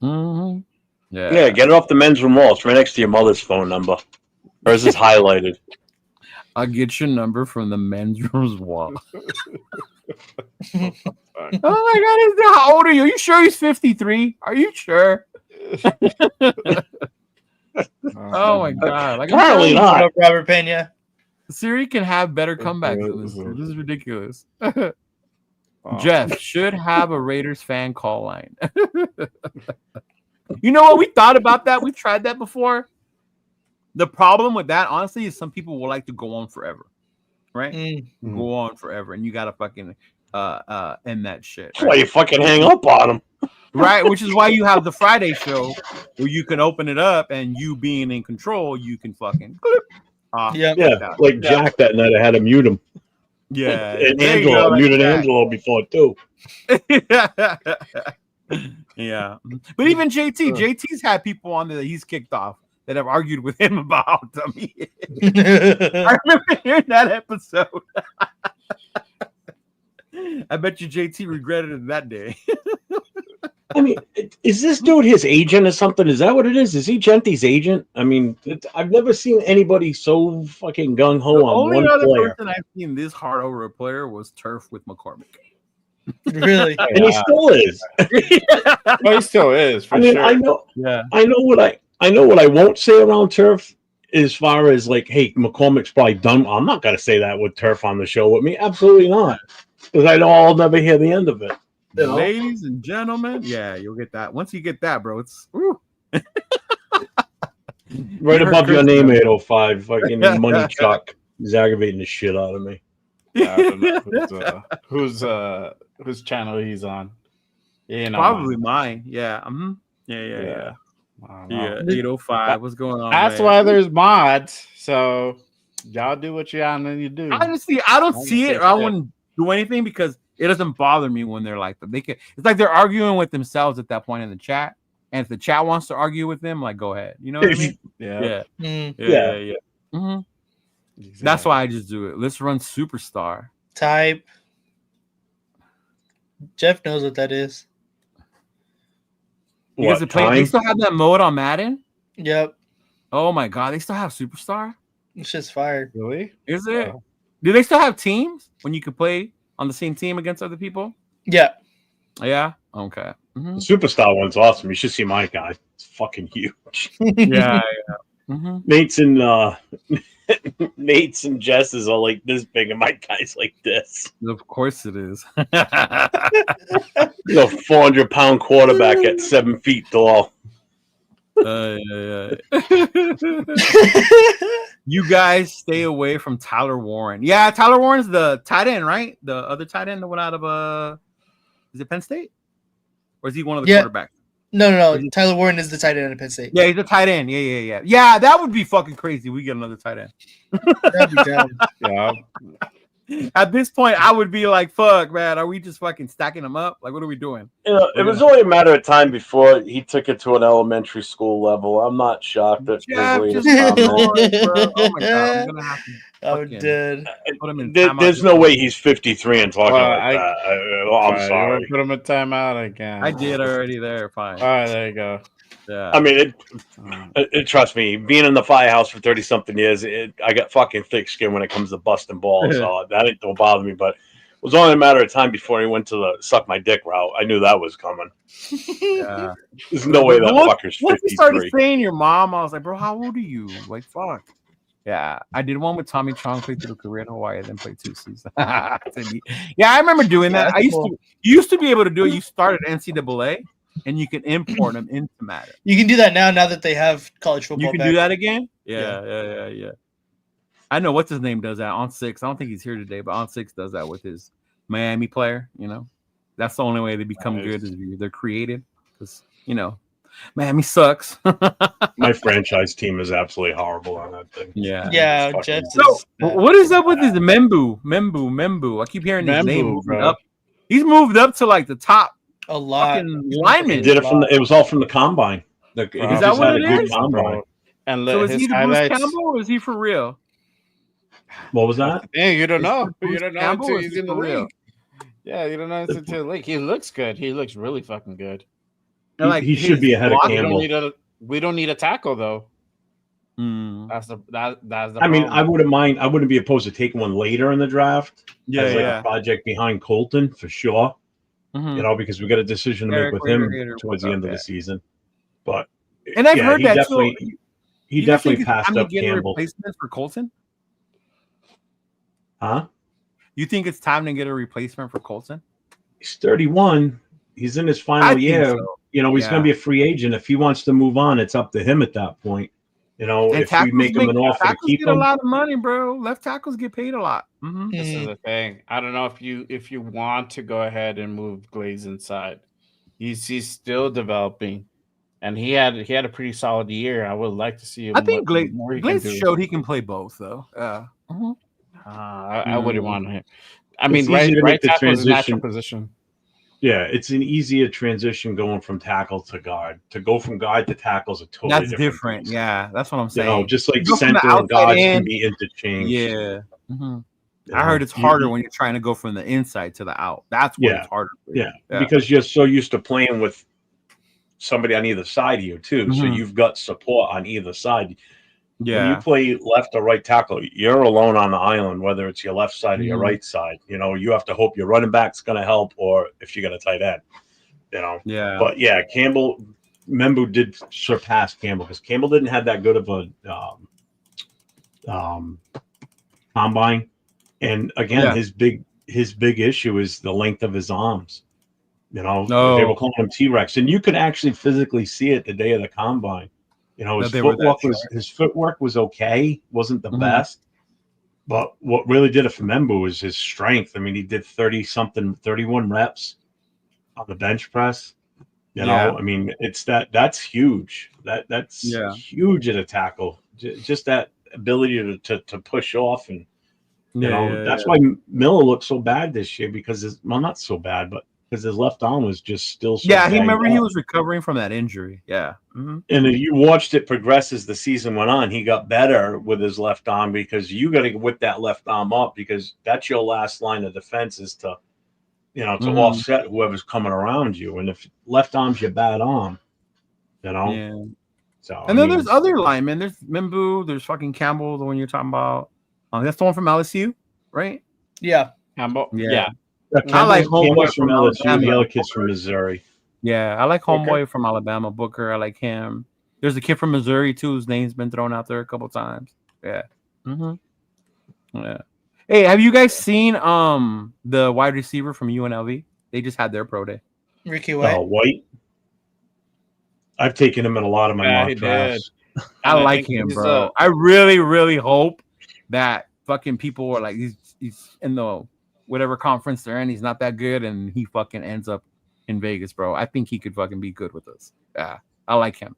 Mm-hmm. yeah, get it off the men's room wall. It's right next to your mother's phone number. Hers is highlighted. I'll get your number from the men's room's wall. Oh my god, how old are you? Are you sure he's 53? Are you sure? Oh my god. Like, Apparently What not. up, Robert Pena? Siri can have better comebacks than this. Dude. This is ridiculous. Jeff should have a Raiders fan call line. You know what? We thought about that. We've tried that before. The problem with that, honestly, is some people will like to go on forever. Right? Mm. Go on forever. And you gotta fucking end that shit. That's why you fucking hang up on them. Right, which is why you have the Friday show where you can open it up and you being in control, you can fucking clip off. Yeah. Yeah, like Jack that night, I had to mute him. Yeah. And There you Angelo, go, like muted that. Angelo before too. Yeah. But even JT's had people on there that he's kicked off that have argued with him about them. I remember hearing that episode. I bet you JT regretted it that day. I mean, is this dude his agent or something? Is that what it is? Is he Genty's agent? I mean, I've never seen anybody so fucking gung ho The on only one other player. person I've seen this hard over a player was Turf with McCormick. Really? And he still is. Oh, he still is for I mean, sure. I know Yeah. I know what I won't say around Turf as far as like, hey, McCormick's probably done. I'm not gonna say that with Turf on the show with me. Absolutely not. Because I know I'll never hear the end of it. You know? Ladies and gentlemen, yeah, you'll get that. Once you get that, bro, it's woo. Right You heard above your Chris, name, man. 805, fucking money Chuck. He's aggravating the shit out of me. I don't know whose channel he's on. You know, Probably mine. Yeah. Yeah. I don't know. Yeah. 805. What's going on? That's man? why there's mods. So y'all do what y'all need to do. Honestly, I don't I see don't it. Or I say wouldn't do anything because it doesn't bother me when they're like that. They can. It's like they're arguing with themselves at that point in the chat. And if the chat wants to argue with them, like, go ahead. You know what I mean? Yeah. Mm. Yeah. Mhm. Exactly. That's why I just do it. Let's run Superstar. Type. Jeff knows what that is. Because What, they time? still have that mode on Madden. Yep. Oh my god, they still have Superstar. It's just fired. Really? Is it? Do they still have teams when you could play on the same team against other people? Yeah. Yeah. Okay. The Mhm. Superstar one's awesome. You should see my guy. It's fucking huge. Yeah. Mhm. Nate's and Nate's and Jess's are like this big, and my guy's like this. Of course it is. He's a 400-pound quarterback at 7 feet tall. Yeah. You guys stay away from Tyler Warren. Yeah, Tyler Warren's the tight end, right? The other tight end that went out of is it Penn State? Or is he one of the quarterbacks? No. Tyler Warren is the tight end at Penn State. Yeah, he's a tight end. Yeah. Yeah, that would be fucking crazy. We get another tight end. That'd be down. Yeah. At this point, I would be like, fuck, man, are we just fucking stacking them up? Like, what are we doing? You know, it was only a matter of time before he took it to an elementary school level. I'm not shocked at his latest comment. Oh my god, I'm gonna have to. I'm dead. Put him in There's no way he's 53 and talking Well, like that. I'm sorry. Put him in timeout again. I did already there. Fine. All right, there you go. Yeah. I mean, trust me, being in the firehouse for 30-something years, I got fucking thick skin when it comes to busting balls. So that don't bother me. But it was only a matter of time before he went to the suck my dick route. I knew that was coming. Yeah. There's no way that fucker's 53. Once you started saying your mom, I was like, bro, how old are you? Like, fuck. Yeah, I did one with Tommy Chong, played through a career in Hawaii, then played 2 seasons. Yeah, I remember doing that. You used to be able to do it. You started NCAA, and you can import them into Madden. You can do that now that they have college football. You can do that again? Yeah. I know what's his name does that on 6. I don't think he's here today, but on 6 does that with his Miami player. You know, that's the only way they become good is they're created because Miami sucks. My franchise team is absolutely horrible on that thing. Yeah. Jets. So, what is up with this Membu? I keep hearing his name moving up. He's moved up to like the top. A lot. Lineman. He did it it was all from the combine. Is that what it is? Combine. And So is his he the highlights. Bruce Campbell or is he for real? What was that? Yeah, you don't know. Bruce You don't know Campbell until or is he's he in the for real? league. Yeah, you don't know until the league. He looks good. He looks really fucking good. And, like, He should be ahead of block- Campbell. We don't need a tackle though. Mm. That's the I mean, problem. I wouldn't mind. I wouldn't be opposed to taking one later in the draft as like Yeah. a project behind Colton for sure. Mhm. Because we got a decision to Eric make with him Reader, towards the end of the season. But And I've heard he that definitely too. he You definitely think it's passed time to up get a Campbell. replacement for Colton? Huh? You think it's time to get a replacement for Colton? He's 31. He's in his I final think year. so. He's Yeah. going to be a free agent. If he wants to move on, it's up to him at that point. And If we make him an offer to tackles keep get a him, lot of money, bro. Left tackles get paid a lot. Mhm. This is the thing. I don't know if you want to go ahead and move Glaze inside. He's still developing, and he had a pretty solid year. I would like to see him. I think Glaze can do. showed he can play both, though. Mhm. I wouldn't want him. I It's mean, easy right to make right the tackle is a natural transition. position. yeah, it's an easier transition going from tackle to guard. To go from guard to tackle is a totally That's different. different. beast. Yeah, that's what I'm You saying. know, just like You go from the center and outside guards in. can be interchanged. Yeah. Mhm. you I know. heard it's harder when you're trying to go from the inside to the out. That's when Yeah. it's harder. For you. Yeah, because you're so used to playing with somebody on either side of you too. So Mhm. you've got support on either side. When you Yeah. play left or right tackle, you're alone on the island, whether it's your left side or your Mhm. right side. You have to hope your running back's going to help, or if you got a tight end. Yeah. But yeah, Membu did surpass Campbell because Campbell didn't have that good of a combine. And again, Yeah. his big issue is the length of his arms. They No. were calling him T-Rex, and you could actually physically see it the day of the combine. His they were footwork was okay, wasn't the Mhm. best, but what really did it for Membu was his strength. I mean, he did 31 reps on the bench press. Yeah. I mean, that's huge. That's Yeah. huge at a tackle. Just that ability to push off, and that's why Miller looked so bad this year because not so bad, but because his left arm was just still so he banged remember he up. was recovering from that injury. Yeah. Mhm. And if you watched it progress as the season went on, he got better with his left arm because you got to whip that left arm up because that's your last line of defense is to Mhm. offset whoever's coming around you. And if left arm's your bad arm, Yeah. So And then there's other linemen. There's Membu. There's fucking Campbell, the one you're talking about. That's the one from LSU. right? Yeah. Campbell. Yeah. Yeah. I like Campbell's Homeboy from from LSU. The Alabama. other kid's from Missouri. Yeah, I like Booker? Homeboy from Alabama, Booker. I like him. There's a kid from Missouri too, whose name's been thrown out there a couple times. Yeah. Yeah. Hey, have you guys seen the wide receiver from UNLV? They just had their pro day. Ricky White. White. I've taken him in a lot of my Yeah, mock he drafts. I And I like think him, he's, bro. I really, really hope that fucking people are like he's in the whatever conference they're in. He's not that good, and he fucking ends up in Vegas, bro. I think he could fucking be good with us. Yeah, I like him.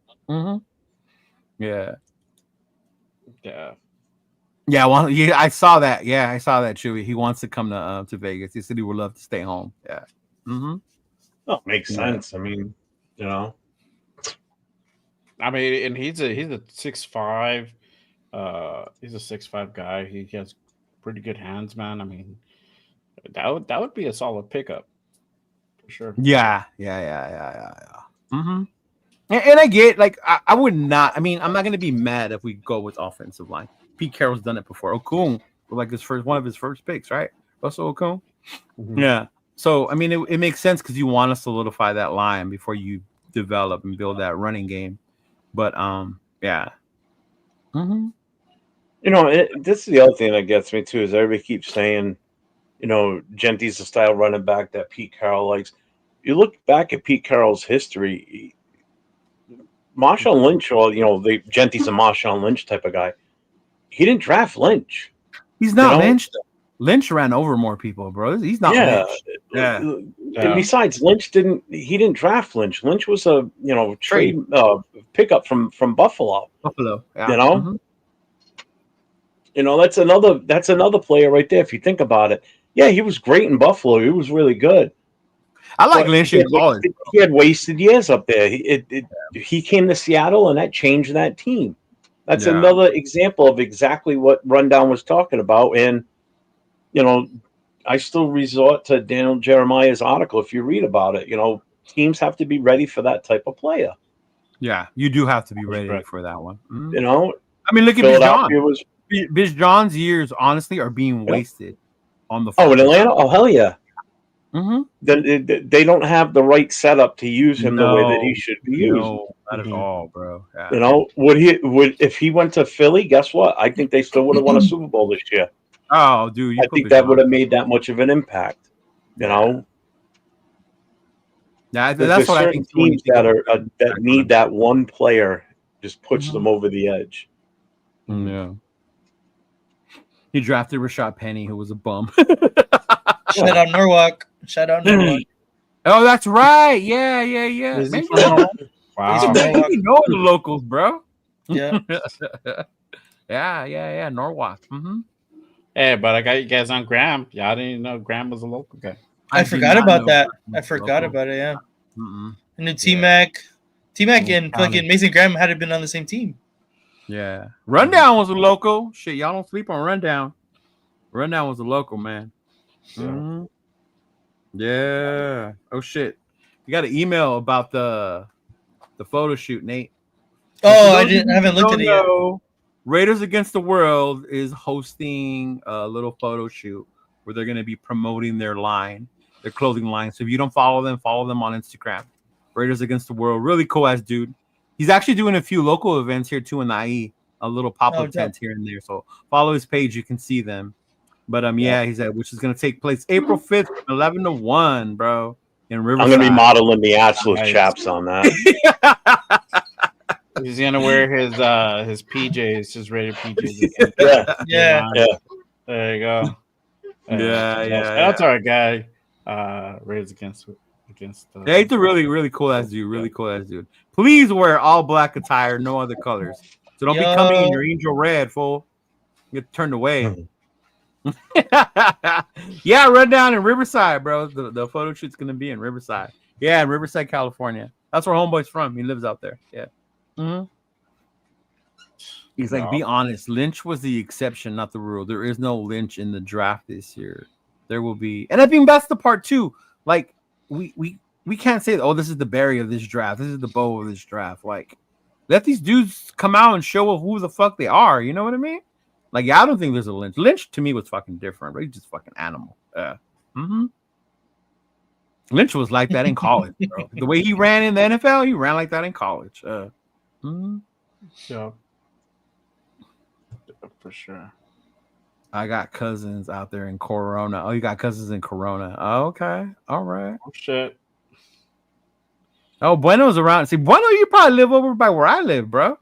Yeah. Yeah. Yeah, well, yeah, I saw that. Yeah, I saw that, Chewy. He wants to come to Vegas. He said he would love to stay home. Yeah. Oh, makes Yeah. sense. I mean, you know. I mean, and he's a 6'5". He's a 6'5" guy. He has pretty good hands, man. I mean, that would be a solid pickup for sure. Yeah. And I get like I would not. I mean, I'm not gonna be mad if we go with offensive line. Pete Carroll's done it before. Okung, like one of his first picks, right? Russell Okung. Yeah. So I mean, it makes sense because you want to solidify that line before you develop and build that running game. But yeah. You know, this is the other thing that gets me too is everybody keeps saying, you know, Genty's the style running back that Pete Carroll likes. You look back at Pete Carroll's history, Marshawn Lynch, or you know, Genty's a Marshawn Lynch type of guy. He didn't draft Lynch. He's not You know? Lynch. Lynch ran over more people, bro. He's not Lynch. Yeah. And besides, Lynch didn't draft Lynch. Lynch was a trade pickup from Buffalo. Yeah. You know? You know, that's another player right there. If you think about it, yeah, he was great in Buffalo. He was really good. I like Lynch in college. He had wasted years up there. He came to Seattle, and that changed that team. That's another example of exactly what Rundown was talking about. And, you know, I still resort to Daniel Jeremiah's article. If you read about it, you know, teams have to be ready for that type of player. Yeah, you do have to be ready for that one. You know, I mean, look at Philadelphia was. Biz John's years, honestly, are being wasted on the. Oh, in Atlanta? Oh, hell yeah. They don't have the right setup to use him the way that he should be used. No, not at all, bro. Yeah. You know, if he went to Philly? Guess what? I think they still would have won a Super Bowl this year. Oh, dude, I think that would have made that much of an impact. You know. Yeah, that's what I think. Teams that need that one player just puts them over the edge. Yeah. He drafted Rashad Penny, who was a bum. Shout out Norwalk. Oh, that's right. Yeah. Man, Wow. you know the locals, bro. Yeah. Yeah. Norwalk. Hey, but I got you guys on Graham. Y'all didn't even know Graham was a local guy. I forgot about that. I forgot about it. Yeah. And then T-Mac and fucking Mason Graham had been on the same team. Yeah. Rundown was a local. Shit, y'all don't sleep on Rundown. Rundown was a local, man. Yeah. Oh shit. You got an email about the photo shoot, Nate. Oh, I haven't looked at it yet. Raiders Against the World is hosting a little photo shoot where they're going to be promoting their clothing line. So if you don't follow them on Instagram. Raiders Against the World, really cool ass dude. He's actually doing a few local events here too in the IE, a little pop-up tents here and there. So follow his page, you can see them. But he said which is going to take place April 5th, 11 to 1, bro, in Riverside. I'm going to be modeling the absolute chaps on that. He's gonna wear his PJs, his Raider PJs. Yeah. There you go. Yeah. That's our guy. Raiders against. Yeah, he's a really, really cool ass dude. Really cool ass dude. Please wear all black attire, no other colors. So don't be coming in your angel red, fool. You get turned away. Yeah, run down in Riverside, bro. The photo shoot's gonna be in Riverside. Yeah, in Riverside, California. That's where Homeboy's from. He lives out there. Yeah. He's like, be honest. Lynch was the exception, not the rule. There is no Lynch in the draft this year. There will be, and I think that's the part too. Like, we can't say, oh, this is the Barry of this draft. This is the Bo of this draft. Like, let these dudes come out and show who the fuck they are. You know what I mean? Like, yeah, I don't think there's a Lynch. Lynch to me was fucking different, but he's just fucking animal. Lynch was like that in college, bro. The way he ran in the NFL, he ran like that in college. Yeah, for sure. I got cousins out there in Corona. Oh, you got cousins in Corona. Oh, okay. All right. Oh shit. Oh, Bueno's around. See, Bueno, you probably live over by where I live, bro.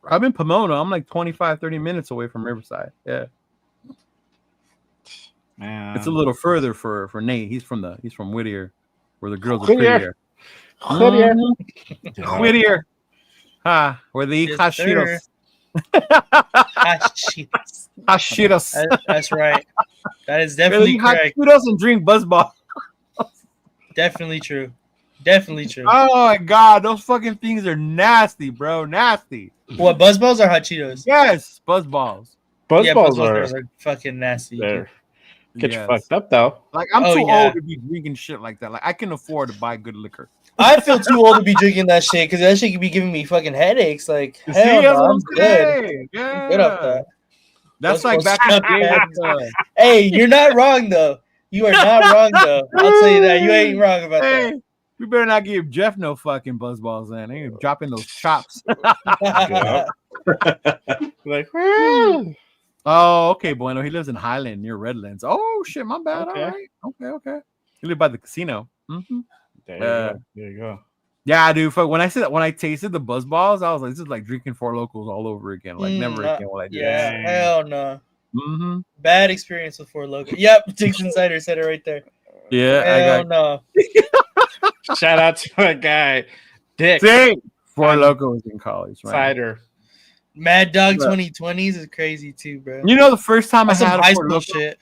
I'm in Pomona. I'm like 25, 30 minutes away from Riverside. Yeah. Man. It's a little further for Nate. He's from Whittier, where the girls are Whittier. prettier. Yeah. Whittier. Where they eat Yes, hot sir. Cheetos. Hot Cheetos. That's right. That is Where they definitely eat hot correct. Cheetos and drink Buzzball. Definitely true. Definitely true. Oh my god, those fucking things are nasty, bro. Nasty. What, Buzzballs or Hot Cheetos? Yes, Buzzballs. Buzzballs Buzzballs are fucking nasty. there. Get you Yes. fucked up though. Like, I'm Oh, too yeah. old to be drinking shit like that. Like, I can afford to buy good liquor. I feel too old to be drinking that shit because that shit could be giving me fucking headaches. Like, You hell that's no, what I'm good. saying. Yeah. I'm good off that. That's Those like folks back in the suck day ass. with, Hey, you're not wrong though. You are not wrong though. I'll tell you that. You ain't wrong about that. hey, we better not give Jeff no fucking Buzzballs then. He ain't dropping those chops. Like, Oh, okay, Bueno. He lives in Highland near Redlands. Oh, shit, my bad. Okay. All right. Okay. He lived by the casino. there you go. There you go. Yeah, dude. Fuck, when I tasted the Buzzballs, I was like, this is like drinking Four Locals all over again. Like, never again will I do Yeah, Dang. hell no. that. Bad experience with Four Loko. Yep, Dix Insider said it right there. Yeah, Hell no. Shout out to my guy, Dick See, Four Locals in college, man. Cider. Mad Dog Look. 2020s is crazy too, bro. You know, the first time That's I some had high a Four school Loko, shit.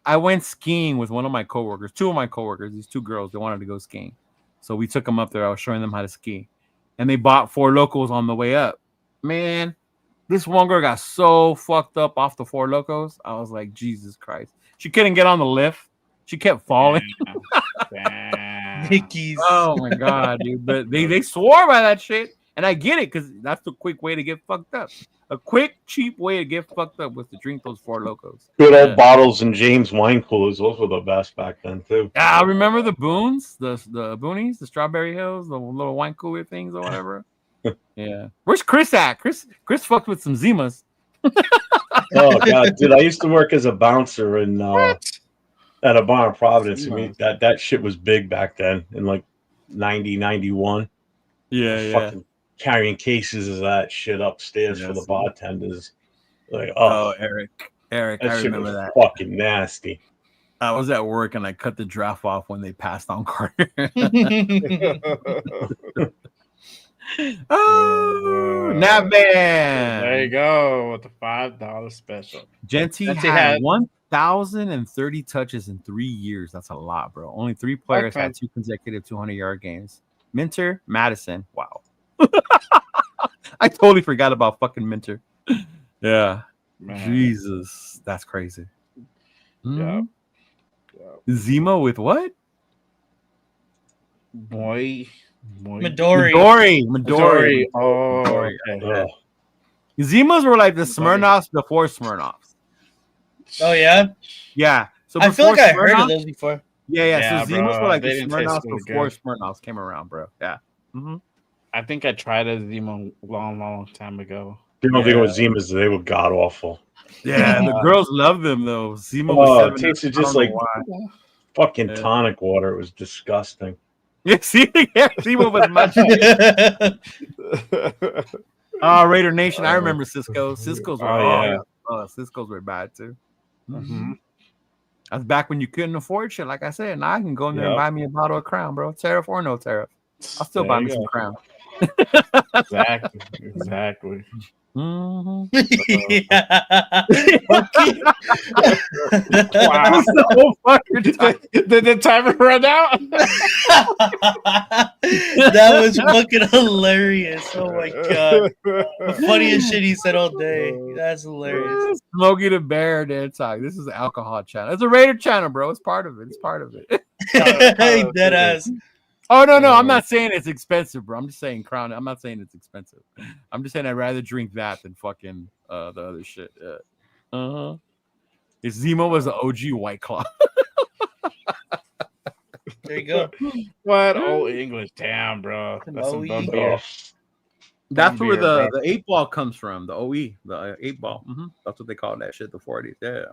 I went skiing with one of my coworkers, two of my coworkers, these two girls, they wanted to go skiing. So we took them up there. I was showing them how to ski. And they bought Four Locals on the way up. Man, this one girl got so fucked up off the Four Locals. I was like, Jesus Christ. She couldn't get on the lift. She kept falling. Damn. Dickies. Oh my god, dude. But they swore by that shit. And I get it, because that's the quick way to get fucked up. A quick, cheap way to get fucked up was to drink those Four Locals. Good old Yeah. bottles and James wine coolers. Those were the best back then too. I remember the Boons, the Boonies, the Strawberry Hills, the little wine cooler things or whatever. Yeah. Where's Chris at? Chris fucked with some Zimas. Oh god, dude! I used to work as a bouncer in at a bar in Providence. I mean, that shit was big back then in like 90, 91. Yeah, Fucking carrying cases of that shit upstairs for the Yes. bartenders. Like, Oh, Eric, I that shit remember was that. fucking nasty. I was at work and I cut the draft off when they passed on Carter. Oh, Nap Man. There you go with the $5 special. Genty Genty had had- 1,030 touches in 3 years. That's a lot, bro. Only 3 players Okay. had 2 consecutive 200-yard games. Minter, Madison. Wow. I totally forgot about fucking Minter. Yeah. Man. Jesus. That's crazy. Yeah. Zima with what? Boy. Midori. Midori. Oh, Midori. okay. Ugh. Zimas were like the Midori. Smirnoffs before Smirnoffs. Oh yeah, Yeah. So I feel before like I heard of Smirnoff- those before. Yeah. Yeah, So Zimas bro, were like they the didn't taste Smirnoffs really before good. Smirnoffs came around, bro. Yeah. I think I tried a Zima long time ago. You don't think it was Zimas? They were god awful. Yeah, the girls love them though. Zima was Oh, 7 it tasted I don't just know like why. fucking Yeah. tonic water. It was disgusting. Yeah, see, Zima was much. Raider Nation. I remember Cisco. Cisco's were Cisco's were bad too. Mhm. That's back when you couldn't afford shit. Like I said, now I can go in there and Yep. buy me a bottle of Crown, bro. Tariff or no tariff, I'll still There buy you me some go. Crown. Exactly. Mhm. Wow. The whole fucking time. Did the timer run out? That was fucking hilarious. Oh my god. The funniest shit he said all day. That's hilarious. Smokey the Bear dead talk. This is an alcohol channel. It's a Raider channel, bro. It's part of it. It's part of it. Dead ass. Oh no, I'm not saying it's expensive, bro. I'm just saying Crown. I'm not saying it's expensive. I'm just saying I'd rather drink that than fucking the other shit. Yeah. If Zemo was the OG White Claw. There you go. What? Oh, English. Damn, bro. Some That's some bum OE. beer. That's where beer, bro. the 8-ball comes from. The OE, the 8-ball. That's what they call that shit. The 40s. Yeah.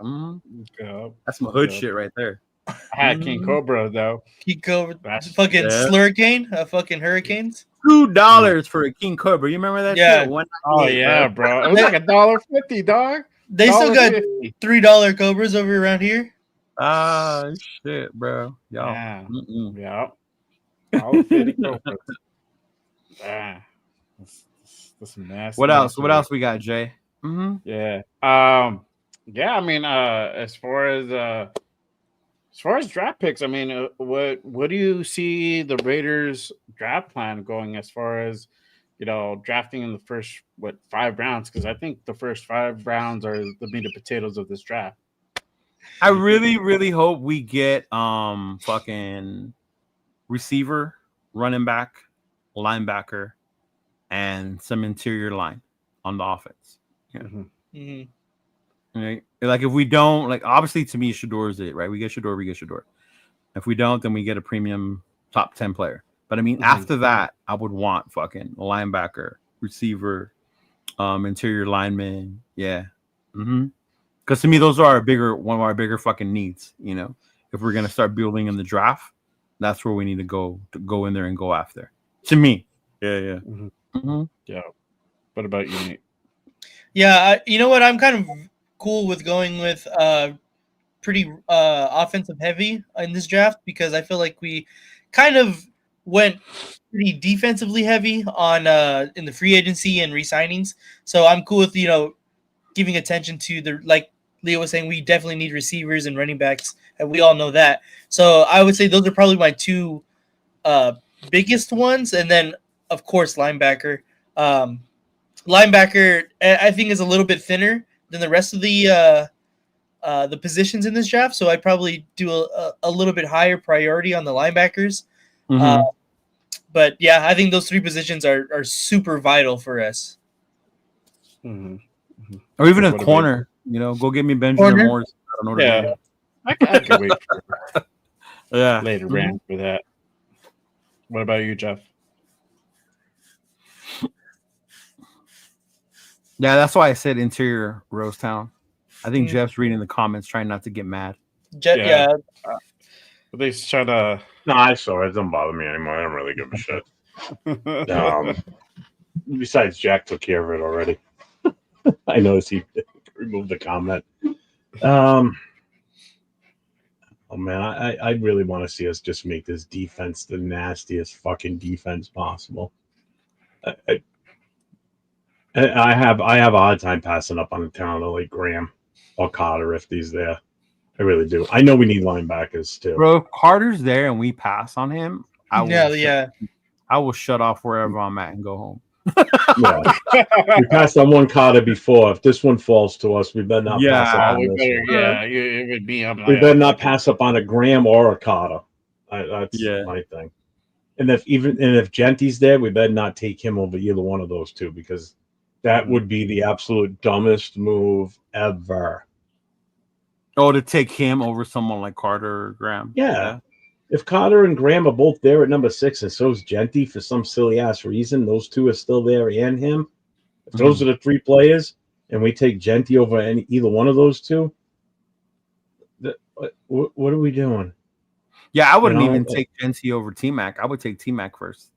Yup. That's some hood Yup. shit right there. I had King Cobra though. Keep going. That's Fucking yeah. Slurricane, fucking Hurricanes. $2 for a King Cobra. You remember that Yeah. shit? Oh yeah, bro. It was like $1.50, dog. They still got $1.50. $3 Cobras over around here. Ah, shit, bro. Y'all. Yeah. Mm-mm. Yeah. $1.50 Cobra. Ah. That's some nasty. What else? nasty What else we got, Jay? Yeah. Yeah, I mean, as far as draft picks, I mean, what do you see the Raiders draft plan going as far as, drafting in the first 5 rounds? Because I think the first 5 rounds are the meat and potatoes of this draft. I really, really hope we get fucking receiver, running back, linebacker, and some interior line on the offense. Yeah. Right? Like if we don't, like obviously to me, Shador is it, right? We get Shador. If we don't, then we get a premium top 10 player. But I mean, after that, I would want fucking linebacker, receiver, interior lineman. Yeah. Because to me, those are one of our bigger fucking needs. If we're gonna start building in the draft, that's where we need to go in there and go after. To me. Yeah. Yeah. What about you, Nate? Yeah, you know what? I'm kind of cool with going with pretty offensive heavy in this draft because I feel like we kind of went pretty defensively heavy on in the free agency and re-signings. So I'm cool with giving attention to the, like Leo was saying, we definitely need receivers and running backs, and we all know that. So I would say those are probably my 2 biggest ones, and then of course linebacker. Linebacker, I think, is a little bit thinner than the rest of the positions in this draft, so I'd probably do a little bit higher priority on the linebackers. But yeah, I think those 3 positions are super vital for us. Or even a corner, go get me Benjamin Morris. I don't know. Yeah, I can wait for yeah later rant for that. What about you, Jeff? Yeah, that's why I said interior Rosetown. I think Jeff's reading the comments, trying not to get mad. Yeah. At least try to. No, I saw it. It doesn't bother me anymore. I don't really give a shit. Besides, Jack took care of it already. I noticed he removed the comment. Oh man, I really want to see us just make this defense the nastiest fucking defense possible. I have a hard time passing up on a talent like Graham or Carter if he's there. I really do. I know we need linebackers too. Bro, if Carter's there and we pass on him, I will shut off wherever I'm at and go home. Yeah. We passed on one Carter before. If this one falls to us, we better not pass up on this one. It would be. We better not pass up on a Graham or a Carter. That's my thing. And if Genty's there, we better not take him over either one of those 2 because that would be the absolute dumbest move ever. Oh, to take him over someone like Carter or Graham. Yeah. If Carter and Graham are both there at number 6 and so is Genty for some silly ass reason, those 2 are still there and him. If those are the 3 players and we take Genty over either one of those 2, what are we doing? Yeah, I wouldn't even take Genty over T-Mac. I would take T-Mac first.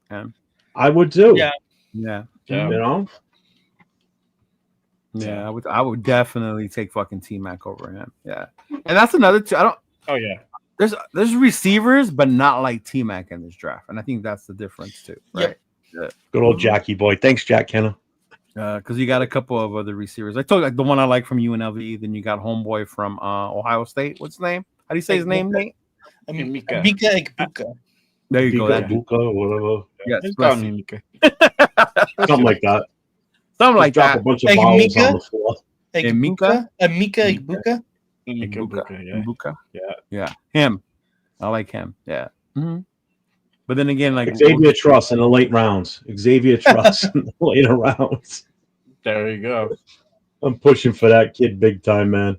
I would too. Yeah. Yeah, I would definitely take fucking T-Mac over him. Yeah. And that's another 2. Oh yeah. There's receivers, but not like T-Mac in this draft. And I think that's the difference too. Right. Yeah. Good old Jackie boy. Thanks, Jack Kenna. Because you got a couple of other receivers. I told you, like the one I like from UNLV. Then you got homeboy from Ohio State. What's his name? How do you say his name, Nate? Mika Egbuka. There you go. That Buka, whatever. Yes, something like that. Something like drop that. A bunch of vowels on the floor. Mika Egbuka. Ibuka. Yeah. Him. I like him. Yeah. But then again, like Xavier Truss in the late rounds. Xavier Truss in the later rounds. There you go. I'm pushing for that kid big time, man.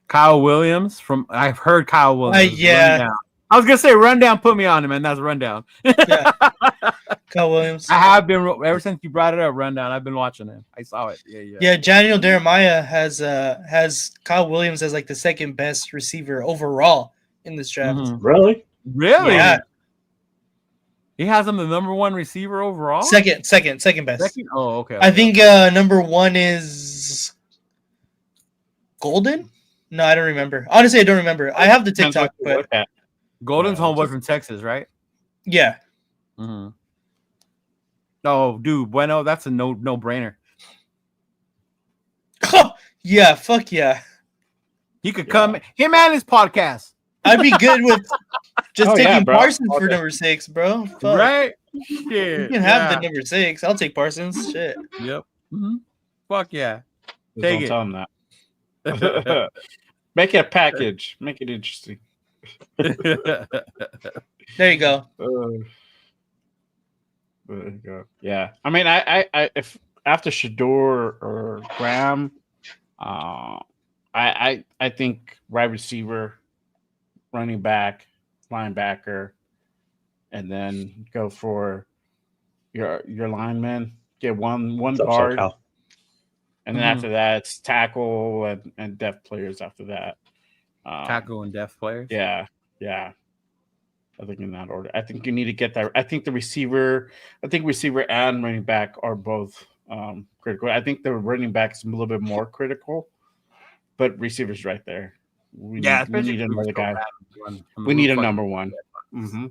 Kyle Williams I've heard Kyle Williams. Yeah. Rundown. I was gonna say rundown. Put me on him, man. That's rundown. Yeah. Kyle Williams. I have been ever since you brought it up. Rundown. I've been watching him. I saw it. Yeah, Daniel Jeremiah has Kyle Williams as like the second best receiver overall in this draft. Mhm. Really? Really? Yeah. He has him the number one receiver overall. Second best. Second? Oh, okay. I think number one is Golden. No, I don't remember. Honestly, I don't remember. I have the Depends TikTok, what you but look at. Golden's Yeah, homeboy from Texas, right? yeah. Mm-hmm. Oh, dude, Bueno, that's a no brainer. Yeah, fuck yeah. He could come. Him and his podcast, I'd be good with just Oh, yeah, taking bro. Parsons for number 6, bro. Fuck. right? You Yeah, can have the number 6. I'll take Parsons. Shit. Yep. Mm-hmm. Fuck yeah. Just Take don't it. tell him that. Make it a package. Make it interesting. There you go. There you go. Yeah. I mean, I if after Shador or Graham, I think wide receiver, running back, linebacker, and then go for your lineman. Get one What's up, guard, SoCal? and then after that, it's tackle and depth players. After that, Tackle and depth players. yeah. I think in that order. I think you need to get that. I think receiver and running back are both critical. I think the running back is a little bit more critical, but receivers right there. We need another guy. We need a number one. Mm-hmm.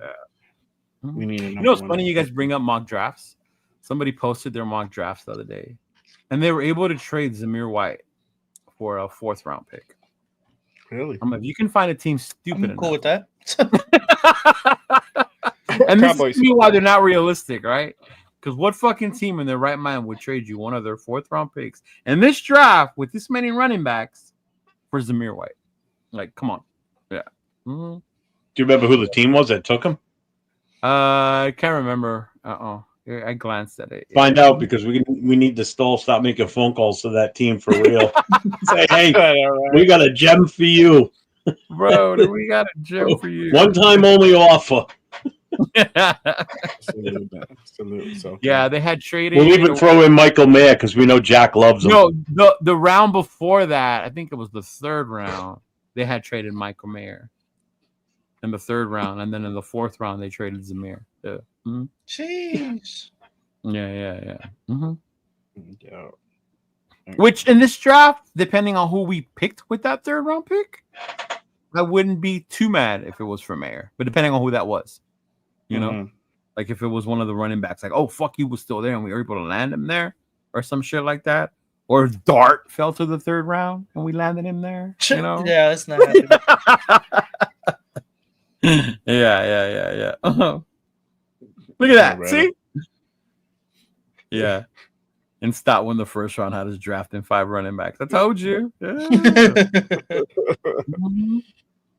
We need a number one. You know what's funny? You guys bring up mock drafts. Somebody posted their mock drafts the other day, and they were able to trade Zamir White for a 4th round pick. Really? I'm like, you can find a team stupid I'm cool with enough. that. And this Cowboys. is me why they're not realistic, right? Because what fucking team in their right mind would trade you one of their 4th round picks and this draft with this many running backs for Zamir White? Like, come on. Yeah. Mm-hmm. Do you remember who the team was that took him? I can't remember. I glanced at it. Find out because we need to stop making phone calls to that team for real. Say, hey, we got a gem for you. Bro, we got a gem for you. One time only offer. Salute. So, Yeah, they had traded. We'll even throw in Michael Mayer because we know Jack loves him. No, the round before that, I think it was the 3rd round, they had traded Michael Mayer in the 3rd round, and then in the 4th round they traded Zamir. Yeah. Mm-hmm. Jeez. Yeah. Mm-hmm. yeah. Which in this draft, depending on who we picked with that 3rd round pick, I wouldn't be too mad if it was for Mayer. But depending on who that was, you know, like if it was one of the running backs, like, oh fuck, he was still there and we were able to land him there, or some shit like that, or if Dart fell to the 3rd round and we landed him there, you know. Yeah, that's not happening. Yeah. Look at that. Right. See? Yeah. And Stott won the 1st round, had his draft in 5 running backs. I told you.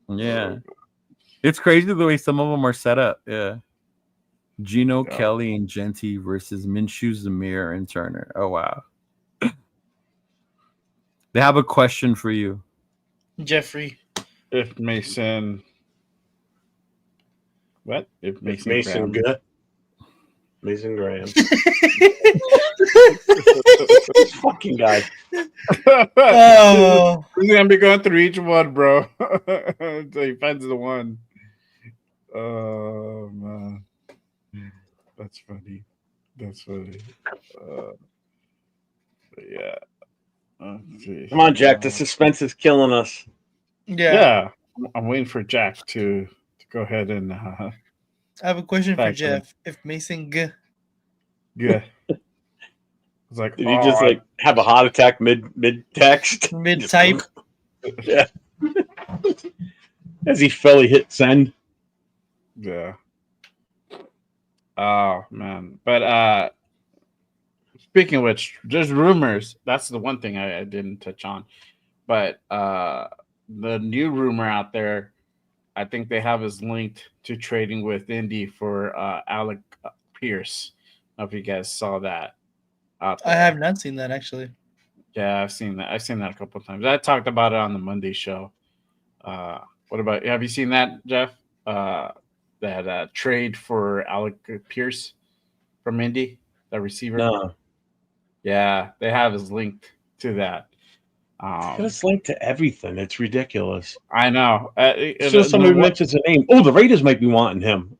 Yeah. It's crazy the way some of them are set up. Yeah. Gino, Kelly, and Genty versus Minshew, Zamir, and Turner. Oh, wow. They have a question for you. Jeffrey. If Mason. What? If Mason Graham. good. Mason Graham. Fucking guy. Oh. He's gonna be going through each one, bro. Until he finds the one. Oh man. That's funny. Yeah. Come on, Jack. The suspense is killing us. Yeah. I'm waiting for Jack to go ahead and I have a question for Jeff. If Mason yeah. It's like, did you just like have a heart attack mid text? Mid type? Yeah. As he fell, he hit send. Yeah. Oh man. But speaking of which, there's rumors. That's the one thing I didn't touch on. But the new rumor out there, I think they have us linked to trading with Indy for Alec Pierce. I don't know if you guys saw that out I there. have not seen that actually. Yeah, I've seen that. I've seen that a couple of times. I talked about it on the Monday show. What about? Have you seen that, Jeff? That trade for Alec Pierce from Indy, the receiver. No, Yeah, they have us linked to that. it's linked to everything. It's ridiculous. I know. As soon as somebody mentions a name, oh, the Raiders might be wanting him.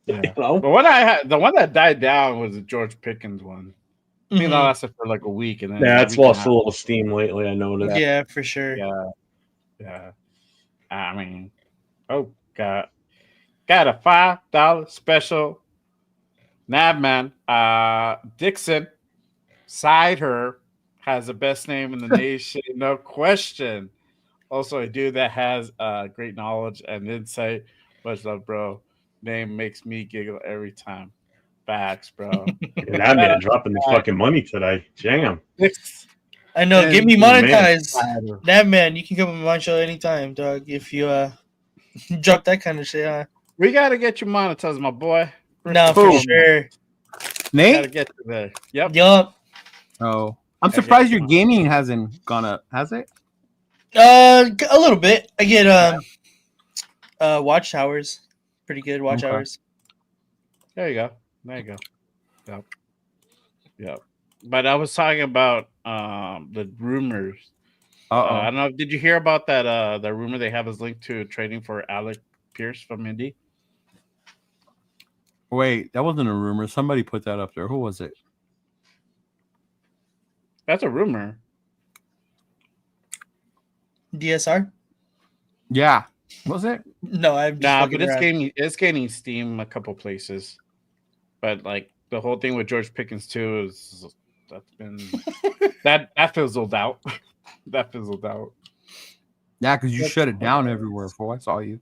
Yeah. You know? But what I had, the one that died down was the George Pickens one. I think that Mhm. lasted for like a week, and then Yeah, a it's week and lost half. a little steam lately. I noticed. Yeah, for sure. Yeah. I mean, oh god, got a $5 special. Nabman, Dixon, side her, has the best name in the nation, no question. Also, a dude that has great knowledge and insight. Much love, bro. Name makes me giggle every time. Facts, bro. And that man dropping the fucking money today. Jam. I know. Get me man. monetized. That man, you can come on my show anytime, dog. If you drop that kind of shit. We gotta get you monetized, my boy. No, for sure. Gotta Nate? get you there. Yep. Yup. Oh, I'm surprised your gaming hasn't gone up. Has it? A little bit. I get watchtowers. Pretty good watchtowers. There you go. There you go. Yep. Yep. But I was talking about the rumors. I don't know. Did you hear about that? The rumor they have is linked to trading for Alec Pierce from Indy. Wait, that wasn't a rumor. Somebody put that up there. Who was it? That's a rumor. DSR? Yeah. Was it? No, I'm just Nah, fucking but around. it's gaining steam a couple places. But like the whole thing with George Pickens too is that's been that fizzled out. That fizzled out. Yeah, because you shut it down everywhere. For I saw you.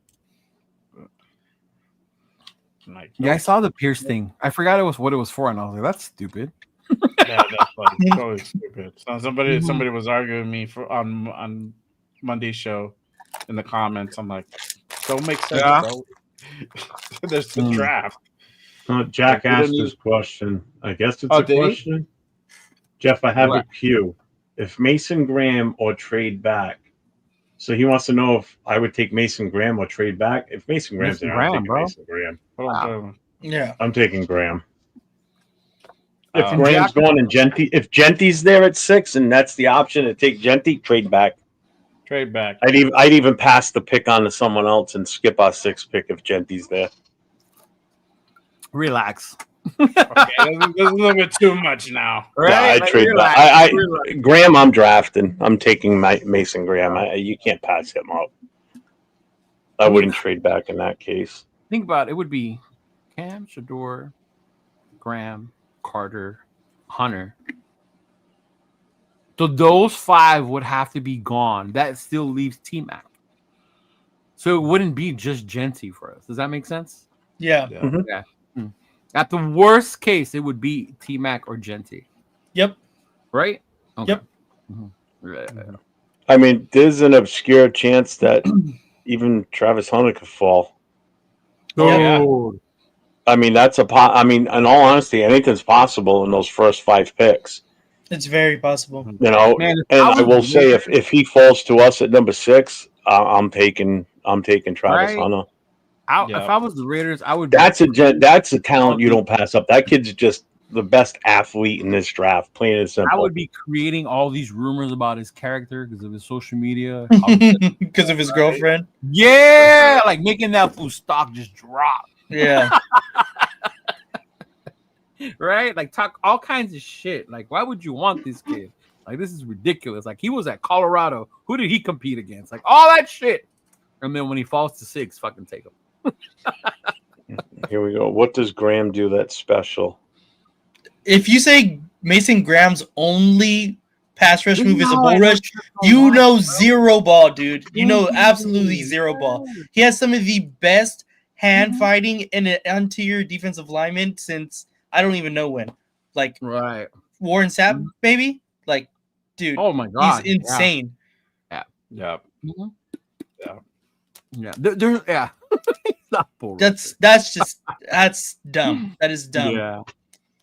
Like, Yeah, I saw the Pierce thing. I forgot what it was for, and I was like, "That's stupid." yeah, that's like totally stupid. So somebody was arguing with me for on Monday's show in the comments. I'm like, don't make sense, bro. There's the draft. Jack asked this question. I guess it's a question. Jeff, I have a queue. If Mason Graham or trade back. So he wants to know if I would take Mason Graham or trade back. If Mason Graham's there, I'm taking Mason Graham. Wow. Yeah. I'm taking Graham. If Graham's going and if Genty's there at 6 and that's the option to take Genty, trade back. Trade back. I'd even pass the pick on to someone else and skip our 6th pick if Genty's there. Relax. Okay, that's a little bit too much now. Right? Yeah, I trade back. Graham, I'm drafting. I'm taking Mason Graham. You can't pass him up. I wouldn't trade back in that case. Think about it. It would be Cam, Shador, Graham, Carter, Hunter. So those 5 would have to be gone. That still leaves T-Mac. So it wouldn't be just Genty for us. Does that make sense? Yeah. Mm-hmm. Yeah. At the worst case, it would be T-Mac or Genty. Yep. Right? Okay. Yep. Mm-hmm. I mean, there's an obscure chance that even Travis Hunter could fall. Oh, yeah. I mean, I mean, in all honesty, anything's possible in those first 5 picks. It's very possible. You know, man, and I will say if he falls to us at number 6, I'm taking Travis Hunter. If I was the Raiders, I would. That's a talent you don't pass up. That kid's just the best athlete in this draft. Plain and simple. I would be creating all these rumors about his character because of his social media, because of his girlfriend. Yeah, like making that fool stock just drop. Yeah. Right? Like talk all kinds of shit. Like, why would you want this kid? Like, this is ridiculous. Like, he was at Colorado. Who did he compete against? Like, all that shit. And then when he falls to 6, fucking take him. Here we go. What does Graham do that's special? If you say Mason Graham's only pass rush move is a bull rush, you know zero ball, dude. You know absolutely zero ball. He has some of the best hand fighting in an interior defensive lineman since I don't even know when. Like Warren Sapp, maybe? Like, dude. Oh my god. He's insane. Yeah. Mm-hmm. Yeah. Yeah, yeah. He's not bull That's dumb. That is dumb. Yeah,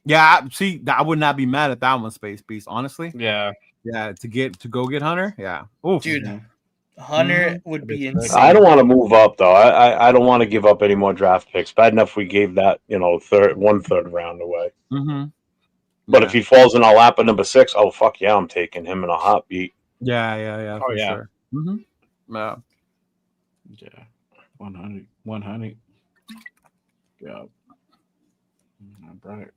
yeah. See, I would not be mad at that one, Space Beast. Honestly, Yeah. yeah. To go get Hunter, yeah. Oof. Dude, Hunter Mhm. would be That'd be sick. insane. I don't want to move up though. I don't want to give up any more draft picks. Bad enough we gave that one third round away. Mhm. But if he falls in our lap at number 6, oh fuck yeah, I'm taking him in a heartbeat. yeah, Oh, for yeah. sure. Mhm. Yeah. Yeah. 100. Yeah. All right.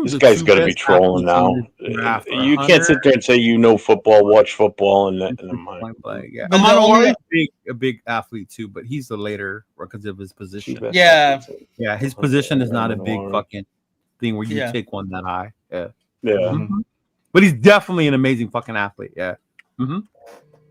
This guy's got to be trolling now. You can't sit there and say you know football, watch football, and then Yeah, But the Amon only- is a big athlete too, but he's the later because of his position. Yeah. Yeah, his position is not a big fucking thing where you Yeah. take one that high. Yeah. Yeah. Mhm. But he's definitely an amazing fucking athlete. Yeah.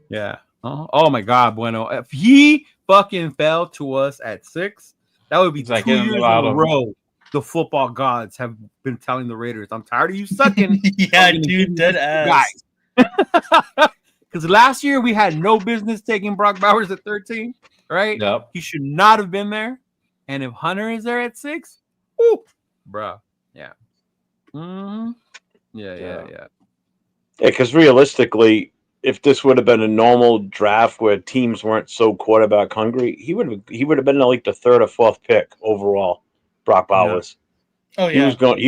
Yeah. Oh my God, Bueno. If he fucking fell to us at 6, that would be It's like 2 getting years in a lot a of- row. The football gods have been telling the Raiders, "I'm tired of you sucking." Yeah, I'm gonna give dude, you dead these ass. guys. Because last year we had no business taking Brock Bowers at 13, right? Yep. He should not have been there. And if Hunter is there at 6, whoo, bruh. Yeah. Mm-hmm. Yeah. Yeah, because realistically, if this would have been a normal draft where teams weren't so quarterback hungry, he would have been like the 3rd or 4th pick overall. Brock Bowers. Oh He yeah. was going.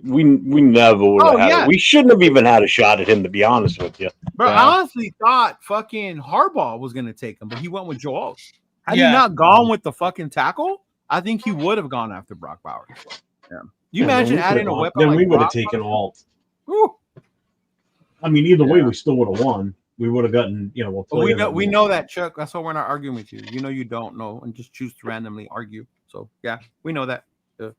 We never would have had it. We shouldn't have even had a shot at him, to be honest with you. Bro, Yeah. I honestly thought fucking Harbaugh was going to take him, but he went with Joel. Had Yeah. he not gone with the fucking tackle, I think he would have gone after Brock Bowers. Yeah. You imagine adding a weapon Then like we would have Brock? taken Alt. Woo. I mean, either way, Yeah. we still would have won. We would have gotten, we'll But we know that, Chuck. That's why we're not arguing with you. You know you don't know and just choose to randomly argue. So yeah, we know that. Hey,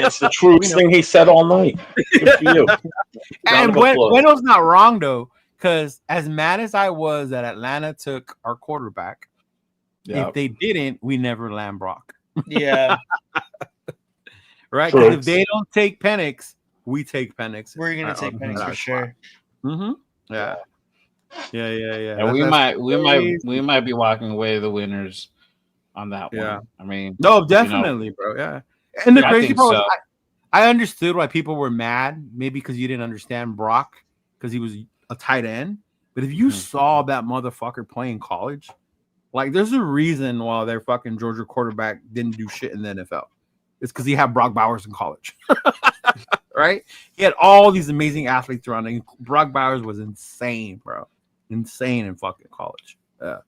it's the truest thing he said all night. Good for you. And Round of applause. Bueno's not wrong though, because as mad as I was that Atlanta took our quarterback, Yep. if they didn't, we never land Brock. Yeah, Right? True. 'Cause if they don't take Penix, we take Penix. we're gonna take Penix for sure. Mm-hmm. Yeah. And we might be walking away the winners on that one. Yeah. I mean, No, definitely, bro. Yeah. And the Yeah, I crazy think part, so. I understood why people were mad, maybe because you didn't understand Brock because he was a tight end. But if you saw that motherfucker play in college, like there's a reason why their fucking Georgia quarterback didn't do shit in the NFL. It's because he had Brock Bowers in college. Right? He had all these amazing athletes around him. Brock Bowers was insane, bro. Insane in fucking college. Yeah.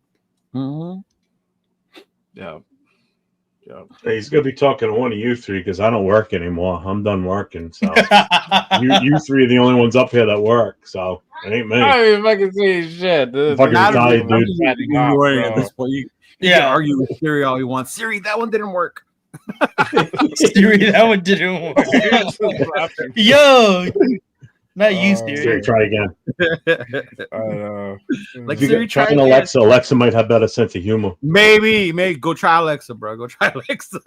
Mm-hmm. yeah. Hey, he's gonna be talking to one of you three because I don't work anymore. I'm done working. So you three are the only ones up here that work. So it ain't me. I don't even fucking see shit. Dude. Fucking Not tired, even- I'm dude. just adding You up, worry bro. at this point. You Yeah. can argue with Siri all you want. Siri, that one didn't work. Siri, that one didn't work. Yo, not you, Siri, Siri. try again. Like If you Siri, get trying again. Alexa, Alexa might have better sense of humor. Maybe go try Alexa, bro. Go try Alexa.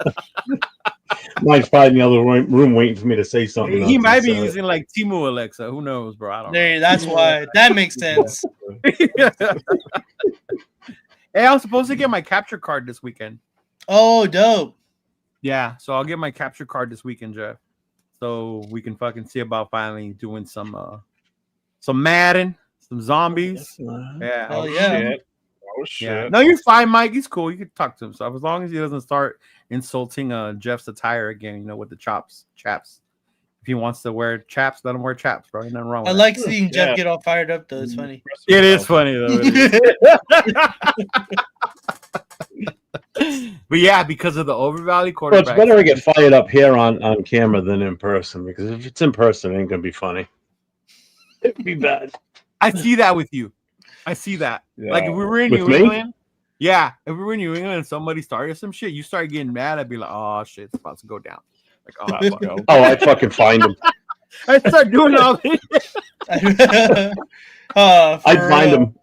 Mine's probably in the other room waiting for me to say something. He else might be instead. using like Timu Alexa. Who knows, bro? I don't know. There, that's why. That makes sense. Hey, I'm supposed to get my capture card this weekend. Oh, dope. Yeah, so I'll get my capture card this weekend, Jeff. So we can fucking see about finally doing some Madden, some zombies. Yeah. Hell yeah. Shit. Oh shit. Yeah. No, you're fine, Mike. He's cool. You can talk to him. So as long as he doesn't start insulting Jeff's attire again, with the chaps. If he wants to wear chaps, let him wear chaps, bro. Ain't nothing wrong with I that. like seeing Jeff Yeah. get all fired up, though. It's funny. It is funny though. But yeah, because of the Over Valley But it's quarterback. better to get fired up here on camera than in person, because if it's in person, it ain't gonna be funny. It'd be bad. I see that with you. I see that. Yeah. Like if we were in With New me? England, yeah. If we were in New England and somebody started some shit, you start getting mad. I'd be like, oh shit, it's about to go down. Like, oh, Let's fuck. go. Oh, I'd fucking find him. I start doing all this. I'd find him.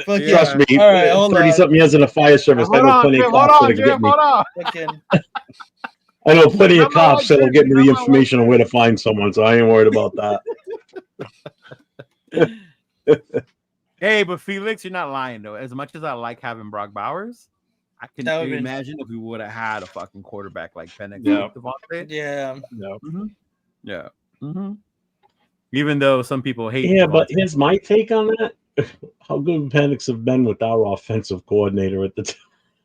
Fuck Yeah. Trust me. All right, hold 30-something years in the fire service. I Hold know on, plenty Jeff, of hold cops on, that'll Jeff, get me. hold on. Fucking, I know plenty of Come on, cops that'll Jeff, get me the come on, information on where to find someone, so I ain't worried about that. Hey, but Felix, you're not lying though. As much as I like having Brock Bowers, I can That would've been- imagine if we would have had a fucking quarterback like Penix Yeah. with Devontae. Yeah. No. Yeah. Even though some people hate. Yeah, but Devontae. here's my take on that. How good would Penix have been with our offensive coordinator at the time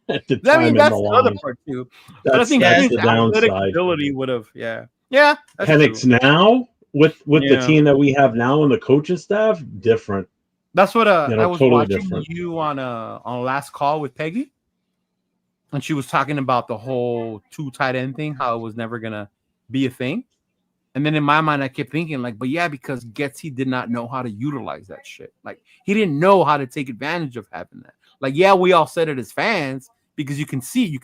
I mean, in that's the the other line? part too. But I That's think the his athletic downside. ability would have. Yeah. That's Penix true. now with the Yeah. team that we have now and the coaching staff, different. That's what I was totally watching different. you on last call with Peggy, and she was talking about the whole 2 tight end thing, how it was never gonna be a thing. And then in my mind, I kept thinking like, but yeah, because Getsy did not know how to utilize that shit. Like he didn't know how to take advantage of having that. Like, yeah, we all said it as fans because you can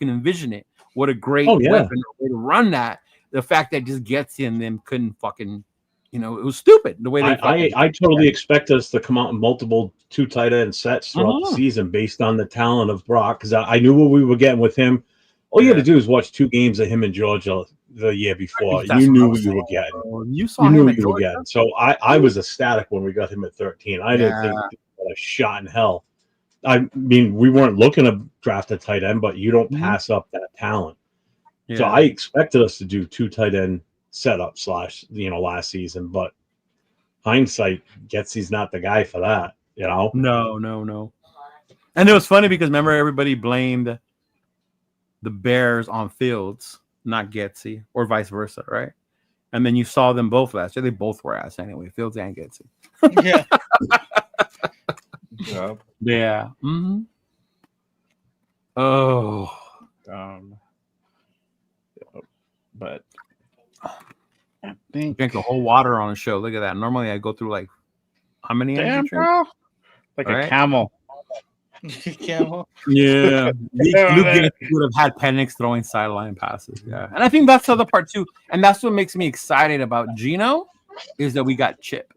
envision it. What a great weapon way to run that. The fact that just Getsy and them couldn't fucking, it was stupid the way they. I totally expect us to come out in multiple 2 tight end sets throughout the season based on the talent of Brock, because I knew what we were getting with him. All you had to do is watch 2 games of him in Georgia the year before. You knew what you were getting. You saw him in Georgia. Getting. So I was ecstatic when we got him at 13. I didn't think he had a shot in hell. I mean, we weren't looking to draft a tight end, but you don't pass up that talent. Yeah. So I expected us to do 2 tight end setups last season, but hindsight, Getsy's not the guy for that. No. And it was funny because remember everybody blamed the Bears on Fields, not Getsy, or vice versa, right? And then you saw them both last year. They both were ass anyway, Fields and Getsy. Yeah. Yeah. Oh. But I think drink the whole water on a show. Look at that. Normally I go through like how many? Damn, bro. Like a camel. Camel. Yeah. Luke would have had Penix throwing sideline passes. Yeah. And I think that's the other part too. And that's what makes me excited about Geno is that we got Chip.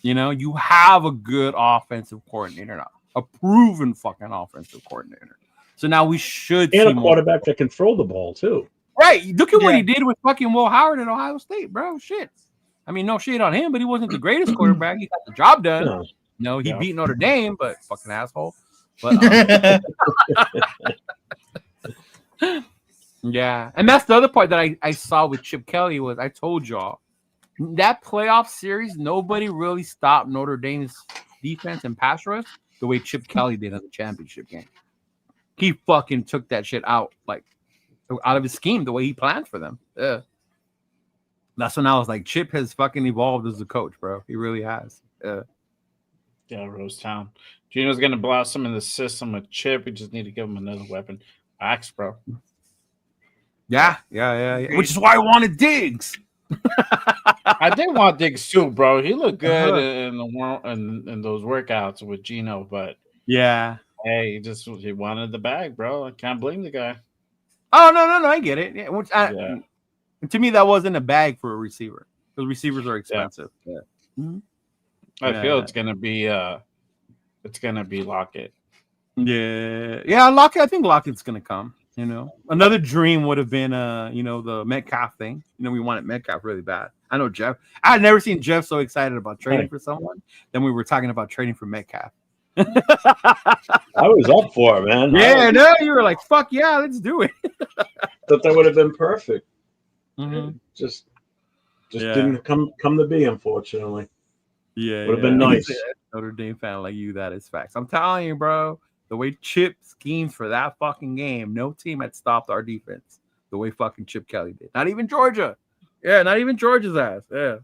You have a good offensive coordinator now. A proven fucking offensive coordinator. So now we should see a more. quarterback that can throw the ball too. Right. Look at what he did with fucking Will Howard at Ohio State, bro. Shit. I mean, no shade on him, but he wasn't the greatest quarterback. He got the job done. No, he beat Notre Dame, but fucking asshole. But yeah. And that's the other part that I saw with Chip Kelly was I told y'all that playoff series, nobody really stopped Notre Dame's defense and pass rush the way Chip Kelly did in the championship game. He fucking took that shit out of his scheme, the way he planned for them. Yeah. That's when I was like, Chip has fucking evolved as a coach, bro. He really has. Yeah, Rose Town. Geno's gonna blossom in the system with Chip. We just need to give him another weapon. Axe, bro. Yeah. Which is why I wanted Diggs. I did want Diggs too, bro. He looked good in those workouts with Geno, but yeah. Hey, he wanted the bag, bro. I can't blame the guy. Oh no, I get it. Yeah. To me, that wasn't a bag for a receiver. Because receivers are expensive. Yeah. I feel it's gonna be Lockett. Yeah, Lockett. I think Lockett's gonna come. Another dream would have been the Metcalf thing. We wanted Metcalf really bad. I know Jeff. I had never seen Jeff so excited about trading for someone. Then we were talking about trading for Metcalf. I was up for it, man. Yeah, no, you were like, "Fuck yeah, let's do it." Thought that would have been perfect. Mm-hmm. Just didn't come to be, unfortunately. Yeah, would have been nice. Notre Dame fan like you, that is facts. I'm telling you, bro. The way Chip schemes for that fucking game, no team had stopped our defense the way fucking Chip Kelly did. Not even Georgia. Yeah, not even Georgia's ass. Yeah.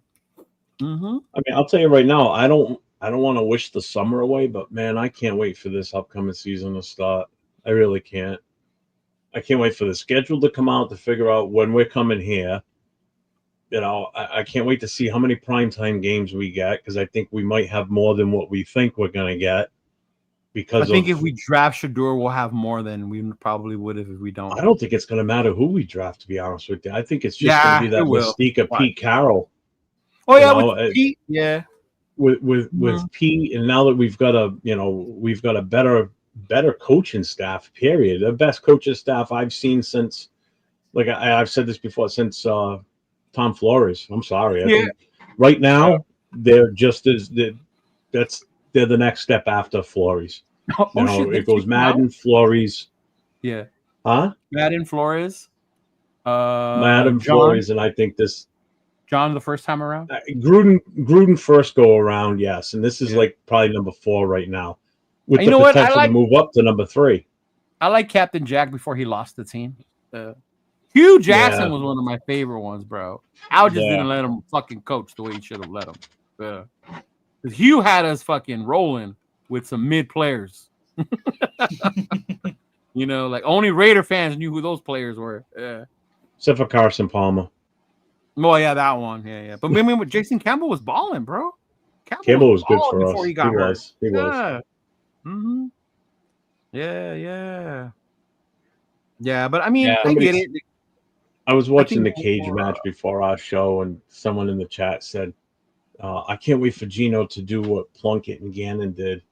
Mm-hmm. I mean, I'll tell you right now, I don't want to wish the summer away, but man, I can't wait for this upcoming season to start. I really can't. I can't wait for the schedule to come out to figure out when we're coming here. I can't wait to see how many primetime games we get because I think we might have more than what we think we're going to get. Because I think if we draft Shador, we'll have more than we probably would have if we don't. I don't think it's going to matter who we draft, to be honest with you. I think it's just going to be that mystique of Pete Carroll. Oh yeah, with Pete, yeah. With Pete, and now that we've got a better coaching staff. Period. The best coaching staff I've seen since, like I've said this before, since Tom Flores. I'm sorry. I think right now they're just as that's they're the next step after Flores. Oh, You know, shit, they it goes kicked him out? Madden, Flores, Yeah, huh? Madden, Flores, Madden, John, Flores, and I think this John the first time around. Gruden first go around, yes, and this is Yeah. like probably number 4 right now, with You the know what? potential to move up to number 3. I like Captain Jack before he lost the team. Hugh Jackson Yeah. was one of my favorite ones, bro. Al just Yeah. didn't let him fucking coach the way he should have let him. Because Hugh had us fucking rolling with some mid players. You know, like only Raider fans knew who those players were. Yeah. Except for Carson Palmer. Well, yeah, that one. Yeah. But I mean, Jason Campbell was balling, bro. Campbell was good balling for us. before he got hurt. He was. Yeah. Mm-hmm. Yeah, but I mean, Yeah. I get it. I was watching the think cage more, match before our show, and someone in the chat said, I can't wait for Gino to do what Plunkett and Gannon did.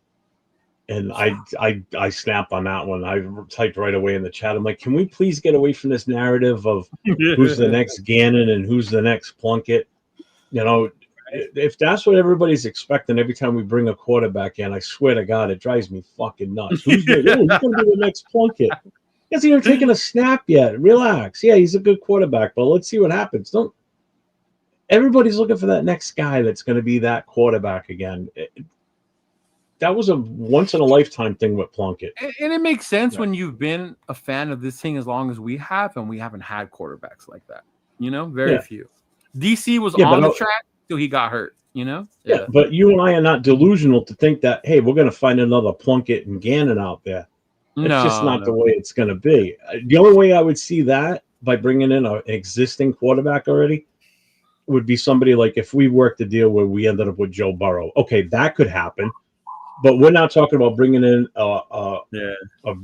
And I snapped on that one. I typed right away in the chat. I'm like, can we please get away from this narrative of who's the next Gannon and who's the next Plunkett? You know, if that's what everybody's expecting every time we bring a quarterback in, I swear to God, it drives me fucking nuts. Who's going to be the next Plunkett? He hasn't even taken a snap yet. Relax. Yeah, he's a good quarterback, but let's see what happens. Everybody's looking for that next guy that's going to be that quarterback again. That was a once in a lifetime thing with Plunkett. And it makes sense when you've been a fan of this thing as long as we have, and we haven't had quarterbacks like that. You know, very few. DC was on the track till he got hurt. You know. Yeah, but you and I are not delusional to think that, hey, we're going to find another Plunkett and Gannon out there. It's just not the way it's going to be. The only way I would see that by bringing in an existing quarterback already would be somebody like if we worked a deal where we ended up with Joe Burrow. Okay, that could happen. But we're not talking about bringing in a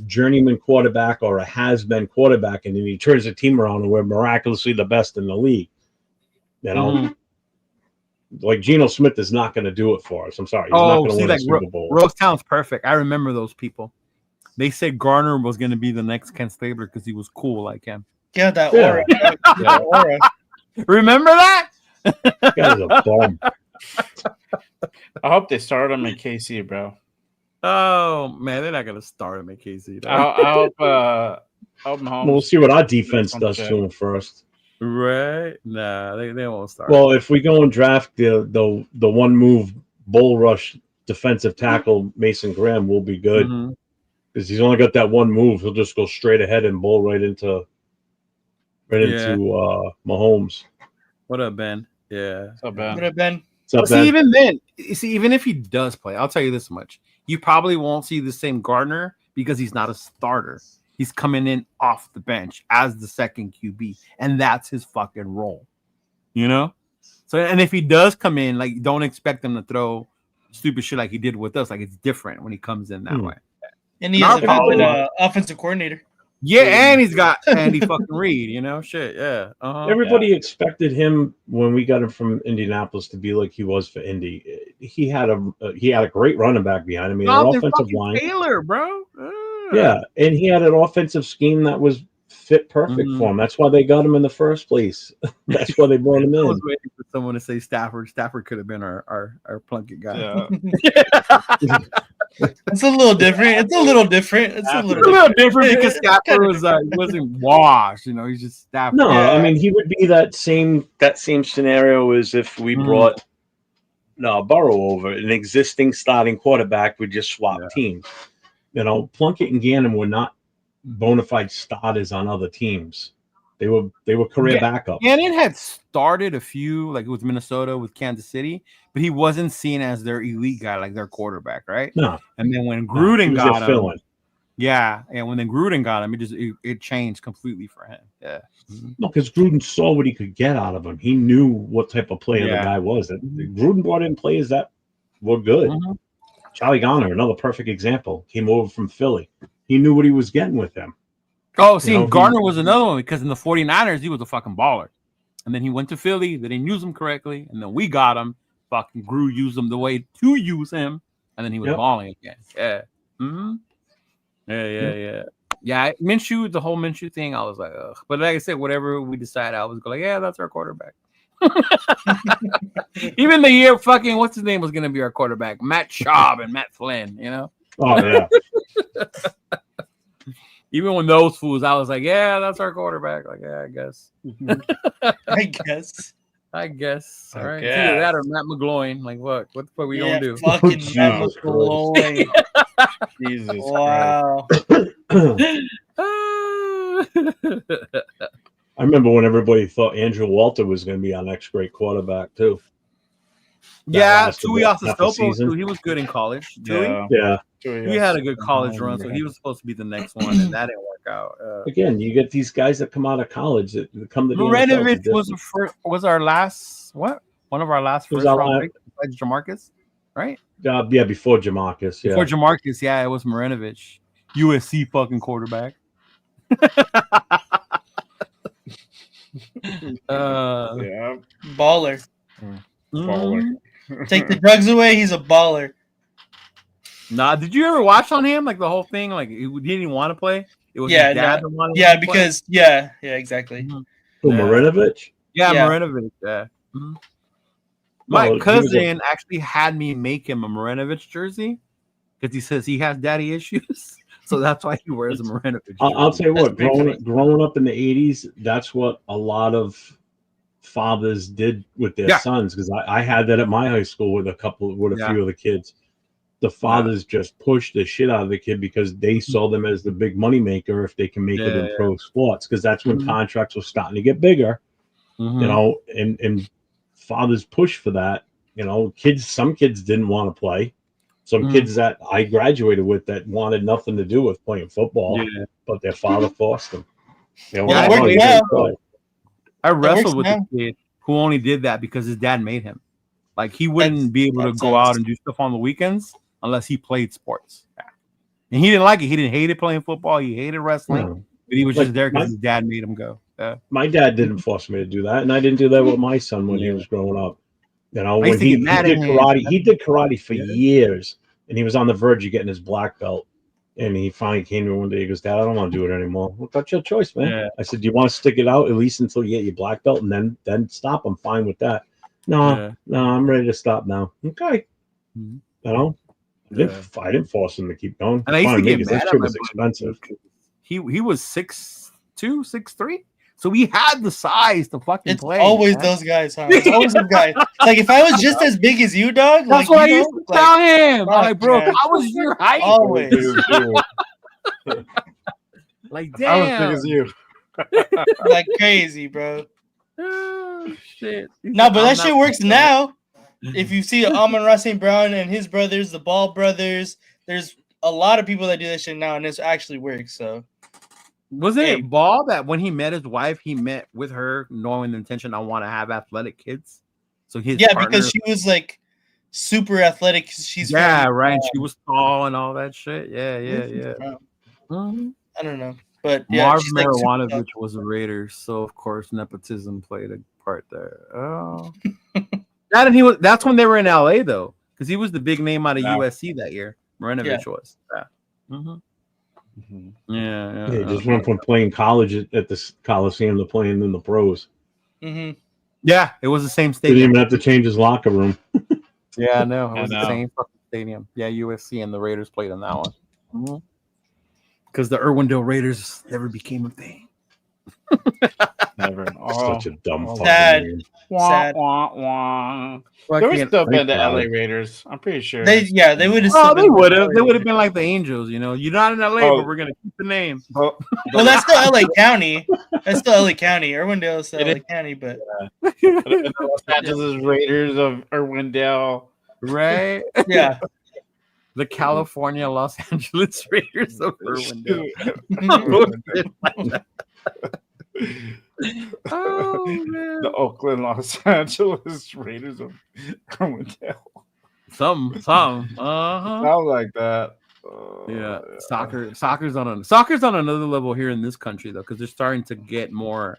journeyman quarterback or a has-been quarterback, and then he turns the team around and we're miraculously the best in the league. You know, like Geno Smith is not going to do it for us. I'm sorry, he's not going to win a Super Bowl. Rosetown's perfect. I remember those people. They said Garner was going to be the next Ken Stabler because he was cool like him. Yeah, that aura. That aura. Remember that? Guy's a bum. I hope they start him in KC, bro. Oh man, they're not gonna start him at KC. I hope Mahomes. We'll see what our defense does to him first. Right? Nah, they won't start. Well, if we go and draft the one move bull rush defensive tackle Mason Graham, we'll be good because he's only got that one move. He'll just go straight ahead and bull right into Mahomes. What up, Ben? Yeah. What's up, Ben? What up, Ben? See, even then, even if he does play, I'll tell you this much: you probably won't see the same Gardner because he's not a starter. He's coming in off the bench as the second QB, and that's his fucking role. You know. So, and if he does come in, like, don't expect him to throw stupid shit like he did with us. Like, it's different when he comes in that way. And he has a good offensive coordinator. Yeah, and he's got Andy fucking Reid, you know, shit, yeah. Everybody expected him when we got him from Indianapolis to be like he was for Indy. He had a great running back behind him. He had an offensive line. Taylor, bro. Yeah, and he had an offensive scheme that was fit perfect for him. That's why they got him in the first place. That's why they brought him in. I was waiting for someone to say Stafford. Stafford could have been our Plunkett guy. Yeah. It's a little different. It's a little different because Stafford wasn't washed. You know, he's just Stafford. No, I mean he would be that same scenario as if we brought Burrow over, an existing starting quarterback would just swap teams. You know, Plunkett and Gannon were not bona fide starters on other teams. They were career backups. Gannon had started a few, like with Minnesota, with Kansas City, but he wasn't seen as their elite guy, like their quarterback, right? No. And then when Gruden got him, when Gruden got him, it changed completely for him. Yeah. No, because Gruden saw what he could get out of him. He knew what type of player the guy was. Gruden brought in players that were good. Charlie Garner, another perfect example, came over from Philly. He knew what he was getting with him. Oh, see, Garner was another one because in the 49ers, he was a fucking baller. And then he went to Philly. They didn't use him correctly. And then we got him. Fucking Grew used him the way to use him. And then he was balling again. Yeah. Yeah, Minshew, the whole Minshew thing, I was like, ugh. But like I said, whatever we decide, I was like, yeah, that's our quarterback. Even the year fucking what's his name was gonna be our quarterback, Matt Schaub and Matt Flynn. You know, Oh yeah. even when those fools, I was like, yeah, that's our quarterback. Like, yeah, I guess. I guess. I guess. All I right. It's either that or guess. Matt McGloin. Like, what the fuck we gonna do? Fucking Jesus Matt Christ. McGloin. Jesus Christ. Wow. I remember when everybody thought Andrew Walter was going to be our next great quarterback too. Yeah, lasted Tui what, half a Asastopo, season? too. He was good in college. Tui, Yeah. Yeah. Tui had a good college run, so he was supposed to be the next one, and that didn't work out. Again, you get these guys that come out of college that come to the NFL. Marinovic was our last one of our last Was first our round last- picks besides Jamarcus, right? Yeah, before Jamarcus. Yeah. Before Jamarcus, yeah, it was Marinovic, USC fucking quarterback. Yeah. Baller. Baller. Take the drugs away, he's a baller. Nah, did you ever watch on him like the whole thing? Like he didn't even want to play. It was Yeah, his dad that wanted Yeah, him to play? because yeah, exactly. Mhm. Who, Yeah. Marinovic? Yeah, Yeah. Marinovic. Yeah. Mhm. Well, My he was cousin actually had me make him a Marinovic jersey because he says he has daddy issues, so that's why he wears a Marinovic. I'll jersey. tell you what. That's pretty Growing up in the '80s, that's what a lot of fathers did with their Yeah. sons. Because I had that at my high school with a Yeah. few of the kids. The fathers just pushed the shit out of the kid because they saw them as the big money maker if they can make it in Yeah. pro sports. Because that's when Mhm. contracts were starting to get bigger. Mhm. You know, and fathers push for that. You know, some kids didn't want to play. Some Mhm. kids that I graduated with that wanted nothing to do with playing football, Yeah. but their father forced them. You know, Yeah, "Oh, it works you now. gotta play." I wrestled works with now. a kid who only did that because his dad made him. Like he wouldn't be able to that go sounds- out and do stuff on the weekends unless he played sports. And he didn't like it. He didn't hate it playing football. He hated wrestling, No. but he was Like, just there because my- his dad made him go. Yeah. My dad didn't force me to do that, and I didn't do that with my son when he Yeah. was growing up. You know, I used when to he get mad did at him. karate, he did karate for Yeah. years, and he was on the verge of getting his black belt. And he finally came to me one day. He goes, "Dad, I don't want to do it anymore." Well, that's your choice, man. Yeah. I said, "Do you want to stick it out at least until you get your black belt, and then stop? I'm fine with that." No, I'm ready to stop now. Okay, Mhm. you know, Yeah. I didn't force him to keep going. And I used to Fine, get because mad that at shit my was brother expensive. because he was 6'2", 6'3", so he had the size to fucking It's play. always man. those guys, huh? It's always those guys. Like if I was just as big as you, dog, That's like what I you used know, to like, tell him. I'm fuck, like, bro, man. if I was your height, always. like, I was big damn, as you. Like crazy, bro. oh, shit. No, but I'm that not- shit works now. If you see Amon-Ra St. Brown and his brothers, the Ball brothers, there's a lot of people that do that shit now, and it actually works. So Wasn't Hey. it Ball that when he met his wife, he met with her knowing the intention I want to have athletic kids? So his yeah, partner, because she was like super athletic. She's yeah, from, right. She was tall and all that shit. Yeah, yeah, yeah. Mhm. I don't know, but yeah, Marv she's like super tall. Marijuanovich was a Raider, so of course nepotism played a part there. Oh, that and he was. That's when they were in LA though, because he was the big name out of Yeah. USC that year. Marinovich was. Yeah. Mhm. Yeah, Yeah, he yeah. just went from playing college at the Coliseum to playing in the pros. Mhm. Yeah, it was the same Didn't stadium. even have to change his locker room. Yeah, no, it I was the know. same fucking stadium. Yeah, USC and the Raiders played in that one. Because the Irwindale Raiders never became a thing. Never. Oh. Such a dumb fucking Sad. name. Wah, Sad. wah, wah. There would Fucking- still been the proud. LA Raiders. I'm pretty sure. They would have. Oh, they would have. They would have been like the Angels, you know. You're not in LA, Oh. but we're gonna keep the name. But- Well, that's still LA County. That's still LA County. Irwindale is still It LA is. County, but the Los Angeles Raiders of Irwindale. Right? yeah. The California Los Angeles Raiders of Irwindale. Oh man. The Oakland Los Angeles Raiders of Irwindale. Some. Uh-huh. Sound like that. Yeah. Soccer's on another level here in this country though, because they're starting to get more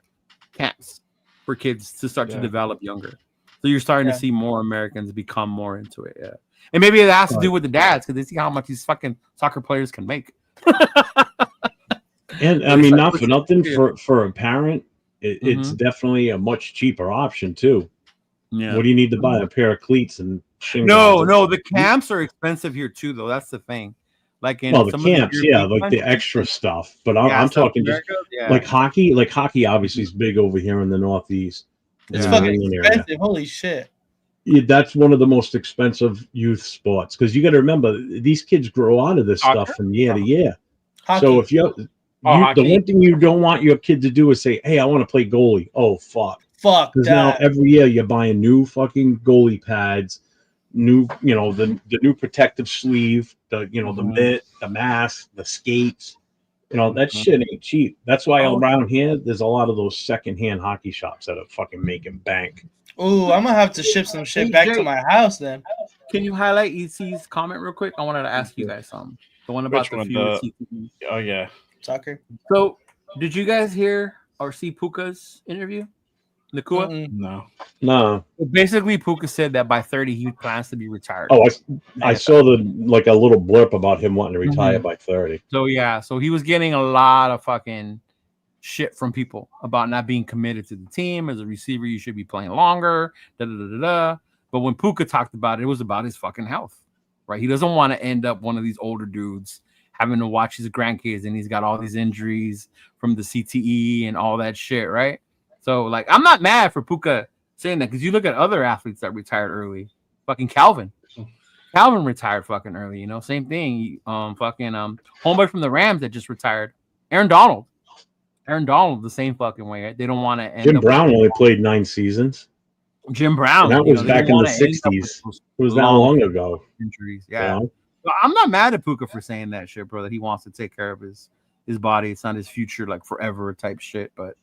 camps for kids to start to Yeah. develop younger. So you're starting Yeah. to see more Americans become more into it. Yeah. And maybe it has to do with the dads because they see how much these fucking soccer players can make. And I mean, not for nothing, for a parent, It's definitely a much cheaper option too. Yeah. What do you need to buy? A pair of cleats and shin No, guards? the camps are expensive here too, though. That's the thing. Like in Well, the some camps, of the yeah, European like the countries, extra stuff. But yeah, I'm South talking just America, yeah, like hockey. Like hockey, obviously, is big over here in the Northeast. It's in the New fucking England area. expensive. Holy shit. Yeah, that's one of the most expensive youth sports because you got to remember these kids grow out of this Soccer? stuff from year to year. Hockey. So if the hockey. one thing you don't want your kid to do is say, "Hey, I want to play goalie." Oh fuck! Fuck Because now that. every year you're buying new fucking goalie pads, new the new protective sleeve, the the mitt, the mask, the skates. That shit ain't cheap. That's why around here there's a lot of those secondhand hockey shops that are fucking making bank. Ooh, I'm gonna have to ship some shit Hey, back Jay. to my house then. Can you highlight EC's comment real quick? I wanted to ask you guys something. The one about Which the one? few The- CTE. Oh yeah. Soccer. So, did you guys hear or see Puka's interview? Nakua? Mm-mm. No. No. Basically, Puka said that by 30 he plans to be retired. Oh, I saw a little blurb about him wanting to retire by 30. So yeah, so he was getting a lot of fucking shit from people about not being committed to the team. As a receiver, you should be playing longer. But when Puka talked about it, it was about his fucking health, right? He doesn't want to end up one of these older dudes having to watch his grandkids, and he's got all these injuries from the CTE and all that shit, right? So like, I'm not mad for Puka saying that because you look at other athletes that retired early. Fucking Calvin retired fucking early, same thing. Homeboy from the Rams that just retired, Aaron Donald, the same fucking way. Right? They don't want to end Jim up Brown with only played 9 seasons. Jim Brown. And that was they back don't in the wanna end up with 60s. those It was that long ago. injuries. Yeah. So I'm not mad at Puka for saying that shit, bro. That he wants to take care of his body. It's not his future, like forever type shit. But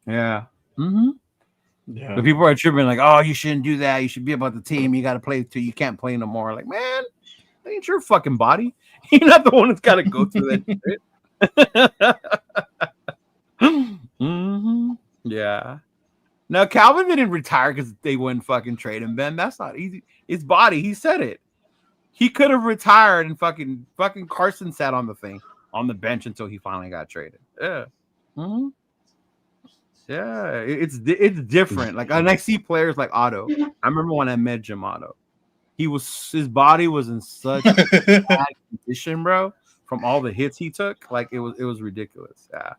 yeah. Yeah. The people are tripping like, oh, you shouldn't do that. You should be about the team. You got to play till you can't play no more. Like, man, that ain't your fucking body. You're not the one that's got to go through that shit. Yeah. Now Calvin didn't retire because they wouldn't fucking trade him, Ben. That's not easy. His body, he said it. He could have retired and fucking Carson sat on the bench until he finally got traded. Yeah. Yeah, it's different. Like, and I see players like Otto. I remember when I met Jim Otto. His body was in such bad condition, bro, from all the hits he took. Like it was ridiculous. Yeah.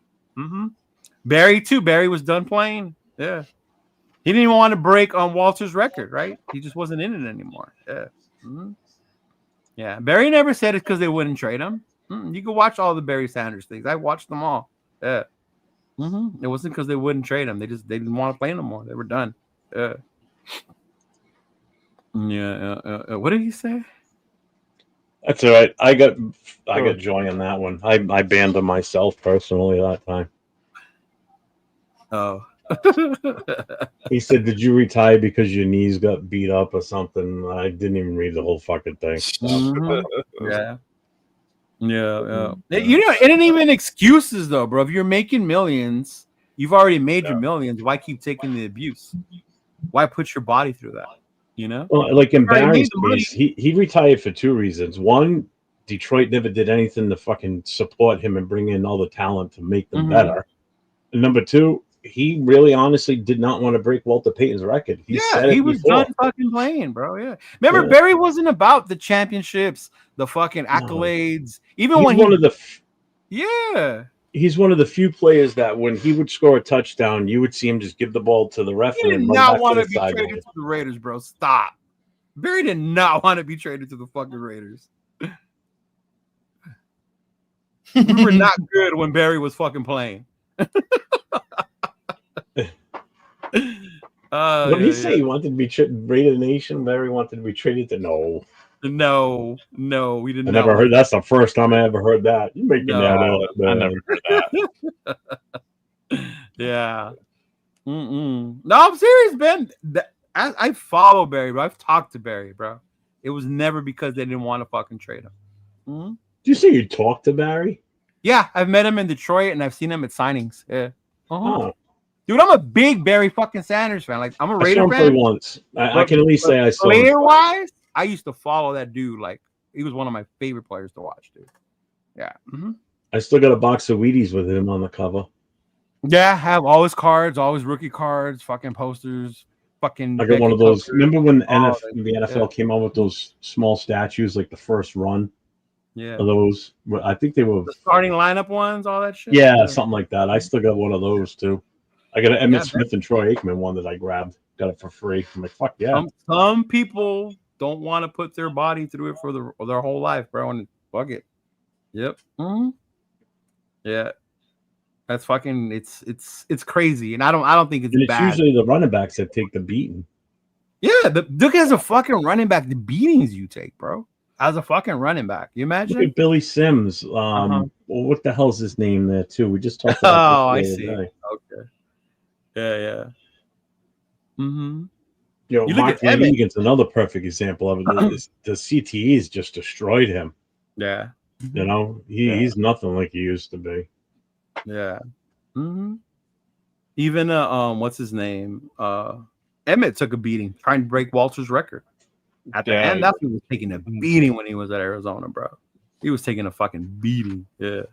Barry too. Barry was done playing. Yeah. He didn't even want to break on Walter's record, right? He just wasn't in it anymore. Yeah. Yeah. Barry never said it because they wouldn't trade him. You can watch all the Barry Sanders things. I watched them all. Yeah. It wasn't because they wouldn't trade him. They didn't want to play no more. They were done. Yeah. What did he say? That's all right. I got joy on that one. I banned him myself personally that time. Oh. He said, "Did you retire because your knees got beat up or something?" I didn't even read the whole fucking thing. Yeah. It ain't even excuses though, bro. If you're making millions, you've already made your millions. Why keep taking the abuse? Why put your body through that? Well, like in Barry's case, he retired for 2 reasons. One, Detroit never did anything to fucking support him and bring in all the talent to make them better. And number 2, he really honestly did not want to break Walter Payton's record. He was done fucking playing, bro. Yeah. Remember, Barry wasn't about the championships, the fucking accolades. Even he's when he's one of the few players that when he would score a touchdown, you would see him just give the ball to the ref he did and run not back want to to the be sideline. traded to the Raiders, bro. Stop. Barry did not want to be traded to the fucking Raiders. We were not good when Barry was fucking playing. What did he say? He wanted to be Raider Nation. Barry wanted to be traded to No, we didn't. I never heard. That's the first time I ever heard that. You're making that up. I never heard that. Yeah. No, I'm serious, Ben. I follow Barry, bro. I've talked to Barry, bro. It was never because they didn't want to fucking trade him. Did you say you talked to Barry? Yeah, I've met him in Detroit and I've seen him at signings. Yeah. Oh. Dude, I'm a big Barry fucking Sanders fan. Like, I'm a Raider fan. I saw him play once. I can at least say I saw him. Player-wise, I used to follow that dude. Like, he was one of my favorite players to watch, dude. Yeah. I still got a box of Wheaties with him on the cover. Yeah, have all his cards, all his rookie cards, fucking posters, fucking. I got one of those. Covers. Remember when Oh, the NFL came out with those small statues, like the first run Yeah, of those? I think they were the starting lineup ones, all that shit. yeah, something like that. I still got one of those too. I got an Emmett Yeah, Smith and Troy Aikman one that I grabbed. Got it for free. I'm like, fuck yeah. Some people don't want to put their body through it for their whole life, bro. And fuck it. Yep. Yeah. That's fucking. It's crazy, and I don't think it's And it's bad. usually the running backs that take the beating. Yeah, look as a fucking running back, the beatings you take, bro. As a fucking running back, you imagine? Look at Billy Sims. Well, what the hell's his name there too? We just talked about this the other day. Okay. Yeah. Mm-hmm. You know, Mark Van Egan's another perfect example of it. The CTEs just destroyed him. Yeah. You know, he's nothing like he used to be. Yeah. Mm-hmm. Even what's his name? Emmett took a beating trying to break Walter's record. At the end, that's when he was taking a beating when he was at Arizona, bro. He was taking a fucking beating. Yeah.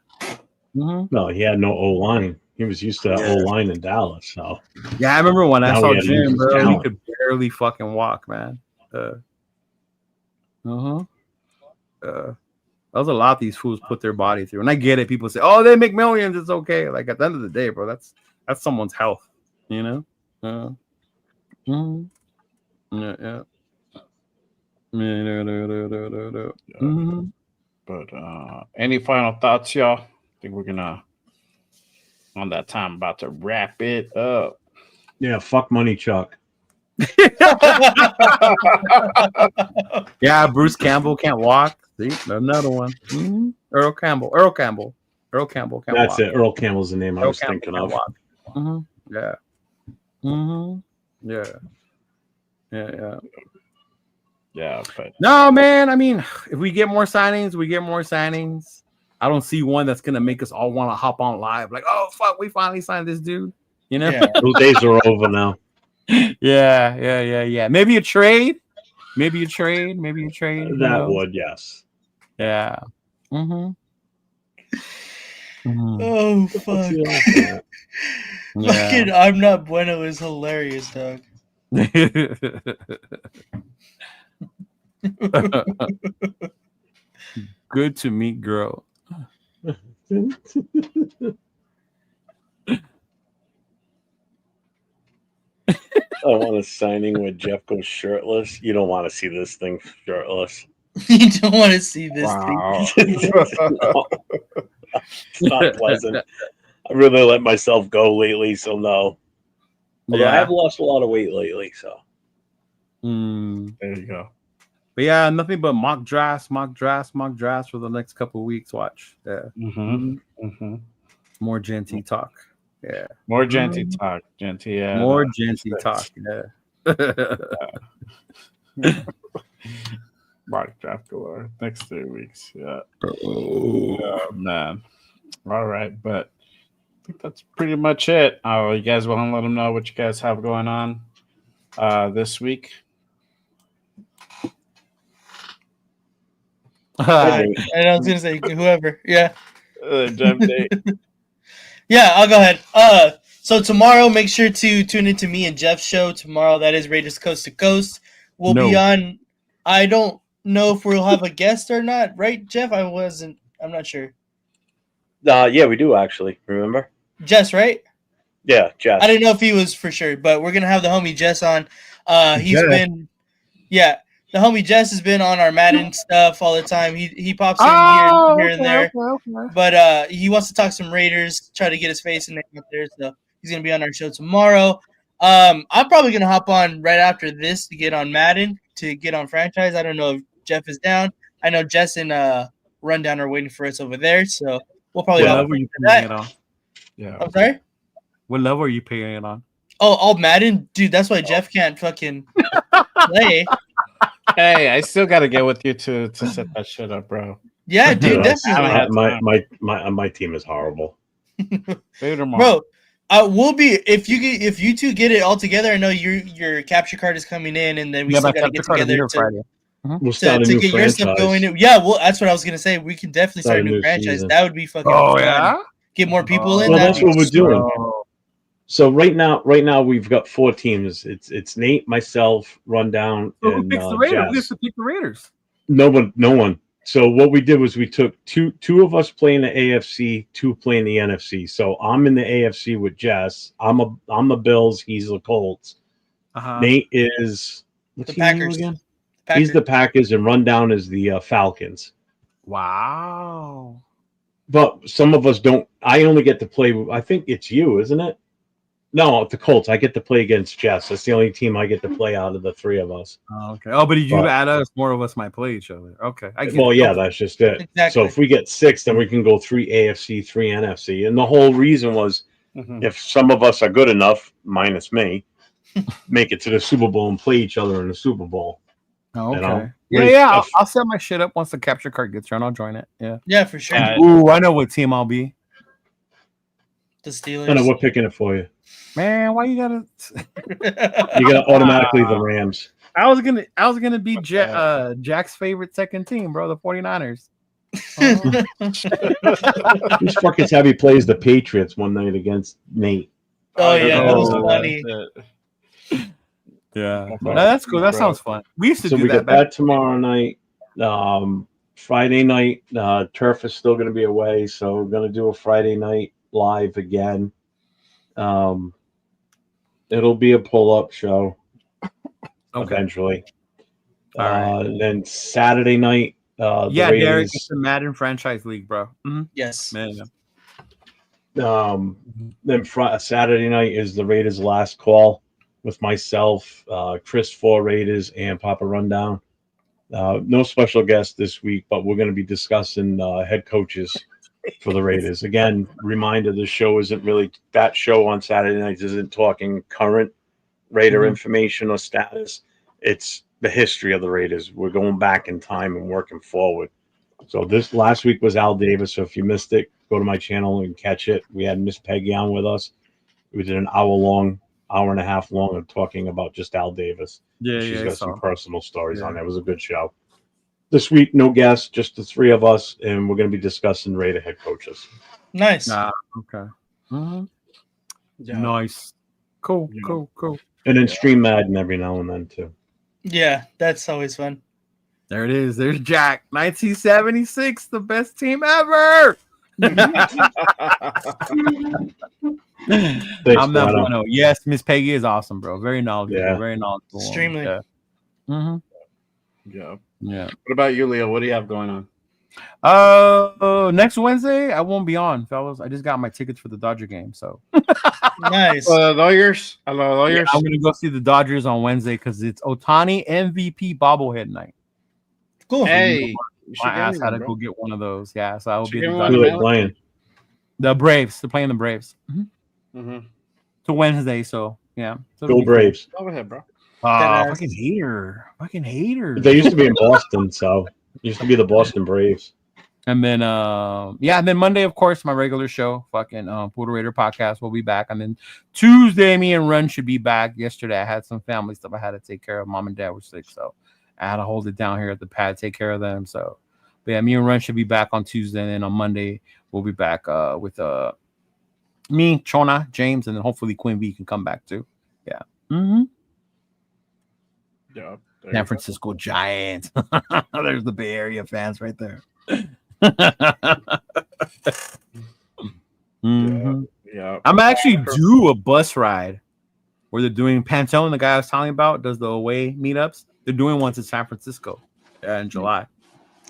Mm-hmm. No, he had no O line. He was used to O line in Dallas. So yeah, I remember when I saw Jim, bro. talent. He could barely fucking walk, man. That was a lot these fools put their body through. And I get it. People say, "Oh, they make millions. It's okay." Like at the end of the day, bro, that's someone's health, you know. Yeah. Mm-hmm. But any final thoughts, y'all? I think we're gonna on that time about to wrap it up. Yeah, fuck money, Chuck. Yeah, Bruce Campbell can't walk. See, another one. Mm-hmm. Earl Campbell can't That's walk. it. Earl Campbell's the name I was Campbell thinking can't of. walk. Mm-hmm. Yeah. Mm-hmm. Yeah. But No, man. I mean, if we get more signings, we get more signings. I don't see one that's gonna make us all want to hop on live. Like, oh fuck, we finally signed this dude. You know, Those days are over now. Yeah. Maybe a trade. That would, yes. Yeah. Mm-hmm. Oh fuck. Fucking I'm Not Bueno is hilarious, dog. Good to meet girl. I want a signing where Jeff goes shirtless. You don't want to see this thing shirtless. You don't want to see this thing. It's not pleasant. I really let myself go lately, so no. Although I have lost a lot of weight lately, so. There you go. But yeah, nothing but mock drafts for the next couple of weeks. Watch. Yeah. Mm-hmm. More Genty talk. Yeah. More Genty talk. Genty, yeah. More Genty talk. Yeah. Mock draft galore. Next 3 weeks. Yeah. Oh, man. All right. But I think that's pretty much it. You guys want to let them know what you guys have going on this week? And I was gonna say whoever. Yeah. Date. Yeah, I'll go ahead. So tomorrow, make sure to tune into me and Jeff's show tomorrow. That is Raiders Coast to Coast. We'll be on. I don't know if we'll have a guest or not, right, Jeff? I'm not sure. Yeah, we do actually. Remember? Jess, right? Yeah, Jess. I didn't know if he was for sure, but we're gonna have the homie Jess on. The homie Jess has been on our Madden stuff all the time. He pops in here and there. Okay. But he wants to talk some Raiders, try to get his face in there out there. So he's gonna be on our show tomorrow. I'm probably gonna hop on right after this to get on Madden, to get on franchise. I don't know if Jeff is down. I know Jess and Rundown are waiting for us over there, so we'll probably hop on that. Yeah. I'm sorry? What level are you paying it on? Oh, all Madden? Dude, that's why Jeff can't fucking play. Hey, I still got to get with you to set that shit up, bro. Yeah, dude, definitely. My team is horrible. Bro, we'll be if you two get it all together. I know your capture card is coming in, and then we still got to get together we'll start to a new get franchise. your stuff going. Yeah, well, that's what I was gonna say. We can definitely start a new franchise. Season. That would be fucking. Oh fun. yeah. Get more people in. Well, that's what we're doing. So right now we've got 4 teams. It's Nate, myself, Rundown, So who and picks the Raiders? We have Jazz. to pick the Raiders. No one. So what we did was we took two of us playing the AFC, 2 playing the NFC. So I'm in the AFC with Jess. I'm the Bills. He's the Colts. Nate is what's The he name Packers. again? Packers. He's the Packers, and Rundown is the Falcons. Wow. But some of us don't. I only get to play. I think it's you, isn't it? No, the Colts. I get to play against Jess. That's the only team I get to play out of the 3 of us. Oh, okay. Oh, but if you But- add us, more of us might play each other. Okay. I get Well, it. yeah, Okay. that's just it. Exactly. So if we get 6, then we can go 3 AFC, 3 NFC. And the whole reason was Mhm. if some of us are good enough, minus me, make it to the Super Bowl and play each other in the Super Bowl. Oh, okay. You know? Yeah. I'll set my shit up once the capture card gets around. I'll join it. Yeah. Yeah, for sure. Ooh, I know what team I'll be. The Steelers. I know we're picking it for you. Man, why you gotta? You got automatically the Rams. I was gonna be Jack's favorite second team, bro. The 49ers. Oh. These fuckers have you plays the Patriots one night against Nate. Oh yeah, that was Oh, funny. Yeah, Okay. no, that's cool. That Bro. sounds fun. We used to So do we that got back. that tomorrow night. Friday night, Turf is still going to be away, so we're going to do a Friday night live again. It'll be a pull-up show Okay. eventually. All right. And then Saturday night, the Yeah, Derek, Raiders. it's the Madden franchise league, bro. Mhm. Yes. Man, Then Saturday night is the Raiders' last call with myself, Chris for Raiders, and Papa Rundown. No special guest this week, but we're going to be discussing head coaches for the Raiders. Again, reminder: the show isn't really that show on Saturday nights isn't talking current Raider information or status. It's the history of the Raiders. We're going back in time and working forward. So this last week was Al Davis. So if you missed it, go to my channel and catch it. We had Miss Peggy on with us. We did an hour and a half long of talking about just Al Davis. yeah, She's yeah. got some personal stories on Yeah. there. It was a good show. This week, no guests, just the 3 of us, and we're going to be discussing Raider head coaches. Nice. Okay. Mhm. Yeah. Nice. Cool. Yeah. Cool. And then stream Madden every now and then, too. Yeah, that's always fun. There it is. There's Jack. 1976, the best team ever. Thanks, I'm not Bono. Bono. Yes, Miss Peggy is awesome, bro. Very knowledgeable. Yeah. Very knowledgeable. Extremely. Yeah. Mm-hmm. Yeah. Yeah. What about you, Leo? What do you have going on? Next Wednesday I won't be on, fellas. I just got my tickets for the Dodger game, so Nice. Lawyers. Hello, yeah, lawyers. I'm gonna go see the Dodgers on Wednesday because it's Otani MVP bobblehead night. Cool. Hey, you should My get ass me had one, to bro. go get one of those. Yeah, so I will Should be get at the one Who Dodgers. are they playing? The Braves. They're playing the Braves. Mhm. To Wednesday, so yeah. So Go Braves. Go ahead, bro. Ah, Deadass. fucking hater. They used to be in Boston, so it used to be the Boston Braves. And then and then Monday, of course, my regular show, fucking Fotu Raider podcast will be back. And then Tuesday, me and Run should be back. Yesterday I had some family stuff I had to take care of. Mom and dad were sick, so I had to hold it down here at the pad, take care of them. So but yeah, me and Run should be back on Tuesday, and then on Monday we'll be back with me, Chona, James, and then hopefully Queen V can come back too. Yeah. Mm-hmm. Yeah. there San you go. Francisco Giants. There's the Bay Area fans right there. Mhm. Yeah. I'm actually due a bus ride where they're doing Pantone, the guy I was telling you about, does the away meetups. They're doing one to San Francisco in July.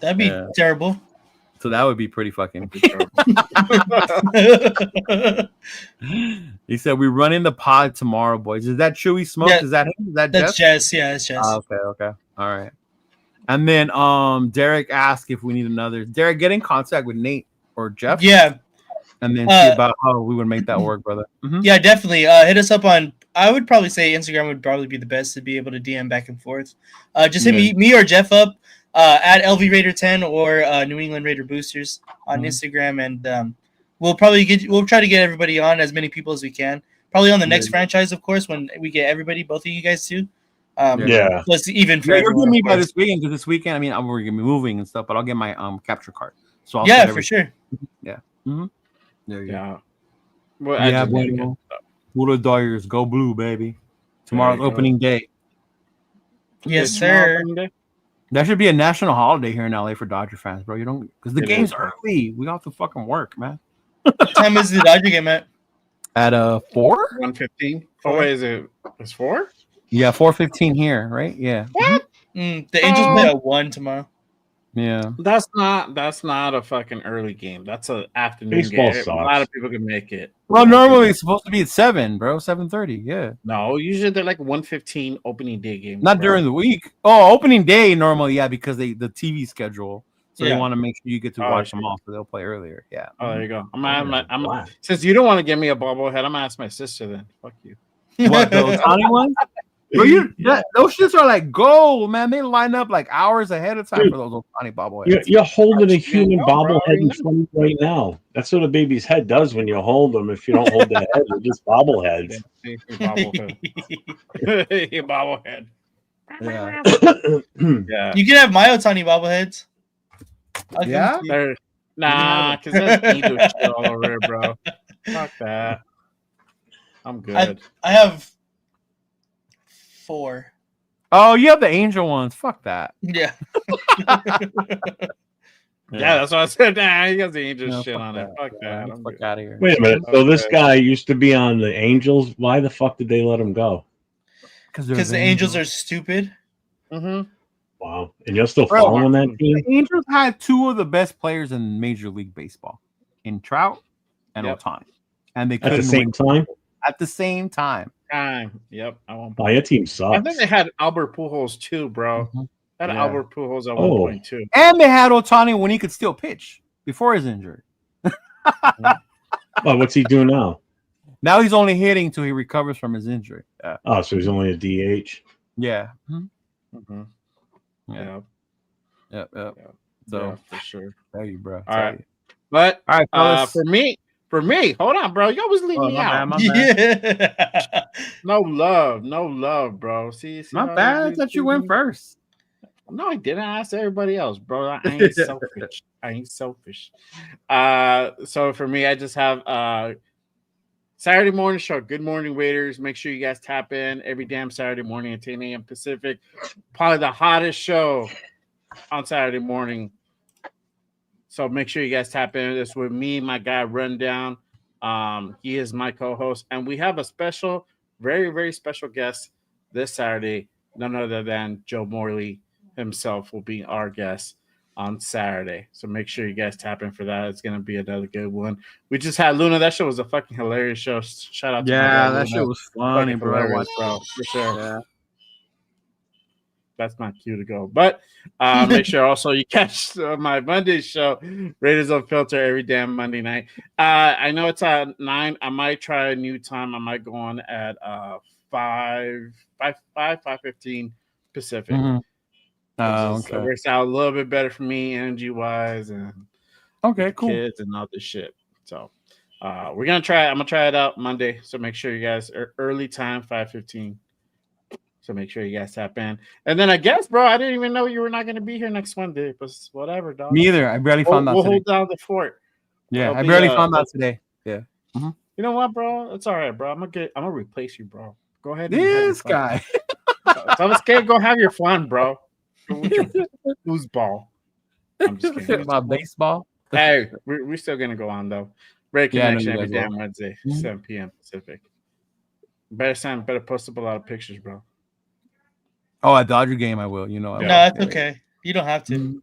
That'd be Yeah. terrible. So that would be pretty fucking. He said, we're running the pod tomorrow, boys. Is that Chewy Smoke? Yeah, Is that him? Is that That's Jeff? Jess. Yeah, that's Jess. Okay. All right. And then Derek asked if we need another. Derek, get in contact with Nate or Jeff. Yeah, And then see about how we would make that work, brother. Mhm. yeah, definitely. Hit us up on. I would probably say Instagram would probably be the best to be able to DM back and forth. Just hit me or Jeff up at LV Raider 10 or New England Raider Boosters on Instagram, and we'll try to get everybody on, as many people as we can. Probably on the next franchise, of course, when we get everybody, both of you guys too. Yeah. Plus even for Yeah, you'll everyone, get me of by course. this weekend because this weekend, I mean, I'm going to be moving and stuff, but I'll get my capture card. So I'll Yeah, send for everything. sure. Mm-hmm. There you go. Yeah. Well, I Yeah, just need to bueno. Wula Dodgers, go blue, baby. Tomorrow's There you go. opening day. Yes, Is tomorrow sir. opening day? That should be a national holiday here in LA for Dodger fans, bro. You don't because the It game's is, bro. early. We got to fucking work, man. What time is the Dodger game at? At 4? 1:15. Four? Oh, wait, is it? It's 4? Yeah, 4:15 here, right? Yeah. What? The Angels play at 1 tomorrow. Yeah. That's not a fucking early game. That's an afternoon Baseball game. sucks. A lot of people can make it. Well, normally it's supposed to be at 7, bro. 7:30. Yeah. No, usually they're like 1:15 opening day games. Not bro. during the week. Oh, opening day normally, yeah, because the TV schedule. So Yeah. they want to make sure you get to Oh, watch shit. them all, so they'll play earlier. Yeah. Oh, there you go. Wow. Since you don't want to give me a bobblehead, I'm gonna ask my sister then. Fuck you. What, the Otani ones? Bro, those shits are like gold, man. They line up like hours ahead of time Dude, for those Otani bobbleheads. You're holding a human know, bro. bobblehead in front of you right now. That's what a baby's head does when you hold them. If you don't hold their head, they're just bobbleheads. Yeah, bobblehead. Your bobblehead. Yeah. Yeah. You can have my Otani bobbleheads. I'll give Yeah? them to you. They're, nah, because there's angel shit all over it, bro. Fuck that. I'm good. I have 4. Oh, you have the angel ones. Fuck that. Yeah. Yeah, that's what I said. Nah, he got the angel No, shit fuck on it. that. Fuck Yeah, that. I'm fuck good. out of here. Wait a minute. So this Okay. guy used to be on the Angels. Why the fuck did they let him go? Because the Angels are stupid. Mm-hmm. Wow. And you're still Bro, following that team? The Angels had 2 of the best players in Major League Baseball, in Trout and Yep. Otani, and they At the couldn't same win time? at the same time. Yep. I won't. Oh, your team I sucks. think they had Albert Pujols too, bro. Mhm. They had Yeah. Albert Pujols at Oh. one point too. And they had Otani when he could still pitch before his injury. Well, what's he do now? Now he's only hitting till he recovers from his injury. Yeah. Oh, so he's only a DH. Yeah. Mhm. Mm-hmm. Yeah. Yeah. Yep. Yeah. So Yeah, for sure. tell you, bro. All right. But All right, fellas. for me, hold on, bro. You always leave Oh, me my out. bad, Yeah. No love, bro. See my how bad. I you thought you do went me? first. No, I didn't. I asked everybody else, bro. I ain't selfish. I ain't selfish. So for me, I just have Saturday morning show. Good morning, Waiters. Make sure you guys tap in every damn Saturday morning at 10 a.m. Pacific. Probably the hottest show on Saturday morning. So make sure you guys tap in. This with me, my guy Rundown. He is my co-host, and we have a special, very, very special guest this Saturday. None other than Joe Morley himself will be our guest on Saturday. So make sure you guys tap in for that. It's gonna be another good one. We just had Luna. That show was a fucking hilarious show. Shout out to my Yeah, guy, that Luna. shit was funny, Fucking bro. I hilarious, watched bro, for sure. Yeah. That's my cue to go. But make sure also you catch my Monday show, Raiders Unfiltered, every damn Monday night. I know it's at 9. I might try a new time. I might go on at 5:15 Pacific. Mhm. It Okay. works out a little bit better for me, energy wise, and Okay, cool. kids and all this shit. So we're gonna try. I'm gonna try it out Monday. So make sure you guys are early time 5:15. So make sure you guys tap in. And then I guess, bro, I didn't even know you were not gonna be here next Monday, but whatever, dog. Me either. I barely found out We'll today. hold down the fort. Yeah, It'll I be, barely found out today. You know what, bro? It's all right, bro. I'm gonna replace you, bro. Go ahead. This guy. So I'm scared. Go have your fun, bro. Go with your foosball. I'm just kidding. My baseball. Hey, we're still gonna go on though. Red Yeah, I know Connection you every guys damn will. Wednesday, Mhm. 7 p.m. Pacific. Better post up a lot of pictures, bro. Oh, at Dodger game, I will. You know, I Yeah. No, will. that's okay. You don't have to.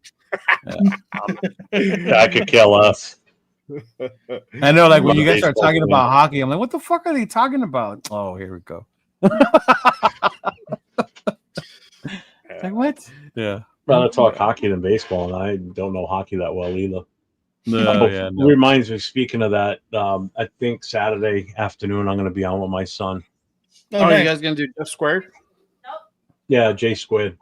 That could kill us. I know, like when What you a guys start baseball talking game. about hockey, I'm like, what the fuck are they talking about? Oh, here we go. Like what? Yeah. Rather talk hockey than baseball, and I don't know hockey that well either. No, yeah, no. Reminds me, speaking of that, I think Saturday afternoon I'm going to be on with my son. Oh, Oh, nice. you guys gonna do Jeff Squared? Yeah, J Squid.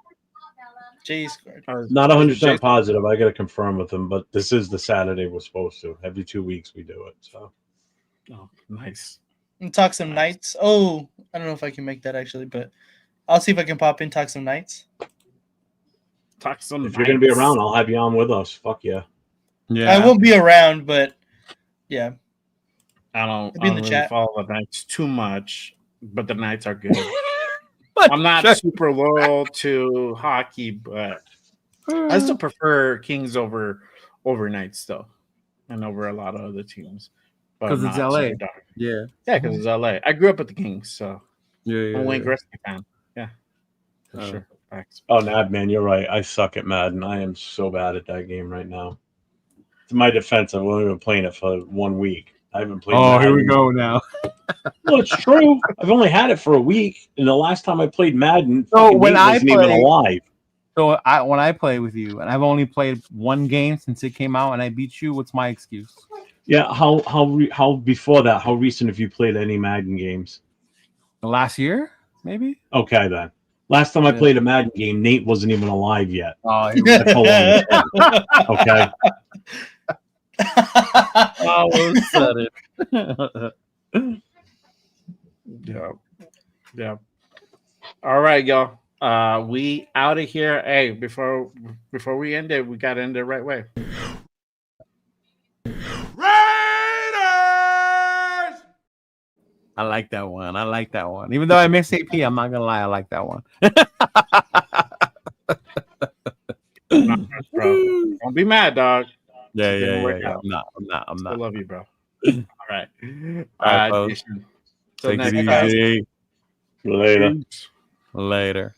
J squared. Not 100% Jason- positive. I got to confirm with him, but this is the Saturday we're supposed to. Every 2 weeks we do it. So Oh, nice. And talk some nights. Oh, I don't know if I can make that actually, but I'll see if I can pop in, talk some nights. Talk some. if you're going to be nights. around, I'll have you on with us. Fuck yeah. Yeah. I won't be around, but yeah. I don't It'll be in the really chat. follow the Knights too much, but the Knights are good. But I'm not check- super loyal to hockey, but I still prefer Kings over Knights though, and over a lot of other teams. But 'Cause it's not LA. super dark. Yeah. Yeah, because it's LA. I grew up with the Kings, so Yeah. I'm a Wayne Yeah. Gretzky fan. Yeah, for Oh. sure. Facts. Oh, Nad, man, you're right. I suck at Madden. I am so bad at that game right now. To my defense, I've only been playing it for 1 week. I haven't played. Oh, here we Madden. go now. Well, it's true. I've only had it for a week, and the last time I played Madden, So fucking when Nate I wasn't even play- alive. So when I play with you, and I've only played one game since it came out, and I beat you, what's my excuse? Yeah, how before that? How recent have you played any Madden games? Last year, maybe. Okay, then. Last time I Yeah. played a Madden game, Nate wasn't even alive yet. Oh, That's how long it's been. Okay. almost said it. Yeah. Yeah. All right, y'all. We out of here. Hey, before we end it, we gotta end it the right way. I like that one. I like that one. Even though I miss AP, I'm not gonna lie. I like that one. Nah, bro. Don't be mad, dog. Yeah, It didn't yeah, work yeah. out. I'm I not. love you, bro. All right. All right, folks. Jason. Till Take next it time. easy. Later. Peace. Later.